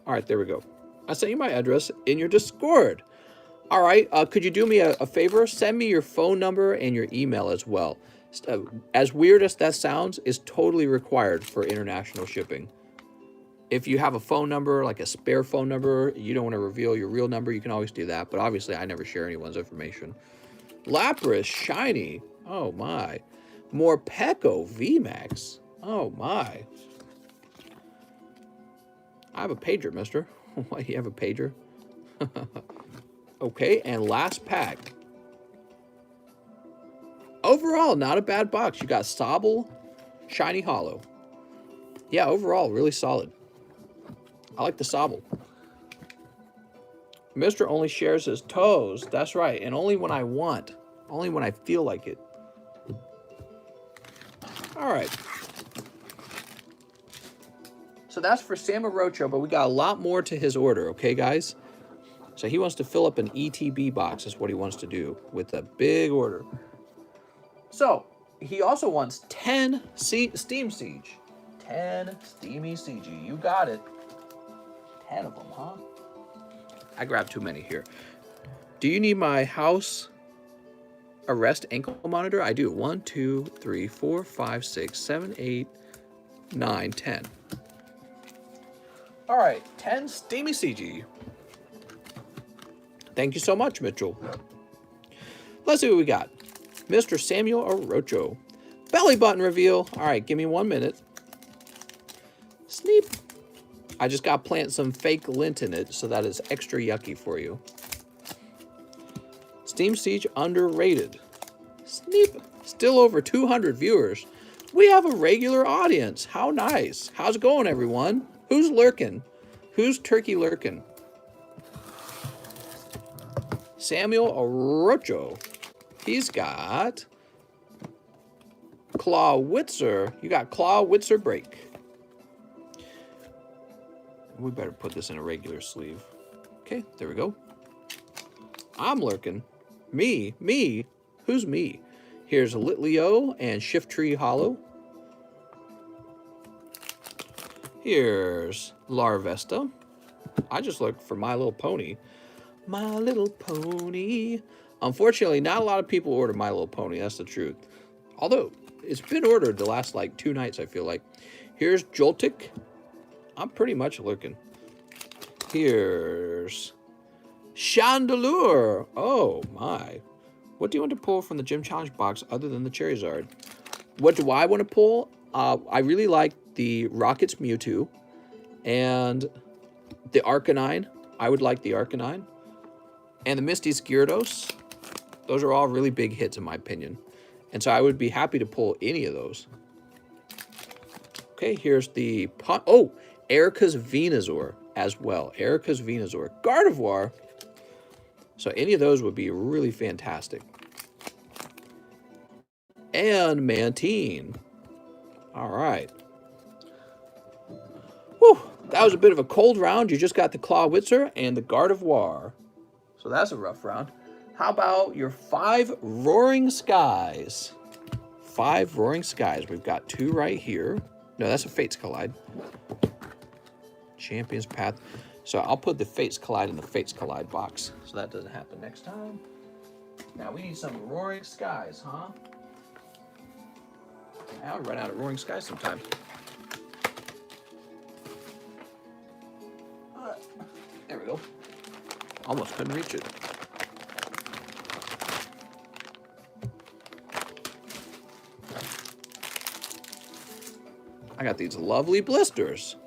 All right, there we go. I sent you my address in your Discord. All right, could you do me a favor? Send me your phone number and your email as well. As weird as that sounds, is totally required for international shipping. If you have a phone number, like a spare phone number, you don't want to reveal your real number, you can always do that. But obviously, I never share anyone's information. Lapras, shiny. Oh, my. Morpeko, VMAX. Oh, my. I have a pager, mister. Why, you have a pager? Okay, and last pack. Overall, not a bad box. You got Sobble, shiny hollow. Yeah, overall, really solid. I like the Sobble. Mister only shares his toes. That's right, and only when I want. Only when I feel like it. All right. So that's for Sam Orocho, but we got a lot more to his order, okay, guys? So he wants to fill up an ETB box, is what he wants to do with a big order. So he also wants 10 Steam Siege. 10 Steamy CG. You got it. 10 of them, huh? I grabbed too many here. Do you need my house arrest ankle monitor? I do. 1, 2, 3, 4, 5, 6, 7, 8, 9, 10. All right, 10 Steamy CG. Thank you so much, Mitchell. Let's see what we got. Mr. Samuel Orocho. Belly button reveal. All right, give me 1 minute. Sneep. I just got to plant some fake lint in it, so that is extra yucky for you. Steam Siege underrated. Sneep. Still over 200 viewers. We have a regular audience. How nice. How's it going, everyone? Who's lurking? Who's turkey lurking? Samuel Orocho. He's got Clawitzer. You got Clawitzer break. We better put this in a regular sleeve. Okay, there we go. I'm lurking. Me. Who's me? Here's Litleo and Shift Tree Hollow. Here's Larvesta. I just looked for My Little Pony. My Little Pony. Unfortunately, not a lot of people order My Little Pony. That's the truth. Although, it's been ordered the last, like, 2 nights, I feel like. Here's Joltik. I'm pretty much looking. Here's Chandelure. Oh, my. What do you want to pull from the Gym Challenge box other than the Charizard? What do I want to pull? I really like the Rockets Mewtwo and the Arcanine. I would like the Arcanine. And the Misty's Gyarados. Those are all really big hits in my opinion. And so I would be happy to pull any of those. Okay, here's the... Oh, Erica's Venusaur as well. Erica's Venusaur. Gardevoir. So any of those would be really fantastic. And Mantine. All right. Whew, that was a bit of a cold round. You just got the Clawitzer and the Gardevoir. So that's a rough round. How about your 5 Roaring Skies? 5 Roaring Skies. We've got 2 right here. No, that's a Fates Collide. Champion's Path. So I'll put the Fates Collide in the Fates Collide box. So that doesn't happen next time. Now we need some Roaring Skies, huh? I'll run out of Roaring Skies sometime. There we go. Almost couldn't reach it. I got these lovely blisters.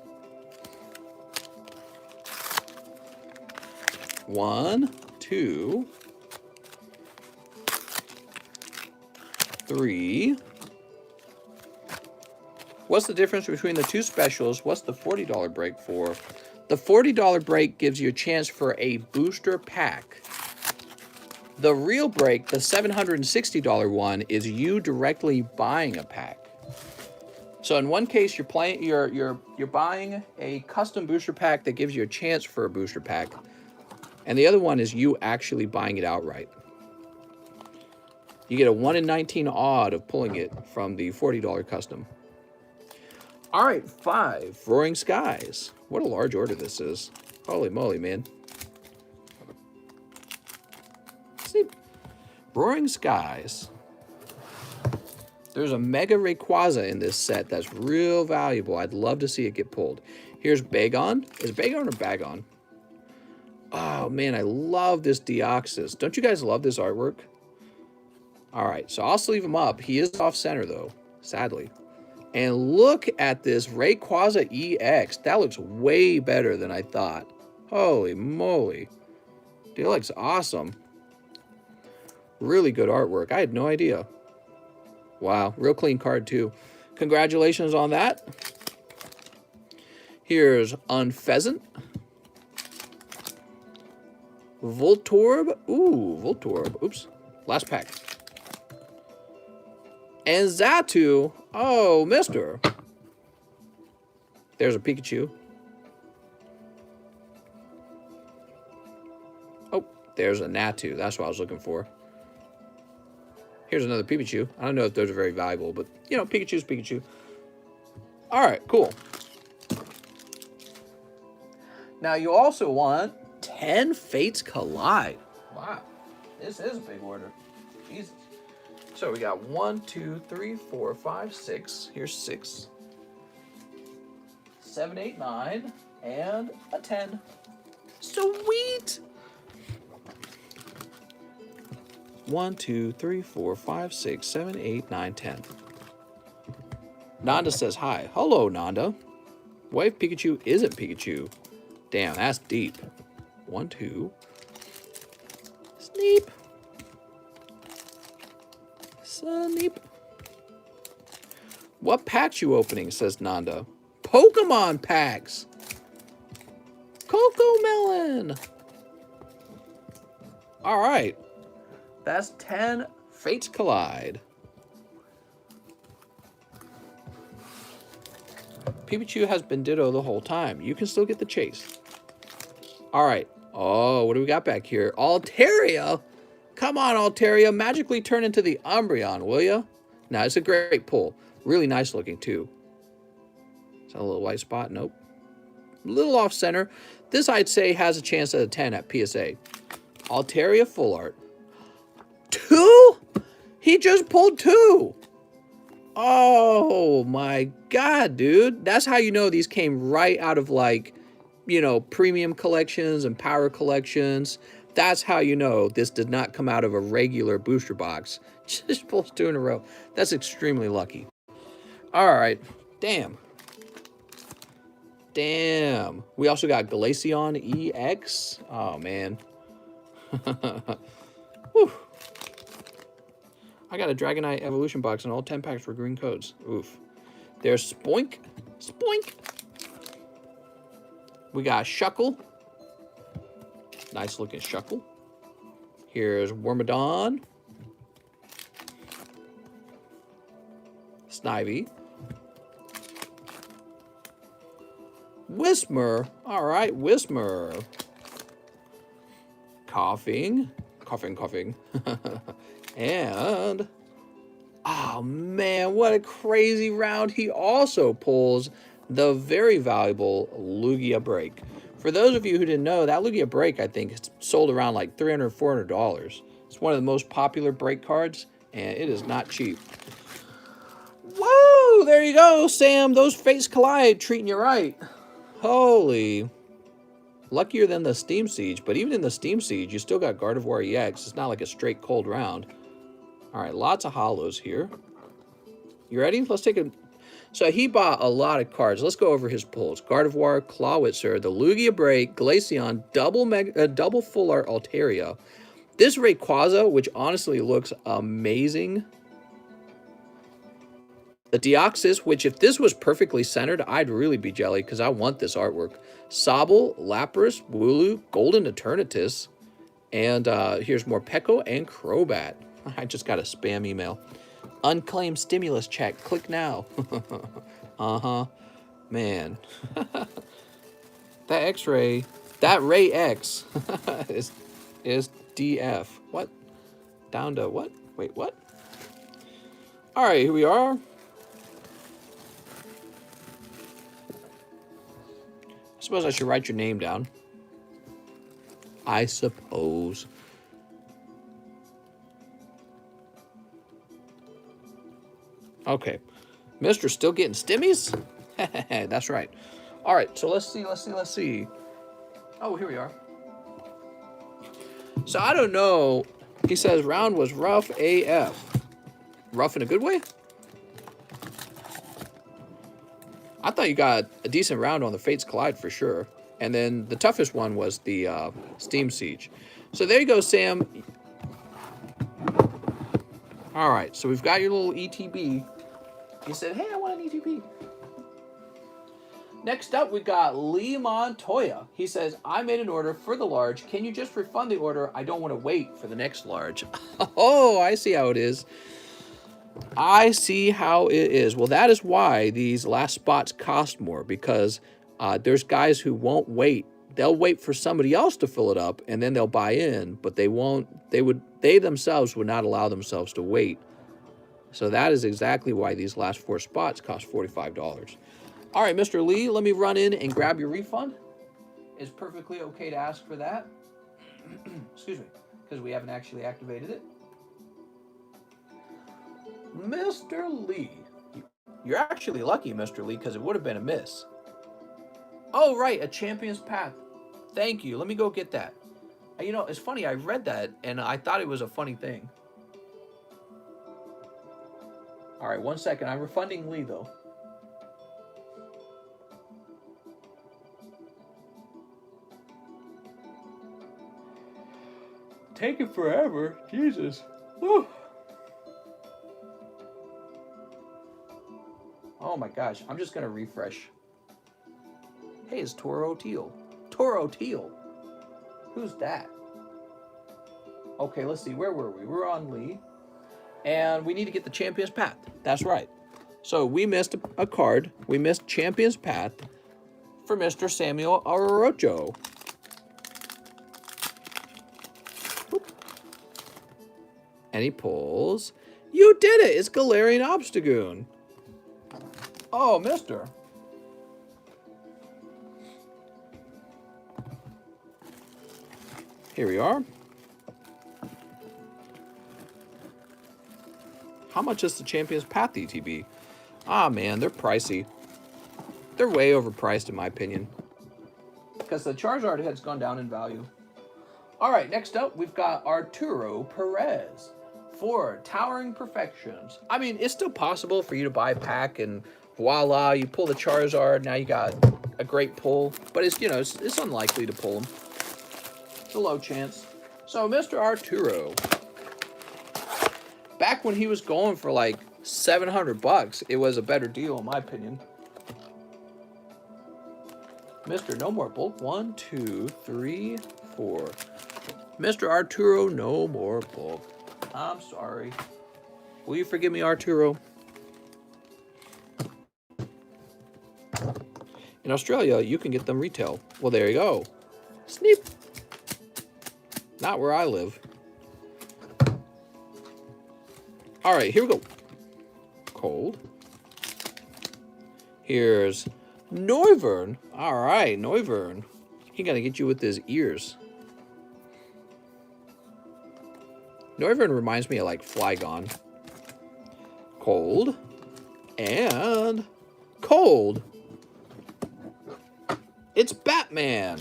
1, 2, 3. What's the difference between the 2 specials? What's the $40 break for? The $40 break gives you a chance for a booster pack. The real break, the $760 one, is you directly buying a pack. So in one case, you're buying a custom booster pack that gives you a chance for a booster pack, and the other one is you actually buying it outright. You get a 1 in 19 odd of pulling it from the $40 custom. All right, 5 Roaring Skies. What a large order this is. Holy moly, man. See, Roaring Skies. There's a Mega Rayquaza in this set that's real valuable. I'd love to see it get pulled. Here's Bagon. Is it Bagon or Bagon? Oh, man, I love this Deoxys. Don't you guys love this artwork? All right, so I'll sleeve him up. He is off-center, though, sadly. And look at this Rayquaza EX. That looks way better than I thought. Holy moly. Dude, it looks awesome. Really good artwork. I had no idea. Wow, real clean card too. Congratulations on that. Here's Unpheasant. Voltorb. Ooh, Voltorb. Oops. Last pack. And Xatu. Oh, mister. There's a Pikachu. Oh, there's a Natu. That's what I was looking for. Here's another Pikachu. I don't know if those are very valuable, but, you know, Pikachu's Pikachu. All right, cool. Now, you also want 10 Fates Collide. Wow. This is a big order. Jesus. So, we got 1, 2, 3, 4, 5, 6. Here's 6. 7, 8, 9. And a 10. Sweet! 1, 2, 3, 4, 5, 6, 7, 8, 9, 10. Nanda says hi. Hello, Nanda. What if Pikachu isn't Pikachu? Damn, that's deep. 1, 2. Sneep. Sneep. What packs you opening, says Nanda. Pokemon packs. Coco Melon. All right. That's 10 Fates Collide. Pikachu has been Ditto the whole time. You can still get the chase. All right. Oh, what do we got back here? Altaria. Come on, Altaria. Magically turn into the Umbreon, will ya? Now, it's a great pull. Really nice looking, too. Is that a little white spot? Nope. A little off center. This, I'd say, has a chance at a 10 at PSA. Altaria Full Art. 2? He just pulled 2. Oh my god, dude. That's how you know these came right out of, like, you know, premium collections and power collections. That's how you know this did not come out of a regular booster box. Just pulls 2 in a row. That's extremely lucky. All right. Damn. Damn. We also got Glaceon EX. Oh, man. Whew. I got a Dragonite Evolution box and all 10 packs for green codes. Oof. There's Spoink. Spoink. We got Shuckle. Nice looking Shuckle. Here's Wormadon. Snivy. Whismur. All right, Whismur. Coughing. Coughing, coughing. And, oh man, what a crazy round. He also pulls the very valuable Lugia Break. For those of you who didn't know, that Lugia Break, I think, is sold around like $300, $400. It's one of the most popular break cards, and it is not cheap. Whoa, there you go, Sam. Those Fates Collide treating you right. Holy. Luckier than the Steam Siege, but even in the Steam Siege, you still got Gardevoir EX. It's not like a straight cold round. All right, lots of holos here. You ready? Let's take a... So he bought a lot of cards. Let's go over his pulls. Gardevoir, Clawitzer, the Lugia Break, Glaceon, double Full Art Altaria. This Rayquaza, which honestly looks amazing. The Deoxys, which if this was perfectly centered, I'd really be jelly because I want this artwork. Sobble, Lapras, Wooloo, Golden Eternatus, and here's more Peko and Crobat. I just got a spam email. Unclaimed stimulus check. Click now. Uh-huh. Man. That X-ray, that Ray X is DF. What? Down to what? Wait, what? All right, here we are. I suppose I should write your name down. I suppose. Okay. Mr. Still getting stimmies? That's right. All right, so let's see. Oh, here we are. So I don't know. He says round was rough AF. Rough in a good way? I thought you got a decent round on the Fates Collide for sure. And then the toughest one was the Steam Siege. So there you go, Sam. All right, so we've got your little ETB. He said, hey, I want an ETB. Next up, we got Lee Montoya. He says, I made an order for the large. Can you just refund the order? I don't want to wait for the next large. Oh, I see how it is. I see how it is. Well, that is why these last spots cost more, because there's guys who won't wait. They'll wait for somebody else to fill it up, and then they'll buy in, but they won't. They themselves would not allow themselves to wait. So that is exactly why these last 4 spots cost $45. All right, Mr. Lee, let me run in and grab your refund. It's perfectly okay to ask for that. Excuse me, because we haven't actually activated it. Mr. Lee. You're actually lucky, Mr. Lee, because it would have been a miss. Oh, right, a champion's path. Thank you. Let me go get that. You know, it's funny. I read that, and I thought it was a funny thing. All right, 1 second. I'm refunding Lee, though. Taking forever. Jesus. Whew. Oh, my gosh. I'm just going to refresh. Hey, it's Toro Teal. Toro Teal. Who's that? Okay, let's see. Where were we? We're on Lee. And we need to get the Champion's Path. That's right. So we missed a card. We missed Champion's Path for Mr. Samuel Arocho. And he pulls. You did it! It's Galarian Obstagoon. Oh, mister. Here we are. How much is the Champion's Path ETB? Ah, man, they're pricey. They're way overpriced, in my opinion. Because the Charizard has gone down in value. All right, next up, we've got Arturo Perez for Towering Perfections. I mean, it's still possible for you to buy a pack and voila, you pull the Charizard. Now you got a great pull. But it's, you know, it's unlikely to pull them. It's a low chance. So, Mr. Arturo, back when he was going for like $700, it was a better deal, in my opinion. Mr. No More Bulk. 1, 2, 3, 4. Mr. Arturo, no more bulk. I'm sorry. Will you forgive me, Arturo? In Australia, you can get them retail. Well, there you go. Sneep. Not where I live. All right, here we go. Cold. Here's Noivern. All right, Noivern. He got to get you with his ears. Noivern reminds me of like Flygon. Cold. And cold. It's Batman.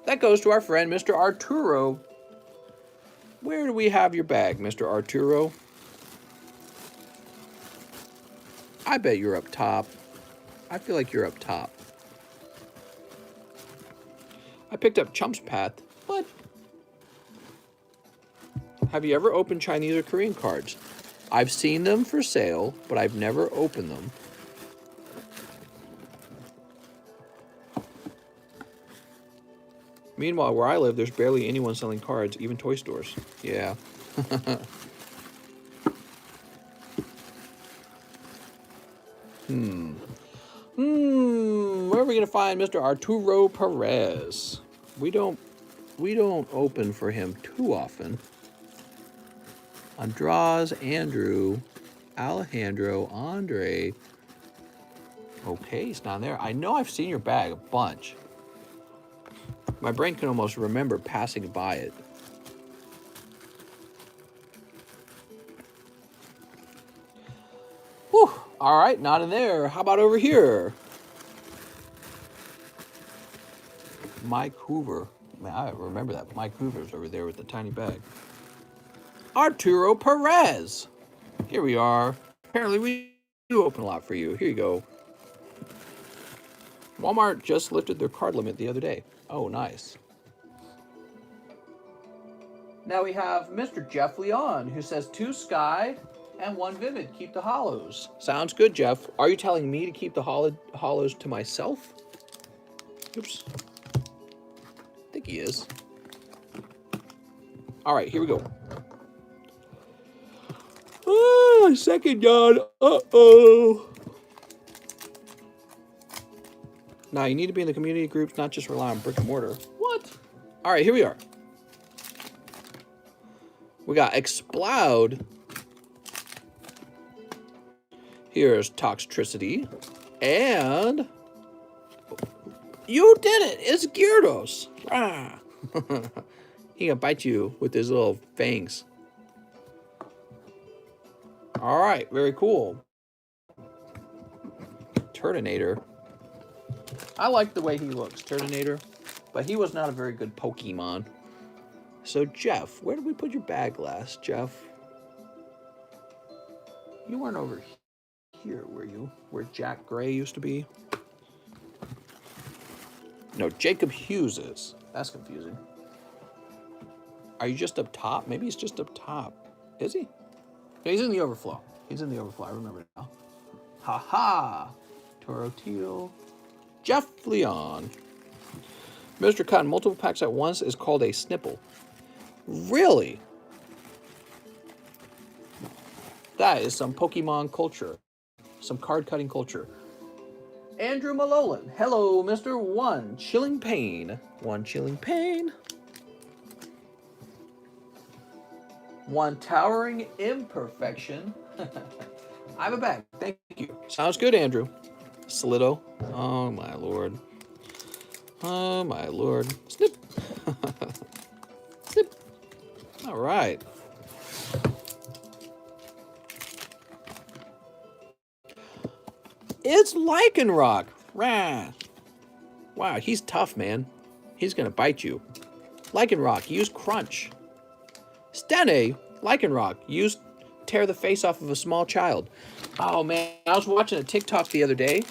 That goes to our friend, Mr. Arturo. Where do we have your bag, Mr. Arturo? I bet you're up top. I feel like you're up top. I picked up Chump's Path, but have you ever opened Chinese or Korean cards? I've seen them for sale, but I've never opened them. Meanwhile, where I live, there's barely anyone selling cards, even toy stores. Yeah. Where are we gonna find Mr. Arturo Perez? We don't open for him too often. Andraz, Andrew, Alejandro, Andre. Okay, he's not there. I know I've seen your bag a bunch. My brain can almost remember passing by it. Whew. All right, not in there. How about over here? Mike Hoover. Man, I remember that. Mike Hoover's over there with the tiny bag. Arturo Perez. Here we are. Apparently we do open a lot for you. Here you go. Walmart just lifted their card limit the other day. Oh, nice. Now we have Mr. Jeff Leon, who says 2 Sky and 1 Vivid. Keep the hollows. Sounds good, Jeff. Are you telling me to keep the hollows to myself? Oops. I think he is. All right, here we go. Oh, second yawn. Uh-oh. Now, you need to be in the community groups, not just rely on brick and mortar. What? All right, here we are. We got Explode. Here's Toxtricity. And you did it. It's Gyarados. Ah. He gonna bite you with his little fangs. All right, very cool. Turtonator. I like the way he looks, Turtonator, but he was not a very good Pokemon. So, Jeff, where did we put your bag last, Jeff? You weren't over here, were you? Where Jack Gray used to be? No, Jacob Hughes is. That's confusing. Are you just up top? Maybe he's just up top. Is he? No, he's in the overflow. He's in the overflow. I remember it now. Ha-ha! Toro Teal. Jeff Leon. Mr. Cotton, multiple packs at once is called a snipple. Really? That is some Pokemon culture. Some card cutting culture. Andrew Malolan. Hello, Mr. 1 Chilling Pain. 1 Chilling Pain. 1 Towering Imperfection. I have a bag. Thank you. Sounds good, Andrew. Slido. Oh, my lord. Oh, my lord. Snip. Snip. All right. It's Lycanroc. Rah. Wow, he's tough, man. He's going to bite you. Lycanroc, use Crunch. SnS Lycanroc, use tear the face off of a small child. Oh, man. I was watching a TikTok the other day,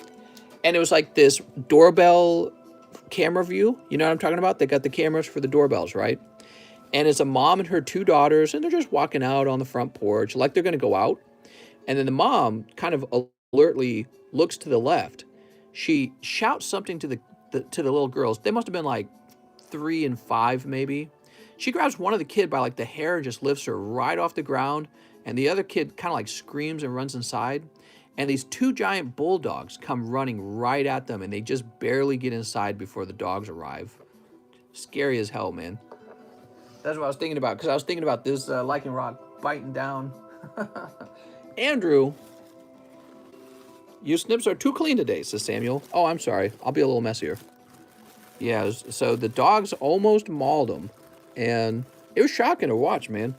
and it was like this doorbell camera view. You know what I'm talking about? They got the cameras for the doorbells, right? And it's a mom and her 2 daughters, and they're just walking out on the front porch like they're going to go out. And then the mom kind of alertly looks to the left. She shouts something to the little girls. They must have been like 3 and 5 maybe. She grabs one of the kid by like the hair and just lifts her right off the ground. And the other kid kind of like screams and runs inside. And these 2 giant bulldogs come running right at them, and they just barely get inside before the dogs arrive. Scary as hell, man. That's what I was thinking about, because I was thinking about this Lycanroc biting down. Andrew, your snips are too clean today, says Samuel. Oh, I'm sorry. I'll be a little messier. Yeah, so the dogs almost mauled him, and it was shocking to watch, man.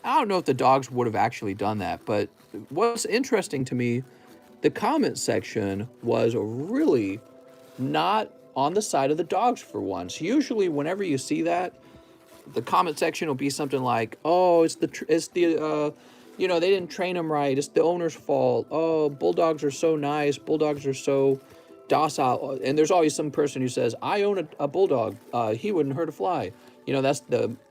I don't know if the dogs would have actually done that, but what's interesting to me, the comment section was really not on the side of the dogs for once. Usually, whenever you see that, the comment section will be something like, "Oh, it's the you know, they didn't train them right. It's the owner's fault. Oh, bulldogs are so nice. Bulldogs are so docile." And there's always some person who says, "I own a bulldog. He wouldn't hurt a fly." You know, that's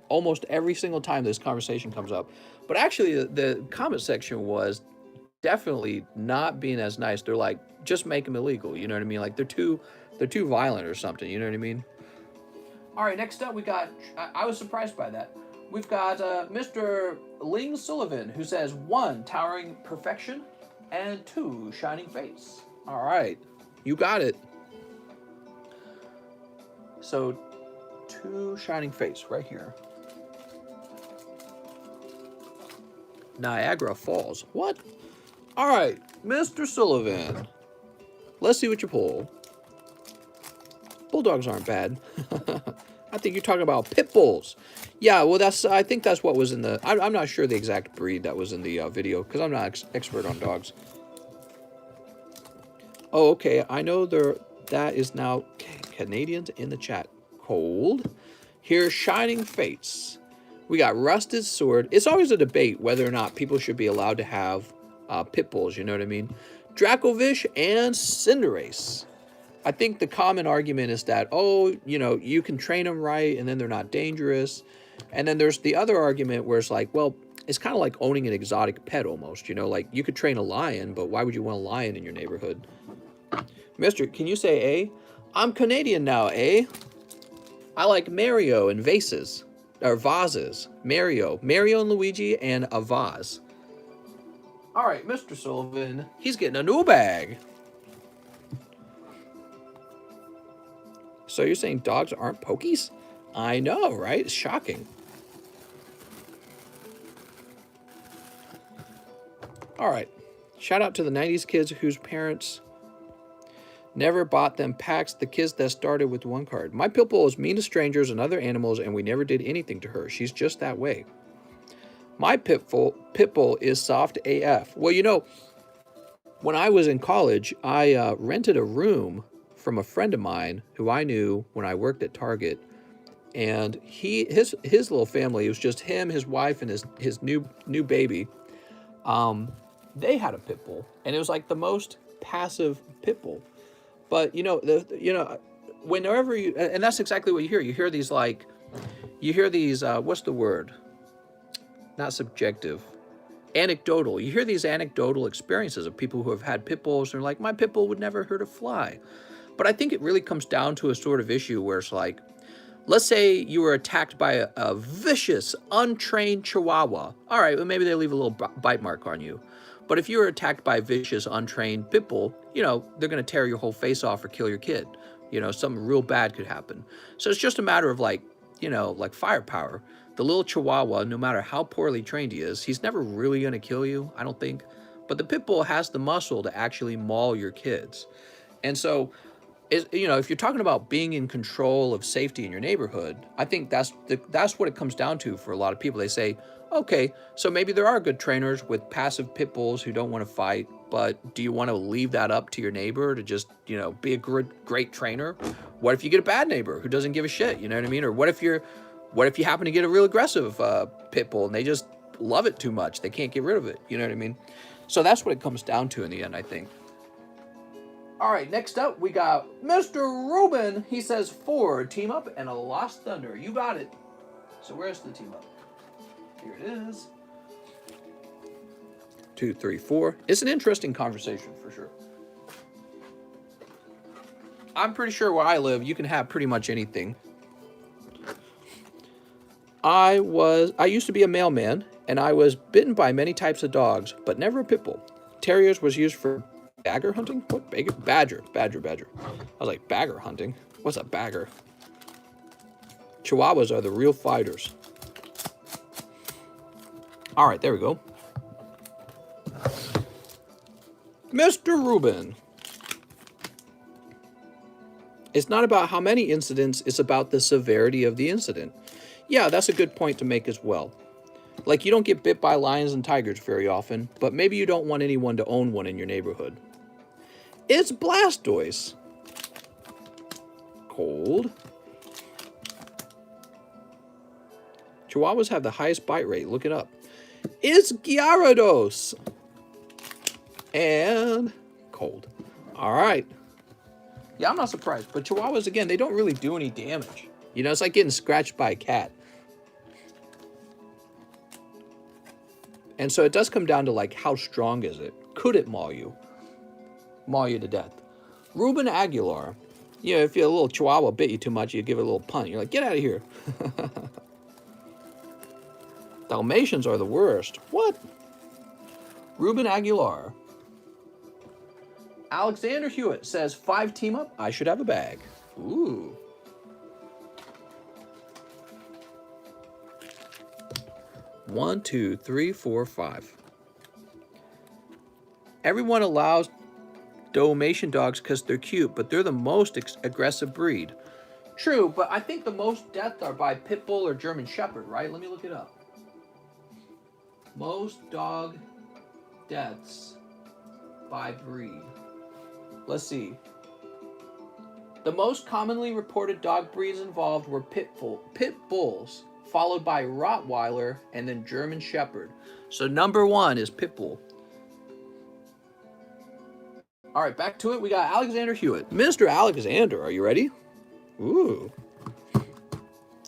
almost every single time this conversation comes up. But actually, the comment section was definitely not being as nice. They're like, just make them illegal. You know what I mean? Like they're too violent or something. You know what I mean? All right, next up we got, I was surprised by that. We've got Mr. Ling Sullivan, who says 1, Towering Perfection, and 2, Shining Face. All right, you got it. So 2, Shining Face right here. Niagara Falls. What? All right, Mr. Sullivan. Let's see what you pull. Bulldogs aren't bad. I think you're talking about pit bulls. Yeah, well, I think that's what was in the... I'm not sure the exact breed that was in the video, because I'm not expert on dogs. Oh, okay. I know that is now Canadians in the chat. Cold. Here's Shining Fates. We got Rusted Sword. It's always a debate whether or not people should be allowed to have pit bulls, you know what I mean? Dracovish and Cinderace. I think the common argument is that, oh, you know, you can train them right and then they're not dangerous. And then there's the other argument where it's like, well, it's kind of like owning an exotic pet almost, you know, like you could train a lion, but why would you want a lion in your neighborhood? Mister, can you say A? I'm Canadian now, eh? I like Mario and vases, or vases. Mario and Luigi and a vase. All right, Mr. Sullivan, he's getting a new bag. So you're saying dogs aren't pokies? I know, right? It's shocking. All right. Shout out to the 90s kids whose parents never bought them packs. The kids that started with 1 card. My pit bull is mean to strangers and other animals, and we never did anything to her. She's just that way. My pit bull is soft AF. Well, you know, when I was in college, I rented a room from a friend of mine who I knew when I worked at Target, and his little family, it was just him, his wife, and his new baby. They had a pit bull, and it was like the most passive pit bull. But you know, whenever you, and that's exactly what you hear. You hear these what's the word? Not subjective. Anecdotal. You hear these anecdotal experiences of people who have had pit bulls, and they're like, my pit bull would never hurt a fly. But I think it really comes down to a sort of issue where it's like, let's say you were attacked by a vicious, untrained Chihuahua. All right, well, maybe they leave a little bite mark on you. But if you were attacked by a vicious, untrained pit bull, you know, they're going to tear your whole face off or kill your kid. You know, something real bad could happen. So it's just a matter of like, you know, like firepower. The little Chihuahua, no matter how poorly trained he is, he's never really going to kill you, I don't think. But the pit bull has the muscle to actually maul your kids. And so, you know, if you're talking about being in control of safety in your neighborhood, I think that's what it comes down to for a lot of people. They say, okay, so maybe there are good trainers with passive pit bulls who don't want to fight, but do you want to leave that up to your neighbor to just, you know, be a great trainer? What if you get a bad neighbor who doesn't give a shit, you know what I mean? Or what if you happen to get a real aggressive pit bull and they just love it too much, they can't get rid of it, you know what I mean? So that's what it comes down to in the end, I think. All right, next up, we got Mr. Ruben. He says 4, team up, and a Lost Thunder. You got it. So where's the team up? Here it is. 2, 3, 4. It's an interesting conversation, for sure. I'm pretty sure where I live, you can have pretty much anything. I used to be a mailman, and I was bitten by many types of dogs, but never a pit bull. Terriers was used for bagger hunting? What? Badger. I was like, bagger hunting? What's a bagger? Chihuahuas are the real fighters. All right, there we go. Mr. Rubin. It's not about how many incidents, it's about the severity of the incident. Yeah, that's a good point to make as well. Like, you don't get bit by lions and tigers very often, but maybe you don't want anyone to own one in your neighborhood. It's Blastoise. Cold. Chihuahuas have the highest bite rate. Look it up. It's Gyarados. And cold. All right. Yeah, I'm not surprised. But Chihuahuas, again, they don't really do any damage. You know, it's like getting scratched by a cat. And so it does come down to, like, how strong is it? Could it maul you? Maul you to death. Ruben Aguilar. You know, if a little Chihuahua bit you too much, you give it a little punt. You're like, get out of here. Dalmatians are the worst. What? Ruben Aguilar. Alexander Hewitt says 5 team up. I should have a bag. Ooh. One, two, three, four, 5. Everyone allows Dalmatian dogs because they're cute, but they're the most aggressive breed. True, but I think the most deaths are by Pit Bull or German Shepherd, right? Let me look it up. Most dog deaths by breed. Let's see. The most commonly reported dog breeds involved were Pit Bulls, followed by Rottweiler, and then German Shepherd. So number 1 is Pit Bull. All right, back to it. We got Alexander Hewitt. Mr. Alexander, are you ready? Ooh.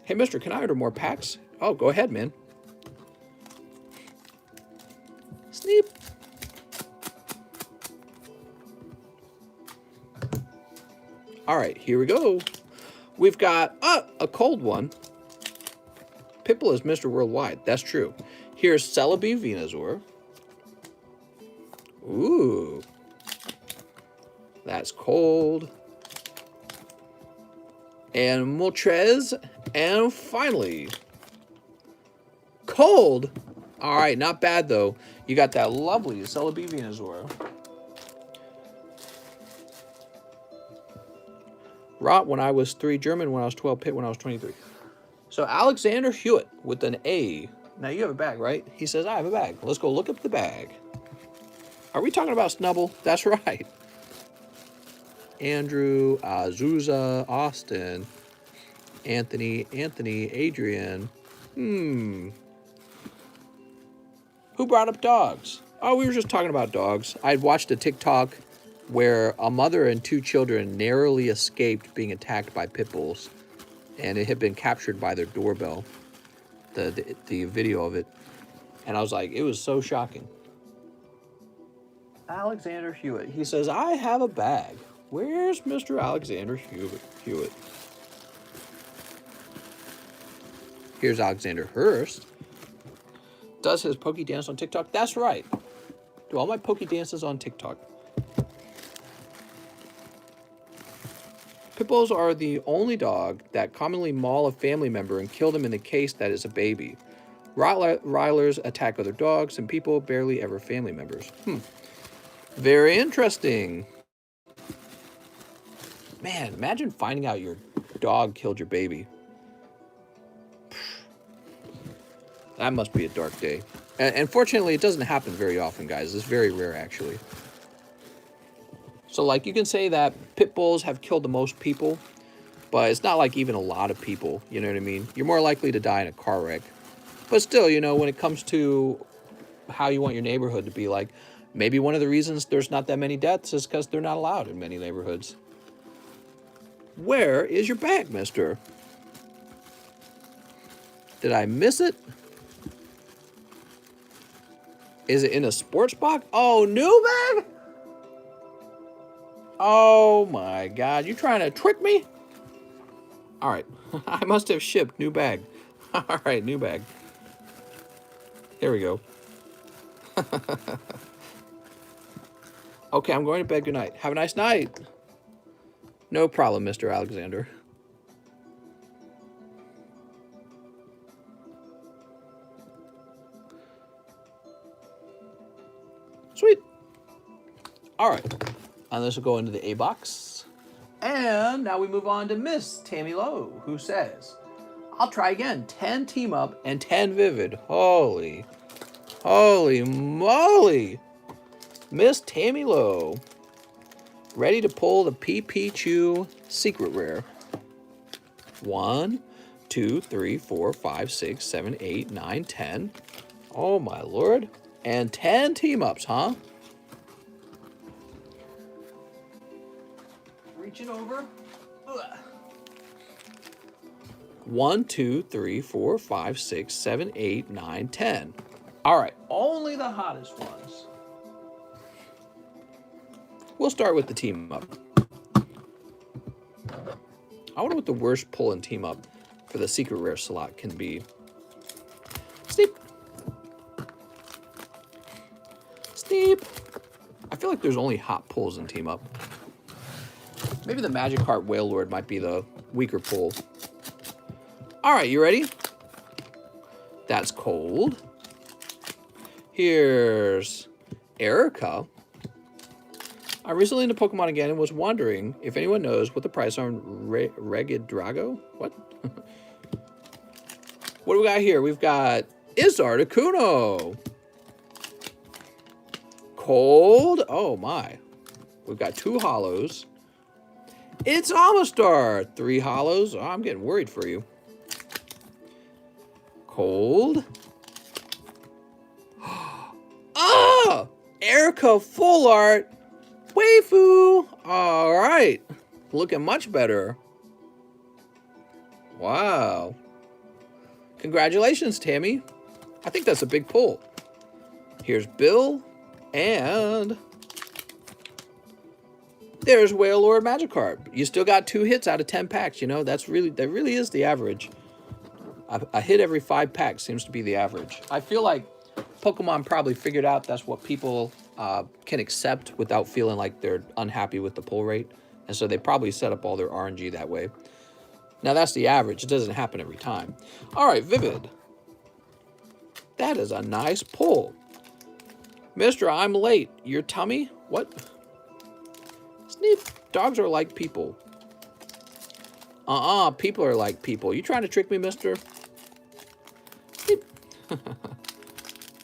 Hey, mister, can I order more packs? Oh, go ahead, man. Sneep. All right, here we go. We've got a cold one. Pitbull is Mr. Worldwide. That's true. Here's Celebi Venusaur. Ooh. That's cold. And Moltres. And finally, cold. All right, not bad, though. You got that lovely Celebi Venusaur. Rot when I was 3, German when I was 12, Pit when I was 23. So Alexander Hewitt with an A. Now you have a bag, right? He says, I have a bag. Let's go look up the bag. Are we talking about Snubble? That's right. Andrew, Azusa, Austin, Anthony, Adrian. Who brought up dogs? Oh, we were just talking about dogs. I'd watched a TikTok where a mother and 2 children narrowly escaped being attacked by pit bulls, and it had been captured by their doorbell, the video of it. And I was like, it was so shocking. Alexander Hewitt. He says, I have a bag. Where's Mr. Alexander Hewitt? Here's Alexander Hurst. Does his pokey dance on TikTok? That's right. Do all my pokey dances on TikTok. Pit bulls are the only dog that commonly maul a family member and kill them in the case that is a baby. Rottweilers attack other dogs, and people barely ever family members. Very interesting. Man, imagine finding out your dog killed your baby. That must be a dark day. And fortunately, it doesn't happen very often, guys. It's very rare, actually. So, like, you can say that pit bulls have killed the most people, but it's not like even a lot of people, you know what I mean? You're more likely to die in a car wreck. But still, you know, when it comes to how you want your neighborhood to be like, maybe one of the reasons there's not that many deaths is because they're not allowed in many neighborhoods. Where is your bag, mister? Did I miss it? Is it in a sports box? Oh, new bag? Oh my God, you trying to trick me? All right, I must have shipped new bag. All right, new bag. Here we go. Okay, I'm going to bed. Good night. Have a nice night. No problem, Mr. Alexander. Sweet. All right. And this will go into the A box. And now we move on to Miss Tammy Lowe, who says, I'll try again. 10 team up and 10 vivid. Holy moly. Miss Tammy Lowe. Ready to pull the PP Chew secret rare. 1, 2, 3, 4, 5, 6, 7, 8, 9, 10. Oh my Lord. And 10 team ups, huh? Reaching over. Ugh. 1, 2, 3, 4, 5, 6, 7, 8, 9, 10. All right, only the hottest ones. We'll start with the team up. I wonder what the worst pull and team up for the secret rare slot can be. Snip. Sneep. I feel like there's only hot pulls in Team Up. Maybe the Magikarp Whale Lord might be the weaker pull. All right, you ready? That's cold. Here's Erica. I'm recently into Pokemon again and was wondering if anyone knows what the price on Regidrago? What? What do we got here? We've got Articuno. Cold. Oh my. We've got 2 hollows. It's Amistar. 3 hollows. Oh, I'm getting worried for you. Cold. Oh! Erica Full Art. Waifu. All right. Looking much better. Wow. Congratulations, Tammy. I think that's a big pull. Here's Bill. And there's Whale Lord Magikarp. You still got 2 hits out of 10 packs. You know, that really is the average. A hit every 5 packs seems to be the average. I feel like Pokemon probably figured out that's what people can accept without feeling like they're unhappy with the pull rate. And so they probably set up all their RNG that way. Now, that's the average. It doesn't happen every time. All right, Vivid. That is a nice pull. Mister, I'm late. Your tummy? What? Sneep. Dogs are like people. People are like people. You trying to trick me, mister? Sneep.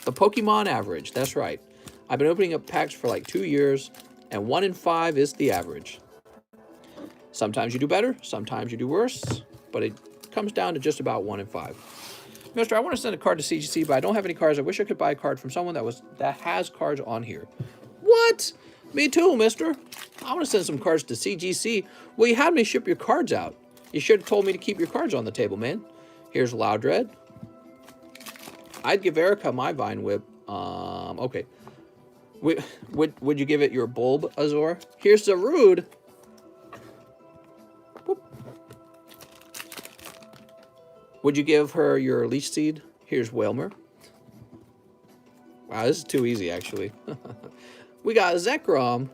The Pokemon average. That's right. I've been opening up packs for like 2 years, and 1 in 5 is the average. Sometimes you do better, sometimes you do worse, but it comes down to just about 1 in 5. Mister, I want to send a card to CGC, but I don't have any cards. I wish I could buy a card from someone that has cards on here. What? Me too, mister. I want to send some cards to CGC. Well, you had me ship your cards out. You should have told me to keep your cards on the table, man. Here's Loudred. I'd give Erica my Vine Whip. Okay. Would you give it your Bulb, Azor? Here's Zarude. Whoop. Would you give her your Leech Seed? Here's Whalmer. Wow, this is too easy, actually. We got Zekrom.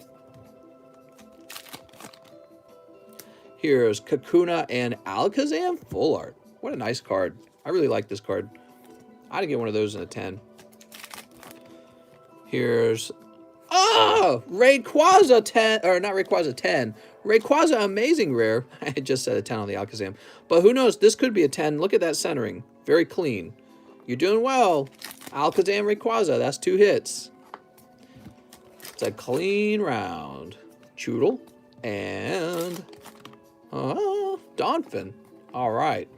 Here's Kakuna and Alakazam Full Art. What a nice card. I really like this card. I'd get one of those in a 10. Here's Rayquaza 10, or not Rayquaza 10. Rayquaza Amazing Rare. I just said a 10 on the Alakazam. But who knows? This could be a 10. Look at that centering. Very clean. You're doing well. Alakazam Rayquaza. That's 2 hits. It's a clean round. Choodle and Donphin. All right.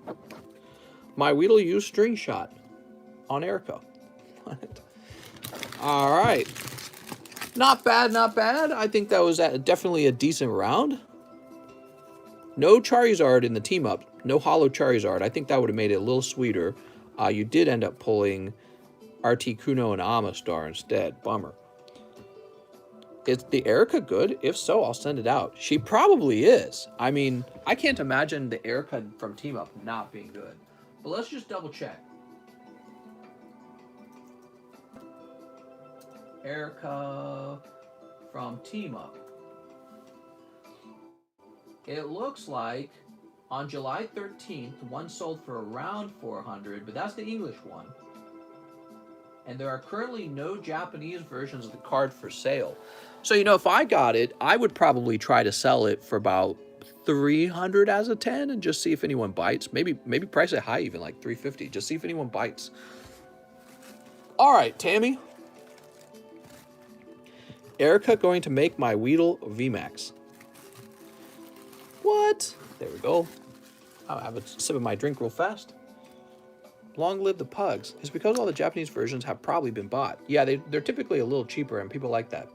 My Weedle used String Shot on Erica. All right. Not bad, not bad. I think that was definitely a decent round. No Charizard in the team up. No Hollow Charizard. I think that would have made it a little sweeter. You did end up pulling Articuno and Amistar instead. Bummer. Is the Erica good? If so, I'll send it out. She probably is. I mean, I can't imagine the Erica from Team Up not being good. But let's just double check. Erica from Team Up. It looks like on July 13th, one sold for around 400, but that's the English one. And there are currently no Japanese versions of the card for sale. So, you know, if I got it, I would probably try to sell it for about 300 as a 10 and just see if anyone bites. Maybe price it high, even like 350. Just see if anyone bites. All right, Tammy. Erica going to make my Weedle VMAX. What? There we go. I'll have a sip of my drink real fast. Long live the pugs. It's because all the Japanese versions have probably been bought. Yeah, they're typically a little cheaper, and people like that.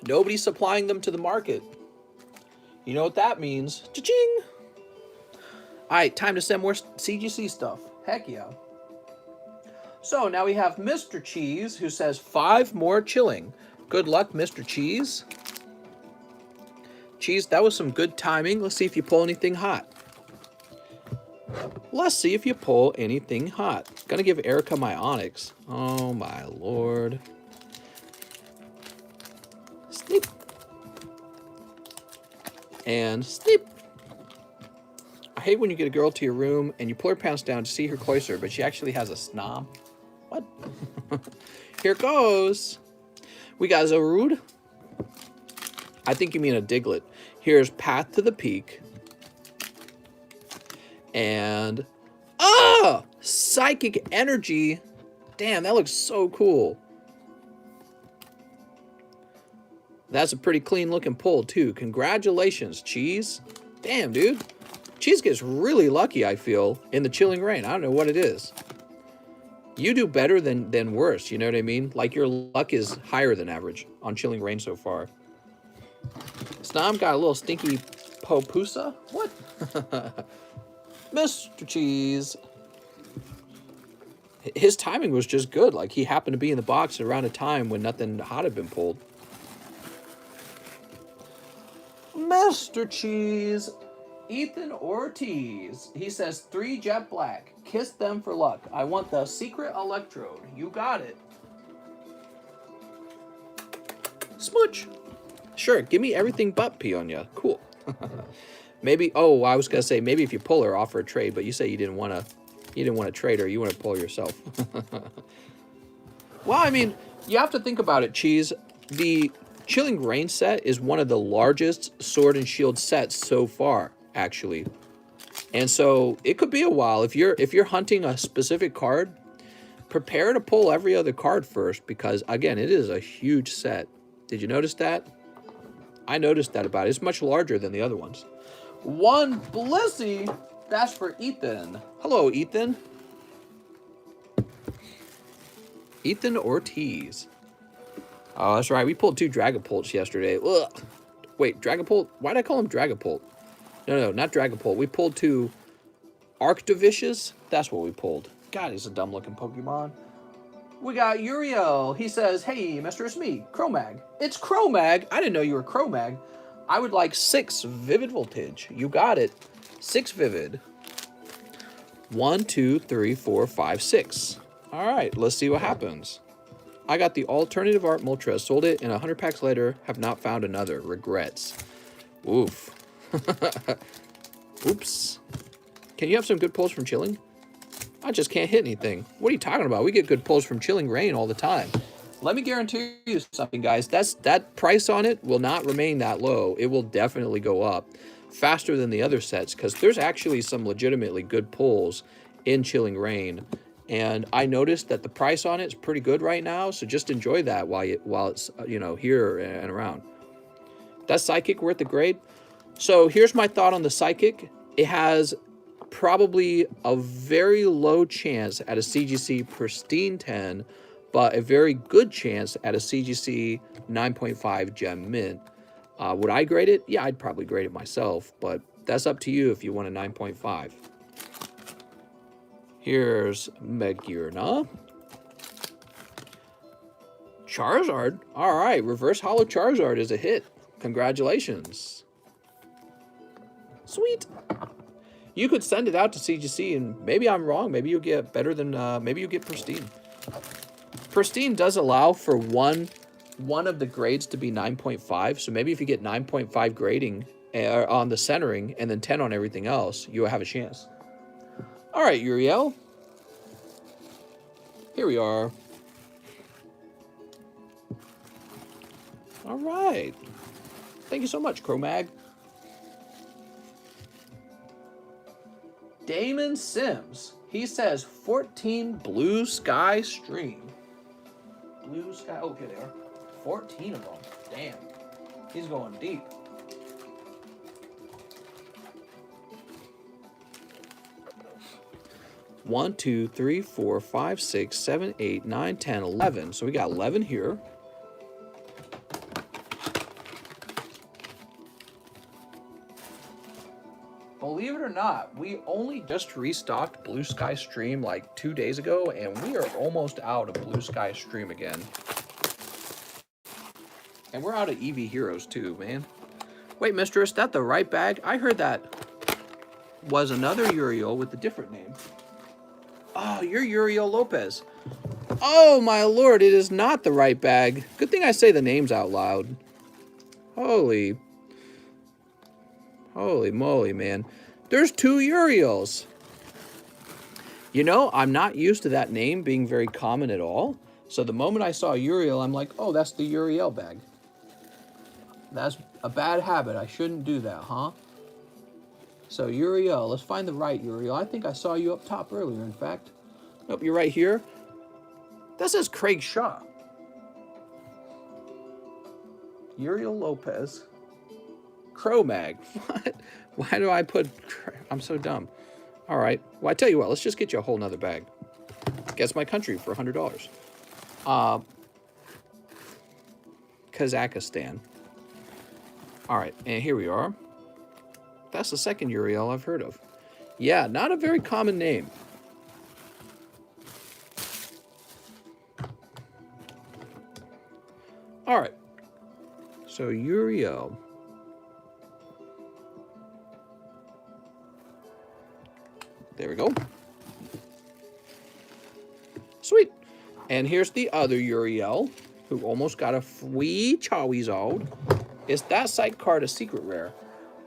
Nobody's supplying them to the market. You know what that means. Cha-ching! All right, time to send more CGC stuff. Heck yeah. So now we have Mr. Cheese, who says 5 more chilling. Good luck, Mr. Cheese. Cheese, that was some good timing. Let's see if you pull anything hot. Let's see if you pull anything hot. Gonna give Erica my Onyx. Oh my lord. Snip. And snip. I hate when you get a girl to your room and you pull her pants down to see her cloister, but she actually has a snob. What? Here it goes. We got Zarude. I think you mean a Diglett. Here's Path to the Peak. And Psychic Energy. Damn, that looks so cool. That's a pretty clean looking pull too. Congratulations, Cheese. Damn, dude. Cheese gets really lucky, I feel, in the Chilling Reign. I don't know what it is. You do better than worse, you know what I mean? Like your luck is higher than average on Chilling Reign so far. Snom got a little stinky Popusa. What? Mr. Cheese. His timing was just good. Like, he happened to be in the box around a time when nothing hot had been pulled. Mr. Cheese. Ethan Ortiz. He says, 3 Jet Black. Kiss them for luck. I want the secret electrode. You got it. Smooch. Sure, give me everything but Peonia. Cool. Maybe, oh, I was gonna say maybe if you pull her, offer a trade, but you say you didn't want to trade her, you want to pull yourself. Well, I mean, you have to think about it, Cheese. The Chilling Reign set is one of the largest Sword and Shield sets so far, actually. And so it could be a while. If you're hunting a specific card, prepare to pull every other card first, because again, it is a huge set. Did you notice that? I noticed that about it. It's much larger than the other ones. One Blissey, that's for Ethan. Hello, Ethan. Ethan Ortiz. Oh, that's right. We pulled 2 Dragapults yesterday. Ugh. Wait, Dragapult? Why did I call him Dragapult? No, not Dragapult. We pulled 2 Arctivishes. That's what we pulled. God, he's a dumb-looking Pokemon. We got Uriel. He says, hey, Mister, it's me, Chromag. It's Chromag. I didn't know you were Chromag. I would like 6 Vivid Voltage. You got it. 6 Vivid. 1, 2, 3, 4, 5, 6. All right, let's see what happens. I got the alternative art Moltres. Sold it, and 100 packs later, have not found another. Regrets. Oof. Oops. Can you have some good pulls from Chilling? I just can't hit anything. What are you talking about? We get good pulls from Chilling Reign all the time. Let me guarantee you something, guys. That price on it will not remain that low. It will definitely go up faster than the other sets, because there's actually some legitimately good pulls in Chilling Reign. And I noticed that the price on it is pretty good right now, so just enjoy that while it's you know, here and around. That's Psychic worth the grade? So here's my thought on the Psychic. It has probably a very low chance at a CGC Pristine 10, but a very good chance at a CGC 9.5 Gem Mint. Would I grade it? Yeah, I'd probably grade it myself, but that's up to you if you want a 9.5. Here's Megurna. Charizard. All right, Reverse Hollow Charizard is a hit. Congratulations. Sweet. You could send it out to CGC, and maybe I'm wrong. Maybe you'll get better than, maybe you'll get Pristine. Pristine does allow for one of the grades to be 9.5. So maybe if you get 9.5 grading on the centering and then 10 on everything else, you'll have a chance. All right, Uriel. Here we are. All right. Thank you so much, Chromag. Damon Sims. He says 14 Blue Sky Stream. Blue Sky. Okay, there are 14 of them. Damn. He's going deep. One, 2, 3, 4, 5, 6, 7, 8, 9, 10, 11. So we got 11 here. Believe it or not, we only just restocked Blue Sky Stream like 2 days ago, and we are almost out of Blue Sky Stream again. And we're out of Eevee Heroes too, man. Wait, mister, is that the right bag? I heard that. was another Uriel with a different name. Oh, you're Uriel Lopez. Oh, my lord, it is not the right bag. Good thing I say the names out loud. Holy moly, man. There's 2 Uriels. You know, I'm not used to that name being very common at all. So the moment I saw Uriel, I'm like, oh, that's the Uriel bag. That's a bad habit. I shouldn't do that, huh? So Uriel, let's find the right Uriel. I think I saw you up top earlier, in fact. Nope, you're right here. That says Craig Shaw. Uriel Lopez. Cro-Mag. What? Why do I put... I'm so dumb. All right. Well, I tell you what. Let's just get you a whole nother bag. Guess my country for $100. Kazakhstan. All right. And here we are. That's the second Uriel I've heard of. Yeah, not a very common name. All right. So Uriel. There we go. Sweet. And here's the other Uriel, who almost got a free Charizard. Is that site card a secret rare?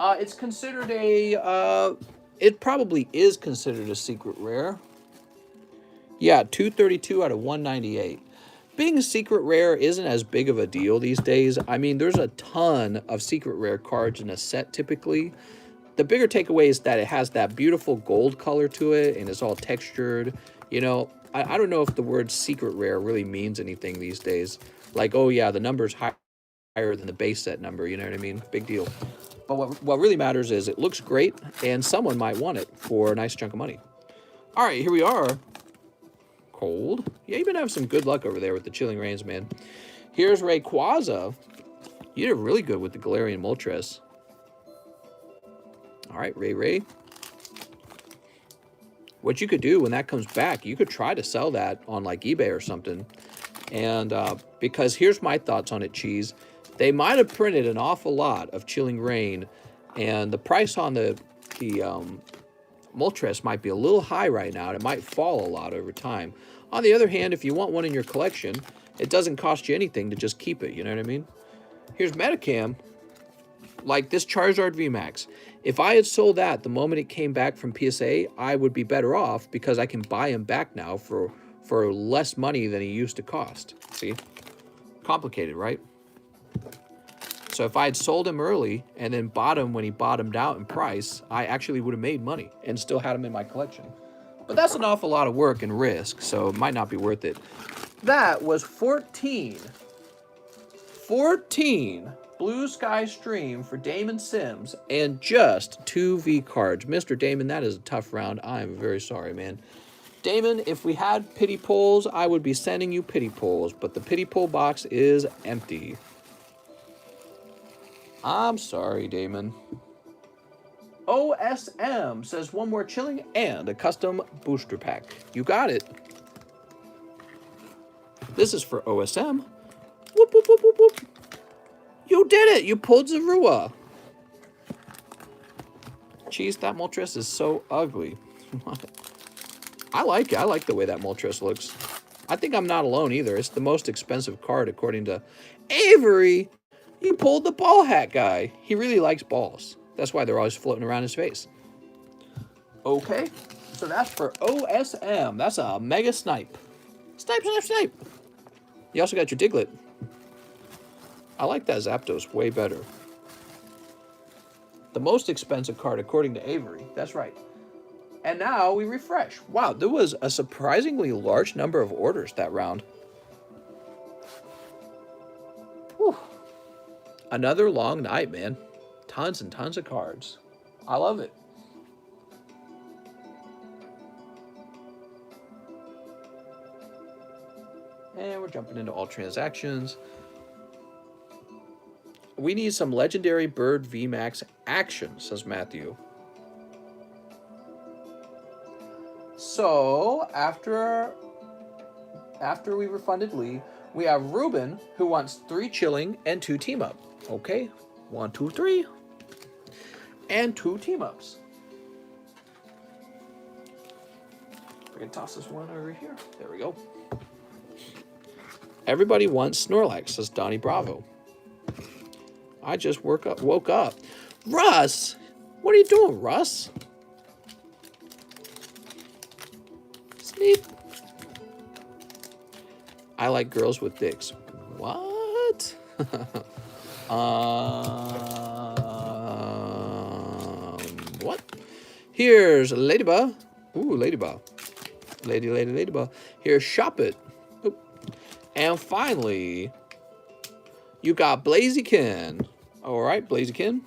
It's considered a... it probably is considered a secret rare. Yeah, 232 out of 198. Being a secret rare isn't as big of a deal these days. I mean, there's a ton of secret rare cards in a set typically. The bigger takeaway is that it has that beautiful gold color to it and it's all textured. You know, I don't know if the word secret rare really means anything these days. Like, oh yeah, the number's higher than the base set number, you know what I mean? Big deal. But what really matters is it looks great and someone might want it for a nice chunk of money. All right, here we are. Cold. Yeah, you've been having some good luck over there with the Chilling Reigns, man. Here's Rayquaza. You did really good with the Galarian Moltres. All right, Ray. What you could do when that comes back, you could try to sell that on like eBay or something. And because here's my thoughts on it, Cheese. They might have printed an awful lot of Chilling Reign, and the price on the Moltres might be a little high right now, and it might fall a lot over time. On the other hand, if you want one in your collection, it doesn't cost you anything to just keep it, you know what I mean? Here's Metacam. Like this Charizard VMAX. If I had sold that the moment it came back from PSA, I would be better off because I can buy him back now for less money than he used to cost. See? Complicated, right? So if I had sold him early and then bought him when he bottomed out in price, I actually would have made money and still had him in my collection. But that's an awful lot of work and risk, so it might not be worth it. That was 14 Blue Sky stream for Damon Sims and just 2 V cards. Mr. Damon, that is a tough round. I am very sorry, man. Damon, if we had pity pulls, I would be sending you pity pulls, but the pity pull box is empty. I'm sorry, Damon. OSM says 1 more Chilling and a custom booster pack. You got it. This is for OSM. Whoop, whoop, whoop, whoop, whoop. You did it! You pulled Zorua! Jeez, that Moltres is so ugly. I like it. I like the way that Moltres looks. I think I'm not alone either. It's the most expensive card according to Avery. He pulled the ball hat guy. He really likes balls. That's why they're always floating around his face. Okay, so that's for OSM. That's a mega snipe. Snipe, snipe, snipe. You also got your Diglett. I like that Zapdos way better. The most expensive card according to Avery. That's right. And now we refresh. Wow, there was a surprisingly large number of orders that round. Whew. Another long night, man. Tons and tons of cards. I love it. And we're jumping into all transactions. We need some legendary bird VMAX action, says Matthew. So, after we refunded Lee, we have Ruben, who wants 3 Chilling and 2 team-up. Okay, 1, 2, 3. And 2 team-ups. I can toss this one over here. There we go. Everybody wants Snorlax, says Donnie Bravo. I just woke up. Russ! What are you doing, Russ? Sneep. I like girls with dicks. What? What? Here's Ladybug. Ooh, Ladybug. Ladybug. Here's Shop It. Oop. And finally, you got Blaziken. All right, Blaziken.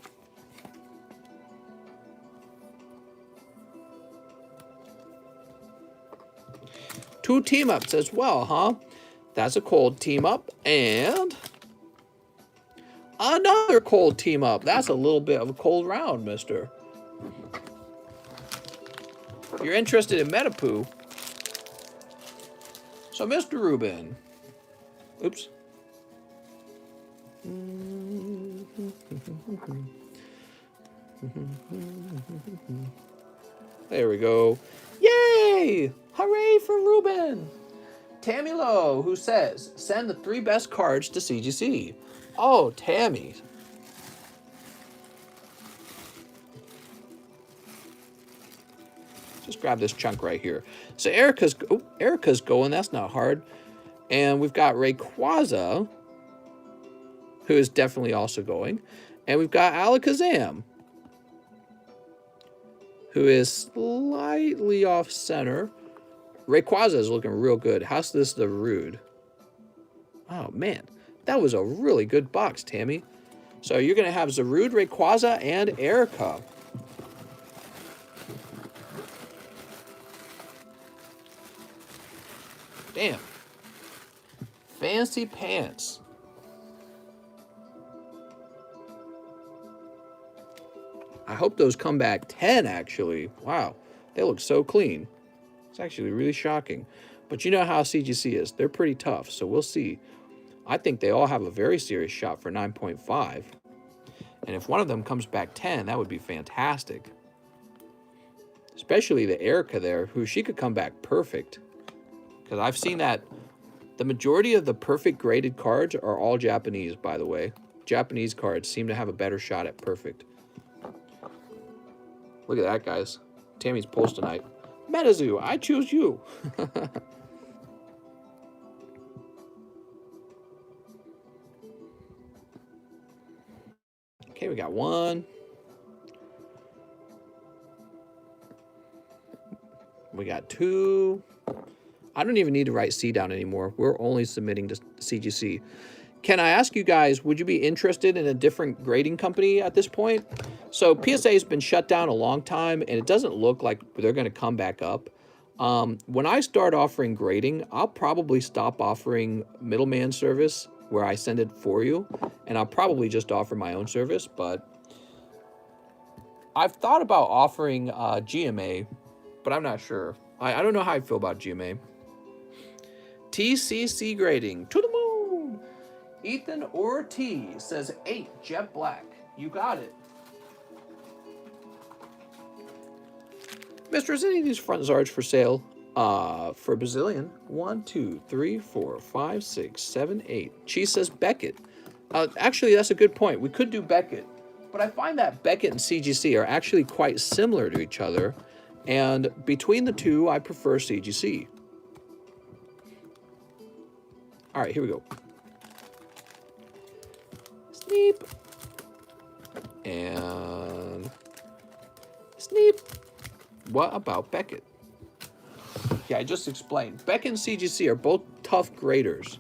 Two team-ups as well, huh? That's a cold team-up. And another cold team-up. That's a little bit of a cold round, mister. You're interested in Metapoo. So, Mr. Rubin. Oops. There we go. Yay! Hooray for Ruben! Tammy Lowe, who says, send the 3 best cards to CGC. Oh, Tammy. Just grab this chunk right here. So Erica's going. That's not hard. And we've got Rayquaza, who is definitely also going. And we've got Alakazam, who is slightly off center. Rayquaza is looking real good. How's this the Rude? Oh, man. That was a really good box, Tammy. So you're going to have Zarude, Rayquaza, and Erica. Damn. Fancy pants. I hope those come back 10, actually. Wow. They look so clean. It's actually really shocking. But you know how CGC is. They're pretty tough, so we'll see. I think they all have a very serious shot for 9.5. And if one of them comes back 10, that would be fantastic. Especially the Erica there, who she could come back perfect. Because I've seen that the majority of the perfect graded cards are all Japanese, by the way. Japanese cards seem to have a better shot at perfect. Look at that, guys. Tammy's Pulse tonight. Metazoo, I choose you. Okay, we got one. We got two. I don't even need to write C down anymore. We're only submitting to CGC. Can I ask you guys, would you be interested in a different grading company at this point? So PSA has been shut down a long time, and it doesn't look like they're going to come back up. When I start offering grading, I'll probably stop offering middleman service where I send it for you, and I'll probably just offer my own service. But I've thought about offering GMA, but I'm not sure. I don't know how I feel about GMA. TCC grading to the moon. Ethan Ortiz says 8 Jet Black. You got it. Mister, is any of these front Zards for sale? For Bazillion. 1, 2, 3, 4, 5, 6, 7, 8. She says Beckett. Actually, that's a good point. We could do Beckett. But I find that Beckett and CGC are actually quite similar to each other. And between the two, I prefer CGC. All right, here we go. Sneep. And Sneep. What about Beckett? Yeah, I just explained. Beckett and CGC are both tough graders,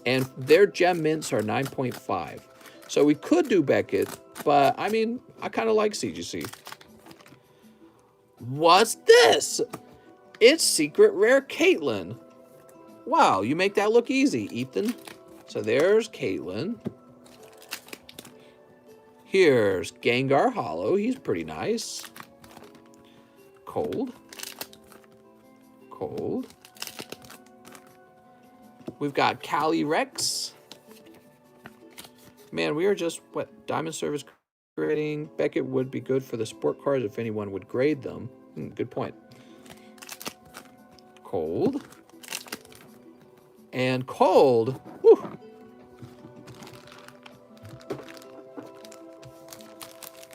and their gem mints are 9.5. So we could do Beckett, but I mean, I kind of like CGC. What's this? It's Secret Rare Caitlyn. Wow, you make that look easy, Ethan. So there's Caitlyn. Here's Gengar Hollow. He's pretty nice. Cold. Cold. We've got Cali Rex. Man, we are just, what, Diamond Service grading. Beckett would be good for the sport cards if anyone would grade them. Good point. cold. And cold. Whew.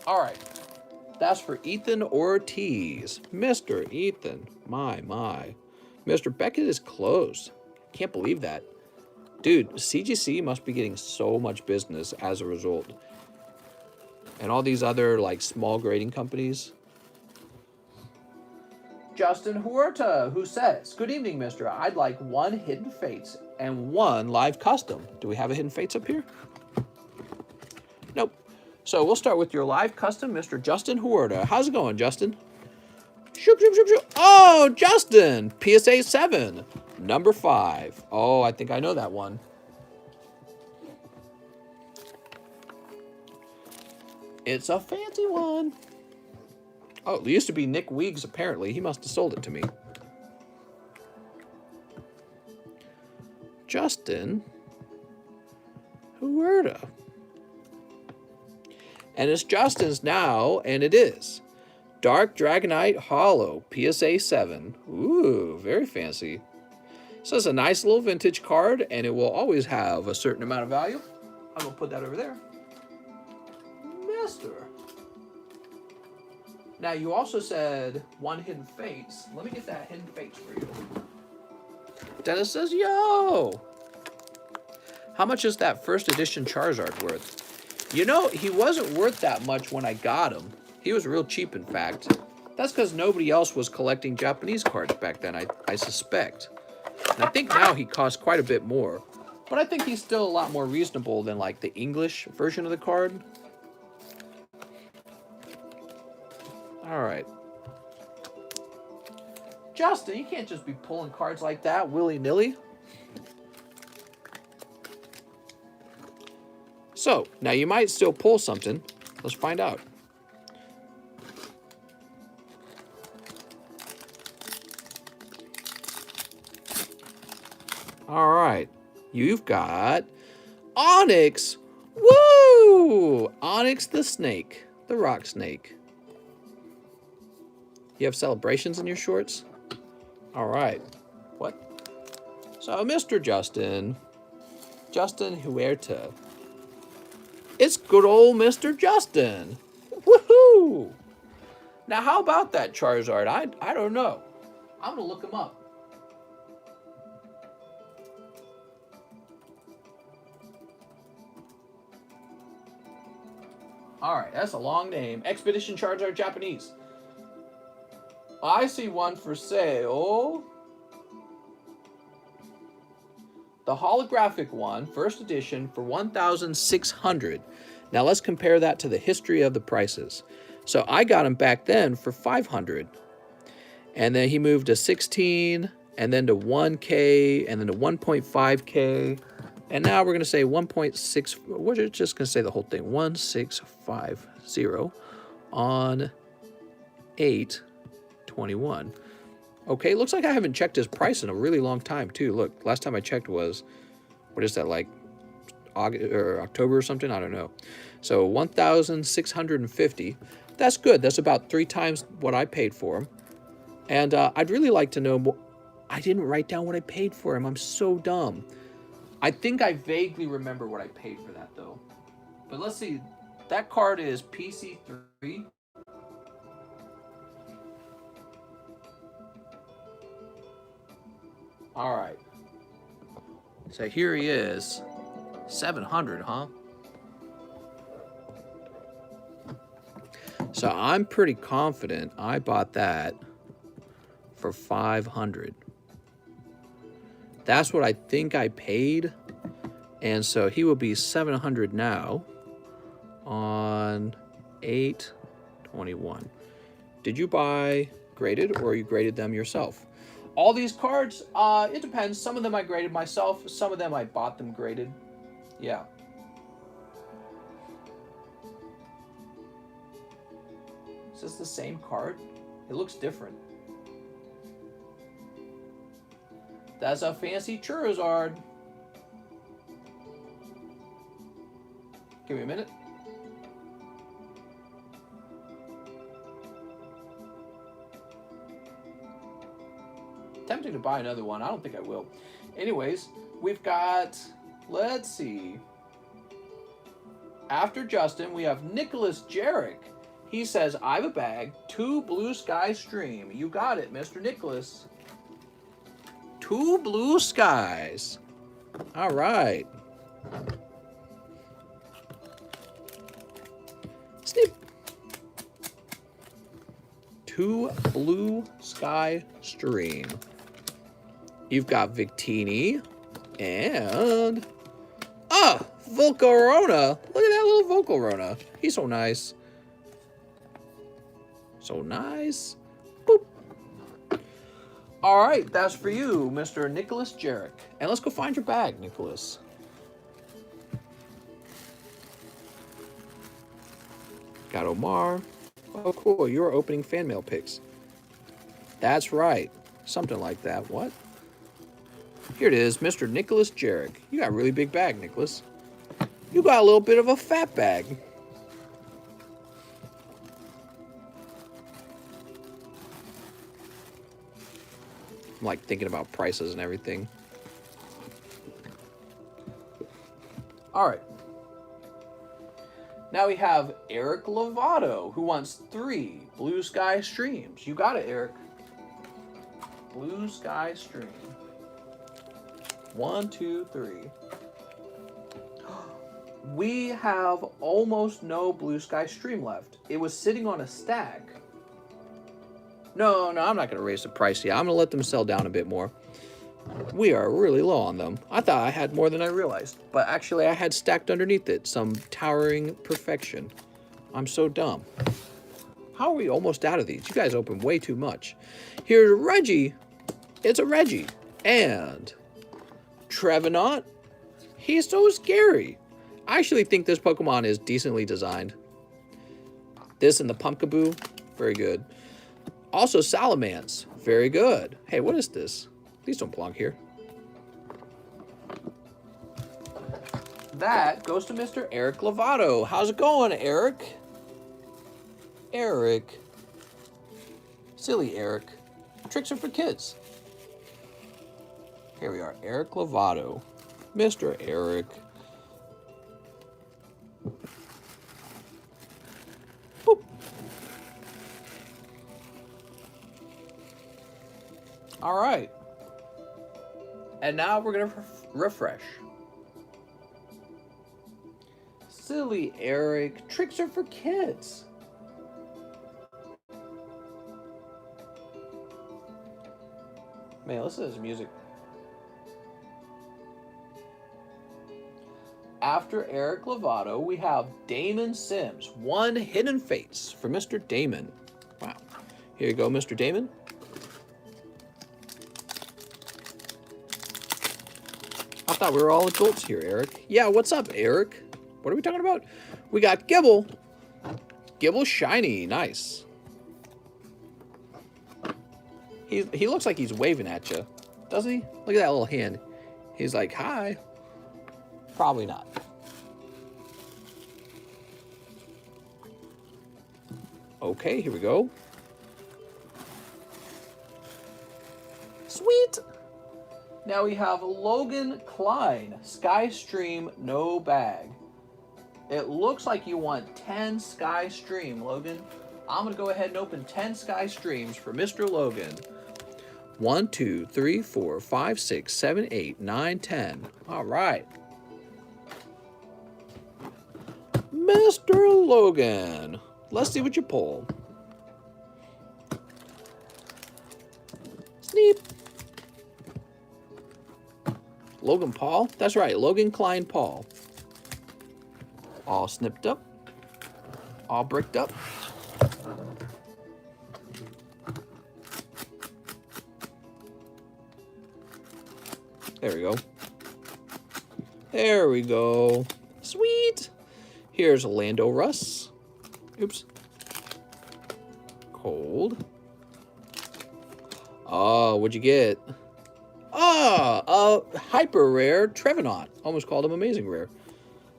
All right. That's for Ethan Ortiz. Mr. Ethan. My. Mr. Beckett is closed. Can't believe that. Dude, CGC must be getting so much business as a result. And all these other, like, small grading companies. Justin Huerta, who says, good evening, mister. I'd like 1 Hidden Fates and 1 live custom. Do we have a Hidden Fates up here? Nope. So we'll start with your live custom, Mr. Justin Huerta. How's it going, Justin? Shoop, shoop, shoop, shoop. Oh, Justin, PSA 7, number 5. Oh, I think I know that one. It's a fancy one. Oh, it used to be Nick Weeks, apparently. He must have sold it to me. Justin Huerta. And it's Justin's now, and it is Dark Dragonite Hollow, PSA 7. Ooh, very fancy. So it's a nice little vintage card, and it will always have a certain amount of value. I'm going to put that over there. Mister. Now, you also said 1 Hidden Fates. Let me get that Hidden Fates for you. Dennis says, yo! How much is that first edition Charizard worth? You know, he wasn't worth that much when I got him. He was real cheap, in fact. That's because nobody else was collecting Japanese cards back then, I suspect. And I think now he costs quite a bit more. But I think he's still a lot more reasonable than, like, the English version of the card. All right. Justin, you can't just be pulling cards like that willy-nilly. So, now you might still pull something. Let's find out. All right. You've got Onyx. Woo! Onyx the snake. The rock snake. You have celebrations in your shorts? All right. What? So, Mr. Justin Huerta. It's good old Mr. Justin. Woohoo! Now, how about that Charizard? I don't know. I'm going to look him up. All right, that's a long name. Expedition Charizard Japanese. I see one for sale. The holographic one, first edition, for $1,600. Now let's compare that to the history of the prices. So I got him back then for $500. And then he moved to 16, and then to 1K, and then to 1.5K. And now we're going to say 1.6, we're just going to say the whole thing, 1650 on 8/21. Okay, looks like I haven't checked his price in a really long time, too. Look, last time I checked was, what is that, like August or October or something? I don't know. So 1,650. That's good. That's about 3 times what I paid for him. And I'd really like to know more. I didn't write down what I paid for him. I'm so dumb. I think I vaguely remember what I paid for that, though. But let's see. That card is PC3. All right. So here he is. 700, huh? So I'm pretty confident I bought that for 500. That's what I think I paid. And so he will be 700 now on 8/21. Did you buy graded, or you graded them yourself? All these cards, it depends. Some of them I graded myself. Some of them I bought them graded. Yeah. Is this the same card? It looks different. That's a fancy Charizard. Give me a minute. tempting to buy another one. I don't think I will. Anyways, we've got, let's see. After Justin, we have Nicholas Jarek. He says, I have a bag, 2 Blue Sky Stream. You got it, Mr. Nicholas. 2 Blue Skies. All right. Snip. 2 Blue Sky Stream. You've got Victini and Volcarona. Look at that little Volcarona. He's so nice. So nice. Boop. All right, that's for you, Mr. Nicholas Jarek. And let's go find your bag, Nicholas. Got Omar. Oh, cool. You are opening fan mail pics. That's right. Something like that. What? Here it is, Mr. Nicholas Jarek. You got a really big bag, Nicholas. You got a little bit of a fat bag. I'm like thinking about prices and everything. All right. Now we have Eric Lovato, who wants 3 Blue Sky Streams. You got it, Eric. Blue Sky Stream. 1, 2, 3. We have almost no Blue Sky Stream left. It was sitting on a stack. No, I'm not going to raise the price yet. I'm going to let them sell down a bit more. We are really low on them. I thought I had more than I realized. But actually, I had stacked underneath it some Towering Perfection. I'm so dumb. How are we almost out of these? You guys open way too much. Here's Reggie. It's a Reggie. And Trevenant. He's so scary. I actually think this Pokemon is decently designed. This and the Pumpkaboo. Very good. Also, Salamence. Very good. Hey, what is this? These don't belong here. That goes to Mr. Eric Lovato. How's it going, Eric? Eric. Silly Eric. Tricks are for kids. Here we are. Eric Lovato. Mr. Eric. Boop. All right. And now we're going to refresh. Silly Eric. Tricks are for kids. Man, listen to this music. After Eric Lovato, we have Damon Sims. 1 Hidden Face for Mr. Damon. Wow. Here you go, Mr. Damon. I thought we were all adults here, Eric. Yeah, what's up, Eric? What are we talking about? We got Gibble. Gibble shiny. Nice. He looks like he's waving at you. Does he? Look at that little hand. He's like, hi. Probably not. Okay, here we go. Sweet. Now we have Logan Klein, Sky Stream, no bag. It looks like you want 10 Sky Stream, Logan. I'm going to go ahead and open 10 Sky Streams for Mr. Logan. 1, 2, 3, 4, 5, 6, 7, 8, 9, 10. All right. Mr. Logan. Let's see what you pull. Sneep. Logan Paul? That's right, Logan Klein Paul. All snipped up. All bricked up. There we go. There we go. Sweet. Here's Lando Russ. Oops. Cold. Oh, what'd you get? Oh, a hyper rare Trevenant. Almost called him amazing rare.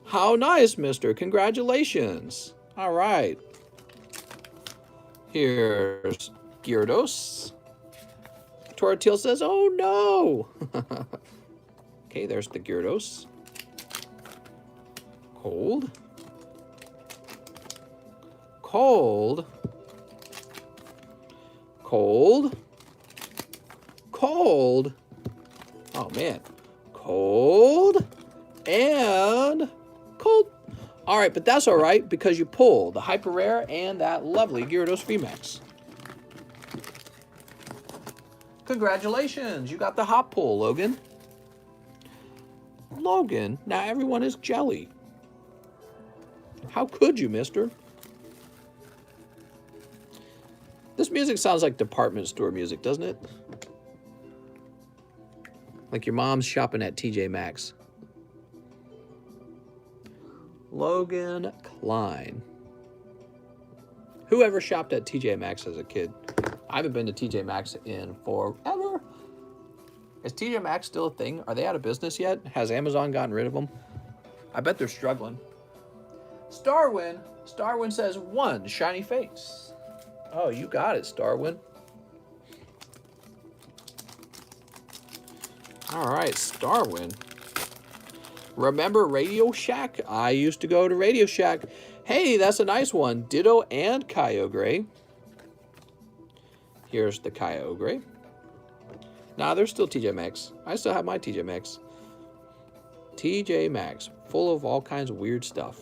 How nice, mister. Congratulations. All right. Here's Gyarados. Torchic says, oh no. Okay, there's the Gyarados. Cold. Cold. Cold. Cold. Oh man. Cold. And cold. All right, but that's all right because you pull the hyper rare and that lovely Gyarados VMAX. Congratulations, you got the hot pull, Logan. Logan, now everyone is jelly. How could you, mister? This music sounds like department store music, doesn't it? Like your mom's shopping at TJ Maxx. Logan Klein. Whoever shopped at TJ Maxx as a kid? I haven't been to TJ Maxx in forever. Is TJ Maxx still a thing? Are they out of business yet? Has Amazon gotten rid of them? I bet they're struggling. Starwin. Starwin says 1 shiny face. Oh, you got it, Starwin. All right, Starwin. Remember Radio Shack? I used to go to Radio Shack. Hey, that's a nice one. Ditto and Kyogre. Here's the Kyogre. Nah, there's still TJ Maxx. I still have my TJ Maxx. TJ Maxx, full of all kinds of weird stuff.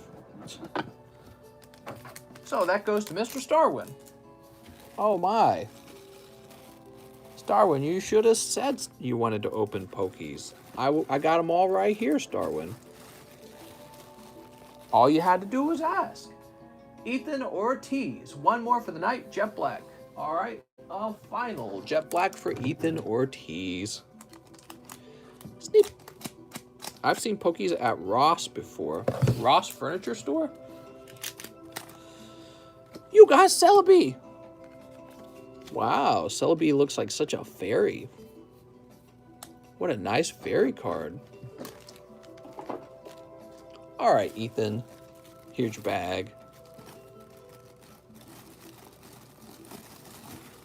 So that goes to Mr. Starwin. Oh my. Starwin, you should have said you wanted to open Pokies. I got them all right here, Starwin. All you had to do was ask. Ethan Ortiz. One more for the night, Jet Black. All right, a final Jet Black for Ethan Ortiz. Sneak. I've seen Pokies at Ross before. Ross Furniture Store? You got Celebi. Wow, Celebi looks like such a fairy. What a nice fairy card. All right, Ethan. Here's your bag.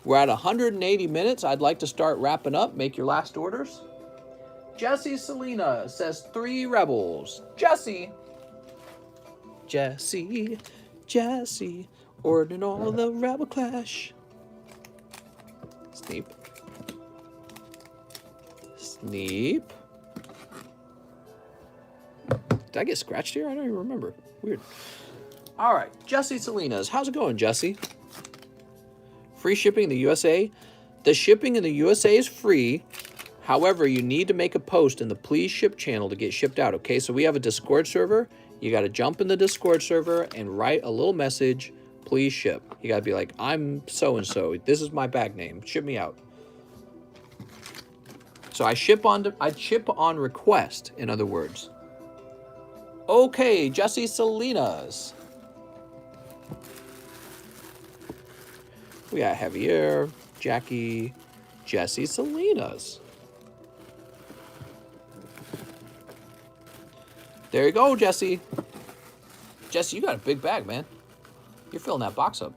We're at 180 minutes. I'd like to start wrapping up. Make your last orders. Jesse Selena says 3 Rebels. Jesse. Jesse. Jesse. Ordering all the Rebel Clash. Sneep. Sneep. Did I get scratched here? I don't even remember. Weird. All right, Jesse Salinas. How's it going, Jesse? Free shipping in the USA. The shipping in the USA is free. However, you need to make a post in the Please Ship channel to get shipped out, okay? So we have a Discord server. You got to jump in the Discord server and write a little message, please ship. You got to be like, I'm so-and-so. This is my bag name. Ship me out. So I ship on request, in other words. Okay, Jesse Salinas. We got Javier, Jackie, Jesse Salinas. There you go, Jesse. Jesse, you got a big bag, man. You're filling that box up.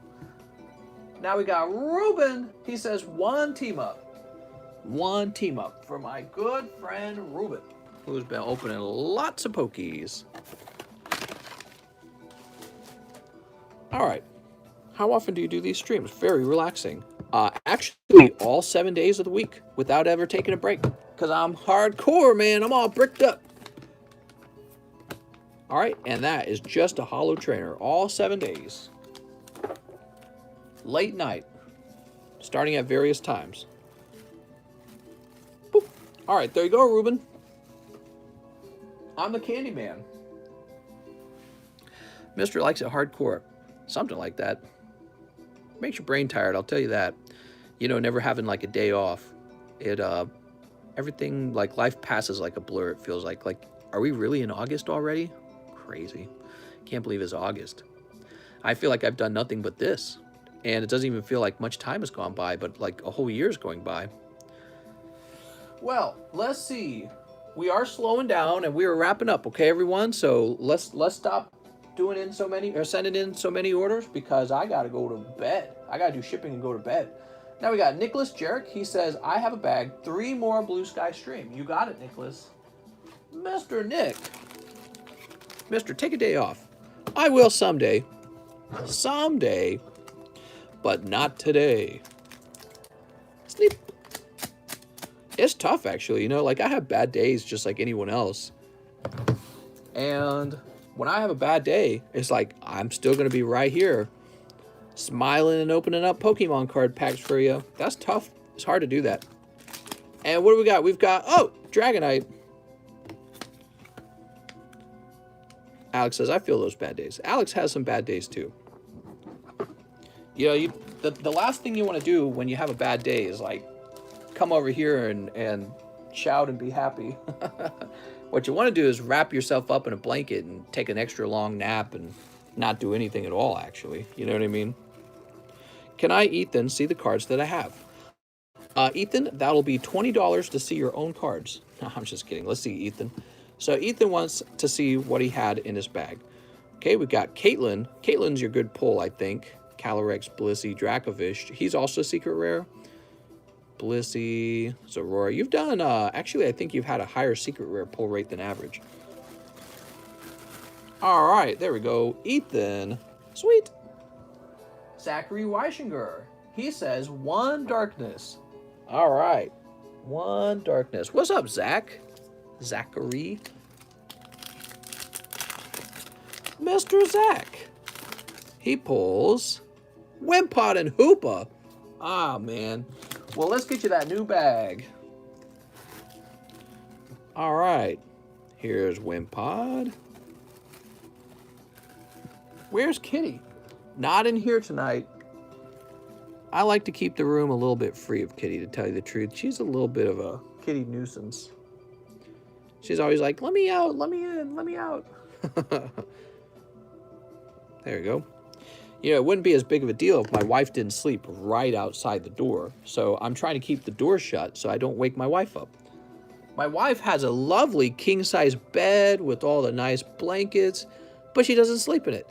Now we got Ruben. He says 1 team up. 1 team up for my good friend Ruben, who's been opening lots of Pokies. All right. How often do you do these streams? Very relaxing. Actually, all 7 days of the week without ever taking a break. Because I'm hardcore, man. I'm all bricked up. All right, and that is just a holo trainer. All 7 days. Late night. Starting at various times. Boop. All right, there you go, Ruben. I'm the candy man. Mister likes it hardcore. Something like that. Makes your brain tired, I'll tell you that. You know, never having like a day off. It, everything, like life passes like a blur, it feels like. Like, are we really in August already? Crazy. Can't believe it's August. I feel like I've done nothing but this. And it doesn't even feel like much time has gone by, but like a whole year's going by. Well, let's see. We are slowing down and we are wrapping up, okay, everyone? So let's stop doing in so many or sending in so many orders because I gotta go to bed. I gotta do shipping and go to bed. Now we got Nicholas Jarek. He says, I have a bag. 3 more Blue Sky stream. You got it, Nicholas. Mr. Nick. Mister, take a day off. I will someday. Someday. But not today. Sleep. It's tough, actually. You know, like, I have bad days just like anyone else. And when I have a bad day, it's like, I'm still going to be right here, smiling and opening up Pokemon card packs for you. That's tough. It's hard to do that. And what do we got? We've got, oh, Dragonite. Alex says, I feel those bad days. Alex has some bad days, too. You know, the last thing you want to do when you have a bad day is, like, come over here and shout and be happy. What you want to do is wrap yourself up in a blanket and take an extra long nap and not do anything at all, actually. You know what I mean? Can I, Ethan, see the cards that I have? Ethan, that'll be $20 to see your own cards. No, I'm just kidding. Let's see, Ethan. So Ethan wants to see what he had in his bag. Okay, we got Caitlin. Caitlin's your good pull, I think. Calyrex, Blissey, Dracovish. He's also secret rare. Blissey, Zorora. You've done, actually, I think you've had a higher secret rare pull rate than average. All right, there we go. Ethan. Sweet. Zachary Weischinger. He says 1 darkness. All right. 1 darkness. What's up, Zach? Zachary. Mr. Zach. He pulls Wimpod and Hoopa. Ah, man. Well, let's get you that new bag. All right. Here's Wimpod. Where's Kitty? Not in here tonight. I like to keep the room a little bit free of Kitty, to tell you the truth. She's a little bit of a kitty nuisance. She's always like, let me out, let me in, let me out. There you go. You know, it wouldn't be as big of a deal if my wife didn't sleep right outside the door. So I'm trying to keep the door shut so I don't wake my wife up. My wife has a lovely king-size bed with all the nice blankets, but she doesn't sleep in it.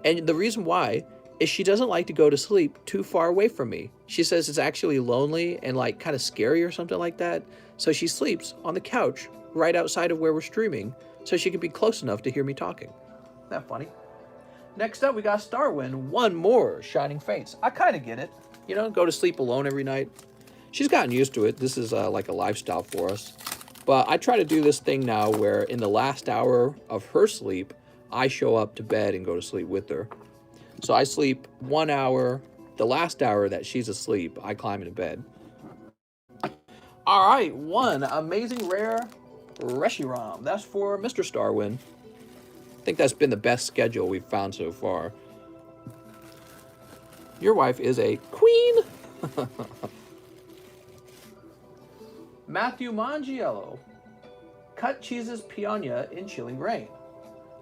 And the reason why is she doesn't like to go to sleep too far away from me. She says it's actually lonely and like kind of scary or something like that. So she sleeps on the couch right outside of where we're streaming so she can be close enough to hear me talking. Isn't that funny? Next up, we got Starwind. 1 more Shining Fates. I kind of get it. You know, go to sleep alone every night. She's gotten used to it. This is like a lifestyle for us. But I try to do this thing now where in the last hour of her sleep, I show up to bed and go to sleep with her. So I sleep 1 hour. The last hour that she's asleep, I climb into bed. All right, 1 amazing rare Reshiram. That's for Mr. Starwind. I think that's been the best schedule we've found so far. Your wife is a queen. Matthew Mangiello. Cut cheeses Pionia in Chilling Reign.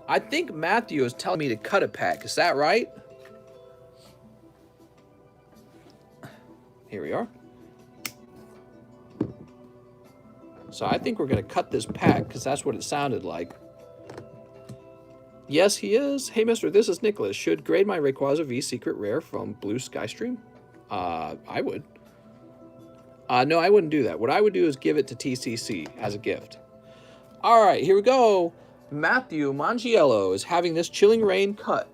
I think Matthew is telling me to cut a pack. Is that right? Here we are. So I think we're going to cut this pack because that's what it sounded like. Yes, he is. Hey, mister, this is Nicholas. Should grade my Rayquaza V Secret Rare from Blue Sky stream? I would. No, I wouldn't do that. What I would do is give it to TCC as a gift. All right, here we go. Matthew Mangiello is having this Chilling Reign cut.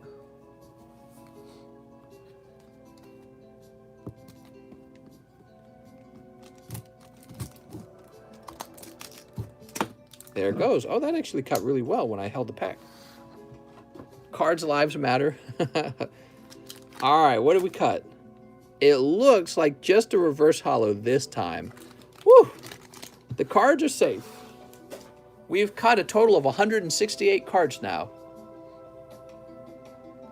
There it goes. Oh, that actually cut really well when I held the pack. Cards' lives matter. All right, what did we cut? It looks like just a reverse holo this time. Woo! The cards are safe. We've cut a total of 168 cards now.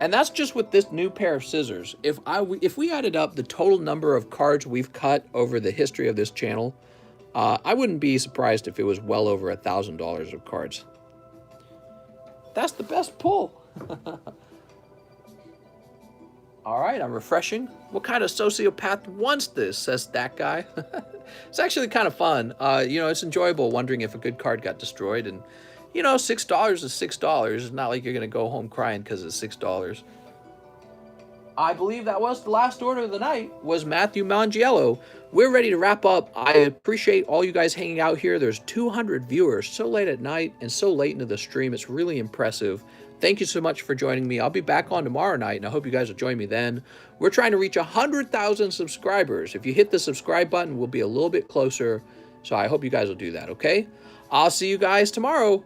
And that's just with this new pair of scissors. If we added up the total number of cards we've cut over the history of this channel, I wouldn't be surprised if it was well over $1,000 of cards. That's the best pull. All right, I'm refreshing. What kind of sociopath wants this, says that guy. It's actually kind of fun. You know, it's enjoyable wondering if a good card got destroyed. And, you know, $6 is $6. It's not like you're going to go home crying because it's $6. I believe that was the last order of the night, was Matthew Mangiello. We're ready to wrap up. I appreciate all you guys hanging out here. There's 200 viewers so late at night and so late into the stream. It's really impressive. Thank you so much for joining me. I'll be back on tomorrow night, and I hope you guys will join me then. We're trying to reach 100,000 subscribers. If you hit the subscribe button, we'll be a little bit closer. So I hope you guys will do that, okay? I'll see you guys tomorrow.